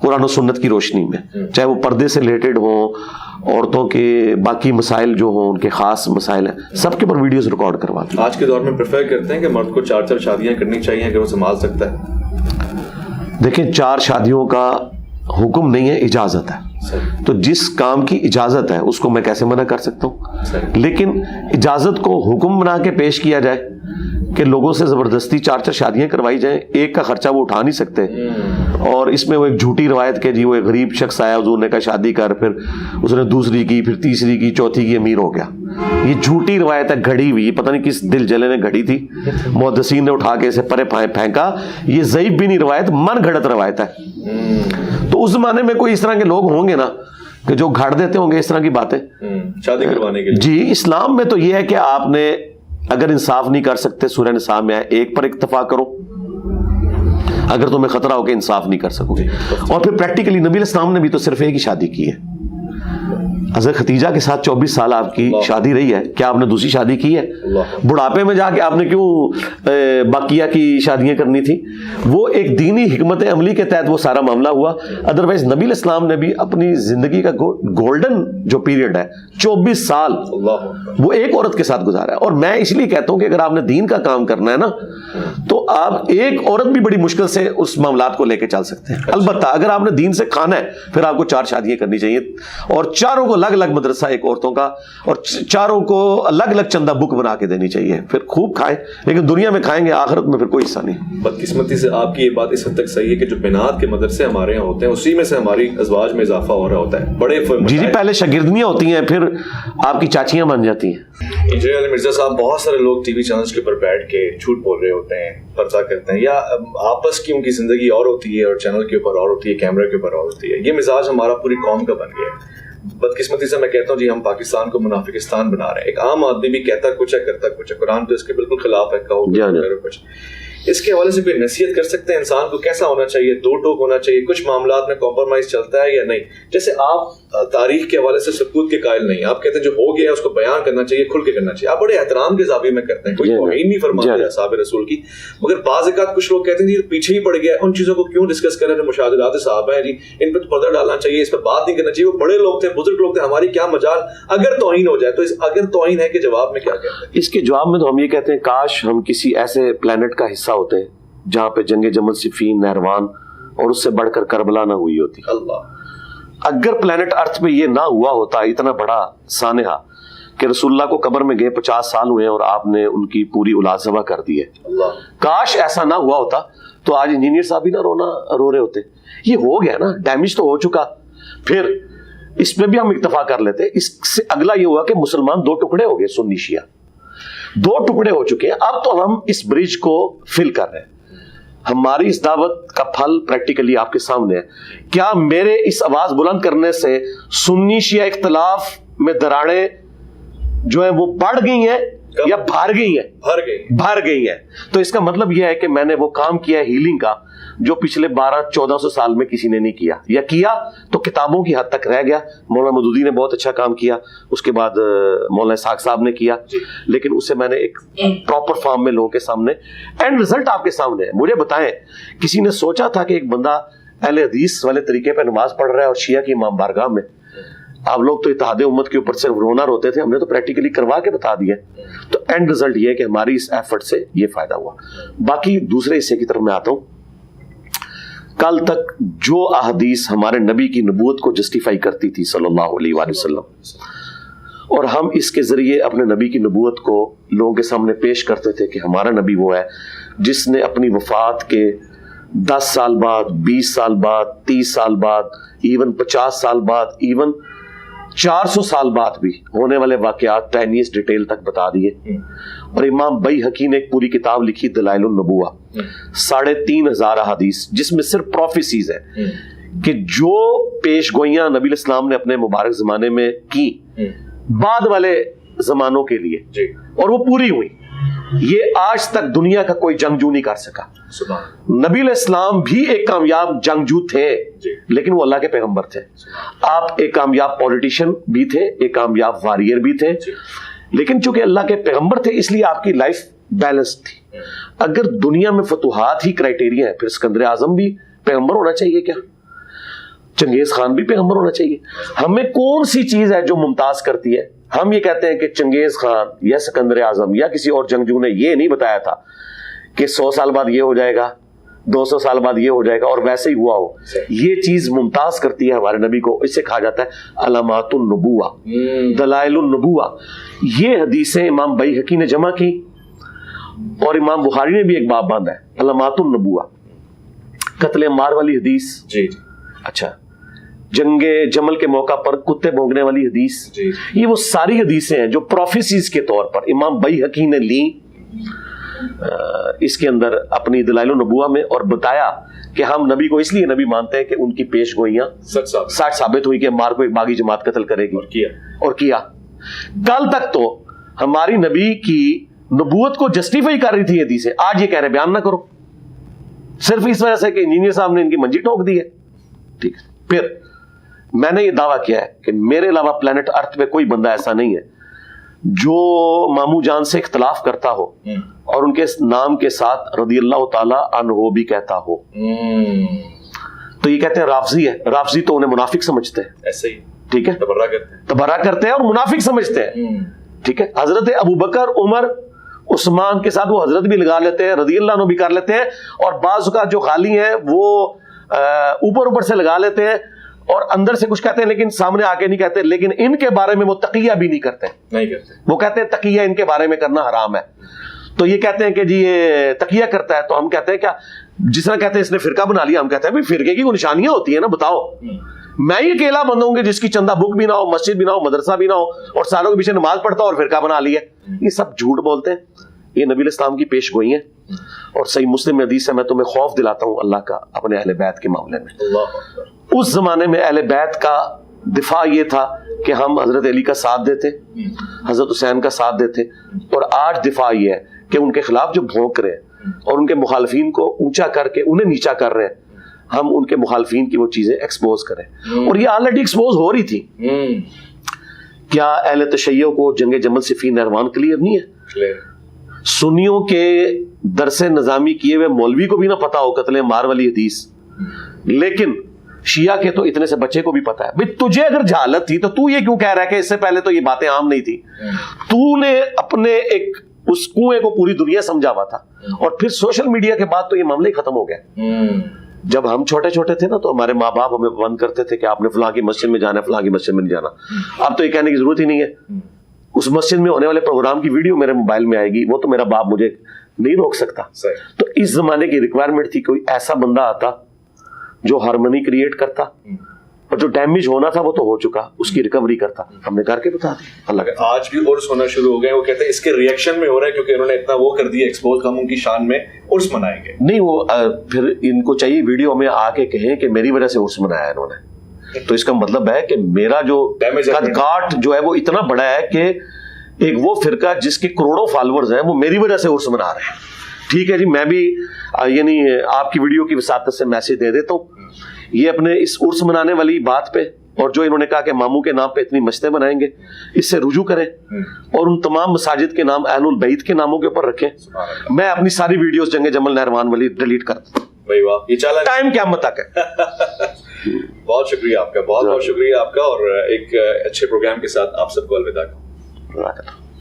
قرآن و سنت کی روشنی میں, چاہے وہ پردے سے ریلیٹڈ ہوں, عورتوں کے باقی مسائل جو ہوں, ان کے خاص مسائل ہیں, سب کے اوپر ویڈیوز ریکارڈ کروا دیں. آج کے دور میں پریفر کرتے ہیں کہ مرد کو 4 شادیاں کرنی چاہیے اگر وہ سنبھال سکتا ہے. دیکھیں, 4 شادیوں کا حکم نہیں ہے, اجازت ہے. تو جس کام کی اجازت ہے اس کو میں کیسے منع کر سکتا ہوں؟ لیکن اجازت کو حکم بنا کے پیش کیا جائے کہ لوگوں سے زبردستی 4 شادیاں کروائی جائیں, ایک کا خرچہ وہ اٹھا نہیں سکتے, اور اس میں وہ ایک جھوٹی روایت کہ جی وہ ایک غریب شخص آیا, حضور نے کہا شادی کر, پھر اس نے دوسری کی, پھر تیسری کی, چوتھی کی, امیر ہو گیا. یہ جھوٹی روایت ہے, گھڑی ہوئی, پتہ نہیں کس دل جلے نے گھڑی تھی, محدثین نے اٹھا کے اسے پرے پھینکا. یہ ضعیف بھی نہیں روایت, من گھڑت روایت ہے. تو اس زمانے میں کوئی اس طرح کے لوگ ہوں گے نا کہ جو گھڑ دیتے ہوں گے اس طرح کی باتیں شادی کروانے کے. جی, اسلام میں تو یہ ہے کہ آپ نے اگر انصاف نہیں کر سکتے, سورہ نساء میں ہے, ایک پر اکتفا کرو اگر تمہیں خطرہ ہو کہ انصاف نہیں کر سکو گے. اور پھر پریکٹیکلی نبی علیہ السلام نے بھی تو صرف ایک ہی شادی کی ہے. حضرت خدیجہ کے ساتھ 24 سال آپ کی شادی رہی ہے, کیا آپ نے دوسری شادی کی ہے؟ بڑھاپے میں جا کے آپ نے کیوں باقیہ کی شادیاں کرنی تھی؟ وہ ایک دینی حکمت عملی کے تحت وہ سارا معاملہ ہوا. ادروائز نبی علیہ السلام نے بھی اپنی زندگی کا گولڈن جو پیریڈ ہے 24 سال وہ ایک عورت کے ساتھ گزارا ہے. اور میں اس لیے کہتا ہوں کہ اگر آپ نے دین کا کام کرنا ہے نا تو آپ ایک عورت بھی بڑی مشکل سے اس معاملات کو لے کے چل سکتے ہیں. البتہ اگر آپ نے دین سے کھانا ہے پھر آپ کو 4 شادیاں کرنی چاہیے, اور چاروں کو الگ الگ مدرسہ ایک عورتوں کا, اور چاروں کو الگ الگ چندہ بک بنا کے دینی چاہیے, پھر خوب کھائیں, لیکن دنیا میں کھائیں گے, آخرت میں پھر کوئی حصہ نہیں. بدقسمتی سے آپ کی یہ بات اس حد تک صحیح ہے کہ جو بنات کے مدرسے ہمارے یہاں ہوتے ہیں اسی میں سے ہماری ازواج میں اضافہ ہو رہا ہوتا ہے. بڑے جی پہلے شاگردیاں ہوتی ہیں, پھر آپ کی چاچیاں بن جاتی ہیں. انجینئر علی مرزا صاحب, بہت سارے لوگ ٹی وی چینلز کے اوپر بیٹھ کے جھوٹ بول رہے ہوتے ہیں, پردہ کرتے ہیں, یا آپس کی ان کی زندگی اور ہوتی ہے اور چینل کے اوپر اور ہوتی ہے, کیمرے کے اوپر اور ہوتی ہے. یہ مزاج ہمارا پوری قوم کا بن گیا ہے. بدقسمتی سے میں کہتا ہوں جی ہم پاکستان کو منافقستان بنا رہے ہیں. ایک عام آدمی بھی کہتا کچھ ہے کرتا کچھ ہے, قرآن تو اس کے بالکل خلاف ہے, کہو کچھ. اس کے حوالے سے کوئی نصیحت کر سکتے ہیں انسان کو کیسا ہونا چاہیے, دو ٹوک ہونا چاہیے, کچھ معاملات میں کمپرومائز چلتا ہے یا نہیں؟ جیسے آپ تاریخ کے حوالے سے ثبوت کے قائل نہیں, آپ کہتے ہیں جو ہو گیا ہے اس کو بیان کرنا چاہیے, کھل کے کرنا چاہیے, آپ بڑے احترام کے زاویے میں کرتے ہیں, کوئی توہین نہیں فرماتے اصحاب رسول کی. مگر بعض اوقات کچھ لوگ کہتے ہیں جی پیچھے ہی پڑ گیا, ان چیزوں کو کیوں ڈسکس کریں جو مشاہدات صحابہ ہیں جی, ان پہ پردہ ڈالنا چاہیے, اس پہ بات نہیں کرنا چاہیے, وہ بڑے لوگ تھے, بزرگ لوگ تھے, ہماری کیا مجال. اگر توہین ہو جائے تو اس اگر توہین ہے کہ جواب میں کیا کہتے ہیں؟ اس کے جواب میں تو ہم یہ کہتے ہیں کاش ہم کسی ایسے پلانٹ کا حصہ ہوتے ہیں جہاں پہ جنگ جمل صفین نہروان اور اس سے بڑھ کر کربلا نہ ہوئی ہوتی. اللہ اگر پلانٹ ارتھ پہ یہ نہ ہوا ہوتا, اتنا بڑا سانحہ کہ رسول اللہ کو قبر میں گئے 50 سال ہوئے اور آپ نے ان کی پوری اولاد ذبح کر دی ہے, کاش ایسا نہ ہوا ہوتا تو آج انجینئر صاحب بھی نہ رو رہے ہوتے. یہ ہو گیا نا, ڈیمیج تو ہو چکا, پھر اس میں بھی ہم اکتفا کر لیتے. اس سے اگلا یہ ہوا کہ مسلمان 2 ٹکڑے ہو گئے, سنی شیعہ 2 ٹکڑے ہو چکے ہیں. اب تو ہم اس برج کو فل کر رہے ہیں. ہماری اس دعوت کا پھل پریکٹیکلی آپ کے سامنے ہے. کیا میرے اس آواز بلند کرنے سے سنی شیعہ اختلاف میں دراڑیں جو ہیں وہ بڑھ گئی ہیں یا بھر گئی ہیں؟ بھر گئی ہیں. تو اس کا مطلب یہ ہے کہ میں نے وہ کام کیا ہے ہیلنگ کا جو پچھلے 1200-1400 سال میں کسی نے نہیں کیا, یا کیا تو کتابوں کی حد تک رہ گیا. مولانا مودودی نے بہت اچھا کام کیا, اس کے بعد مولانا اسحاق صاحب نے کیا, لیکن اسے میں نے ایک پراپر فارم میں لوگوں کے سامنے, اینڈ رزلٹ آپ کے سامنے ہے. مجھے بتائیں, کسی نے سوچا تھا کہ ایک بندہ اہل حدیث والے طریقے پہ نماز پڑھ رہا ہے اور شیعہ کی امام بارگاہ میں؟ آپ لوگ تو اتحاد امت کے اوپر صرف رونا روتے تھے, ہم نے تو پریکٹیکلی کروا کے بتا دیا. تو اینڈ رزلٹ یہ ہے کہ ہماری اس ایفرٹ سے یہ فائدہ ہوا. باقی دوسرے حصے کی طرف میں آتا ہوں. کل تک جو احادیث ہمارے نبی کی نبوت کو جسٹیفائی کرتی تھی صلی اللہ علیہ وآلہ وسلم, اور ہم اس کے ذریعے اپنے نبی کی نبوت کو لوگوں کے سامنے پیش کرتے تھے کہ ہمارا نبی وہ ہے جس نے اپنی وفات کے 10 سال بعد, 20 سال بعد, 30 سال بعد, ایون 50 سال بعد, ایون 400 سال بعد بھی ہونے والے واقعات 10 years ڈیٹیل تک بتا دیے. اور امام بیہقی نے ایک پوری کتاب لکھی دلائل النبوہ, 3500 احادیث, جس میں صرف پروفیسیز ہیں کہ جو پیش گوئیاں نبی علیہ السلام نے اپنے مبارک زمانے میں کی بعد والے زمانوں کے لیے, اور وہ پوری ہوئی. یہ آج تک دنیا کا کوئی جنگجو نہیں کر سکا. نبی علیہ السلام بھی ایک کامیاب جنگجو تھے, لیکن وہ اللہ کے پیغمبر تھے. آپ ایک کامیاب پولیٹیشین بھی تھے, ایک کامیاب واریر بھی تھے, لیکن چونکہ اللہ کے پیغمبر تھے اس لیے آپ کی لائف بیلنس تھی. اگر دنیا میں فتوحات ہی کرائٹیریا ہے, پھر اسکندر اعظم بھی پیغمبر ہونا چاہیے کیا؟ چنگیز خان بھی پیغمبر ہونا چاہیے؟ ہمیں کون سی چیز ہے جو ممتاز کرتی ہے؟ ہم یہ کہتے ہیں کہ چنگیز خان یا سکندر اعظم یا کسی اور جنگجو نے یہ نہیں بتایا تھا کہ 100 سال بعد یہ ہو جائے گا, 200 سال بعد یہ ہو جائے گا, اور ویسے ہی ہوا ہو. یہ چیز ممتاز کرتی ہے ہمارے نبی کو. اس سے کہا جاتا ہے علامات النبوہ, دلائل النبوہ. یہ حدیثیں امام بیہقی نے جمع کی, اور امام بخاری نے بھی ایک باب باندھا ہے علامات النبوہ. قتل عمار والی حدیث, اچھا, جنگ جمل کے موقع پر کتے بھونکنے والی حدیث, یہ وہ ساری حدیثیں ہیں جو پروفیسیز کے طور پر امام بیہقی نے لی اس کے اندر اپنی دلائل النبوہ میں, اور بتایا کہ ہم نبی کو اس لیے نبی مانتے ہیں کہ ان کی پیش گوئیاں سچ ثابت ہوئی کہ عمار کو ایک باغی جماعت قتل کرے گی, اور کیا. کل تک تو ہماری نبی کی نبوت کو جسٹیفائی کر رہی تھی حدیثیں, آج یہ کہہ رہے بیان نہ کرو, صرف اس وجہ سے کہ انجینئر صاحب نے ان کی منجی ٹھوک دی ہے. ٹھیک, پھر میں نے یہ دعویٰ کیا ہے کہ میرے علاوہ پلانٹ ارتھ پہ کوئی بندہ ایسا نہیں ہے جو مامو جان سے اختلاف کرتا ہو اور ان کے نام کے ساتھ رضی اللہ تعالی عنہ بھی کہتا ہو. تو یہ کہتے ہیں رافضی ہے. رافضی تو انہیں منافق سمجھتے ہیں, ایسے ہی, ٹھیک ہے, تبرہ کرتے ہیں اور منافق سمجھتے ہیں. ٹھیک ہے, حضرت ابوبکر, عمر, عثمان کے ساتھ وہ حضرت بھی لگا لیتے ہیں, رضی اللہ عنہ بھی کر لیتے ہیں, اور بعض کا جو خالی ہیں وہ اوپر اوپر سے لگا لیتے ہیں, اور اندر سے کچھ کہتے ہیں لیکن سامنے آ کے نہیں کہتے. لیکن ان کے بارے میں وہ تقیہ بھی نہیں کرتے. وہ کہتے ہیں تقیہ ان کے بارے میں کرنا حرام ہے. تو یہ کہتے ہیں کہ جی یہ تقیہ کرتا ہے, تو ہم کہتے ہیں کیا جس طرح کہتے ہیں اس نے فرقہ بنا لیا, ہم کہتے ہیں بھائی فرقے کی کوئی نشانیاں ہوتی ہیں نا, بتاؤ. میں ہی اکیلا بندہ ہوں گے جس کی چندہ بک بھی نہ ہو, مسجد بھی نہ ہو, مدرسہ بھی نہ ہو, اور سالوں کے پیچھے نماز پڑھتا ہو اور فرقہ بنا لیا. یہ سب جھوٹ بولتے ہیں. یہ نبی الاسلام کی پیش گوئی ہیں. اور صحیح مسلم میں حدیث ہے, میں تمہیں خوف دلاتا ہوں اللہ کا اپنے اہل بیت کے معاملے میں. اس زمانے میں اہل بیت کا دفاع یہ تھا کہ ہم حضرت علی کا ساتھ دیتے, حضرت حسین کا ساتھ دیتے, اور آج دفاع یہ ہے کہ ان کے خلاف جو بھونک رہے ہیں اور ان کے مخالفین کو اونچا کر کے انہیں نیچا کر رہے ہیں, ہم ان کے مخالفین کی وہ چیزیں ایکسپوز کریں. اور یہ آلریڈی ایکسپوز ہو رہی تھی. کیا اہل تشیع کو جنگ جمل صفین نہروان کلیئر نہیں ہے؟ سنیوں کے درس نظامی کیے ہوئے مولوی کو بھی نہ پتا ہو قتل عمار والی حدیث, لیکن شیعہ کے تو اتنے سے بچے کو بھی پتا ہے. بھئی تجھے اگر جہالت تھی تو تو یہ کیوں کہہ رہا ہے کہ اس سے پہلے تو یہ باتیں عام نہیں تھی؟ تو نے اپنے ایک اس کنویں کو پوری دنیا سمجھا ہوا تھا, اور پھر سوشل میڈیا کے بعد تو یہ معاملہ ہی ختم ہو گیا. جب ہم چھوٹے چھوٹے تھے نا تو ہمارے ماں باپ ہمیں بند کرتے تھے کہ آپ نے فلاں کی مسجد میں جانا ہے, فلاں کی مسجد میں نہیں جانا. اب تو یہ کہنے کی ضرورت ہی نہیں ہے. اس مسجد میں ہونے والے پروگرام کی ویڈیو میرے موبائل میں آئے گی, وہ تو میرا باپ مجھے نہیں روک سکتا. تو اس زمانے کی ریکوائرمنٹ تھی کوئی ایسا بندہ آتا جو ہارمنی کریٹ کرتا, اور جو ڈیمیج ہونا تھا وہ تو ہو چکا, اس کی ریکوری کرتا. ہم نے کر کے بتا دی. اللہ کا آج بھی عرس ہونا شروع ہو گئے. وہ کہتے ہیں اس کے ریئیکشن میں ہو رہا ہے کیونکہ انہوں نے اتنا وہ کر دیا ایکسپوز, ہم ان کی شان میں عرس منائیں گے. نہیں, وہ پھر ان کو چاہیے ویڈیو میں آ کے کہیں کہ میری وجہ سے عرس منایا انہوں نے. تو اس کا مطلب ہے کہ میرا جو قد کاٹ جو ہے وہ اتنا بڑا ہے کہ ایک وہ فرقہ جس کے کروڑوں فالوورز ہیں وہ میری وجہ سے عرس منا رہے ہیں. ٹھیک ہے جی, میں بھی یعنی آپ کی ویڈیو کی وساطت سے میسج دے دیتا ہوں. یہ اپنے اس عرس منانے والی بات پہ, اور جو انہوں نے کہا کہ ماموں کے نام پہ اتنی مسجدیں بنائیں گے, اس سے رجوع کریں اور ان تمام مساجد کے نام اہل البیت کے ناموں کے اوپر رکھیں. میں اپنی ساری ویڈیوز جنگ جمل نہروان والی ڈیلیٹ کر دوں. یہ چالا ٹائم قیامت تک ہے. بہت شکریہ آپ کا, بہت بہت شکریہ آپ کا, اور ایک اچھے پروگرام کے ساتھ آپ سب کو الوداع.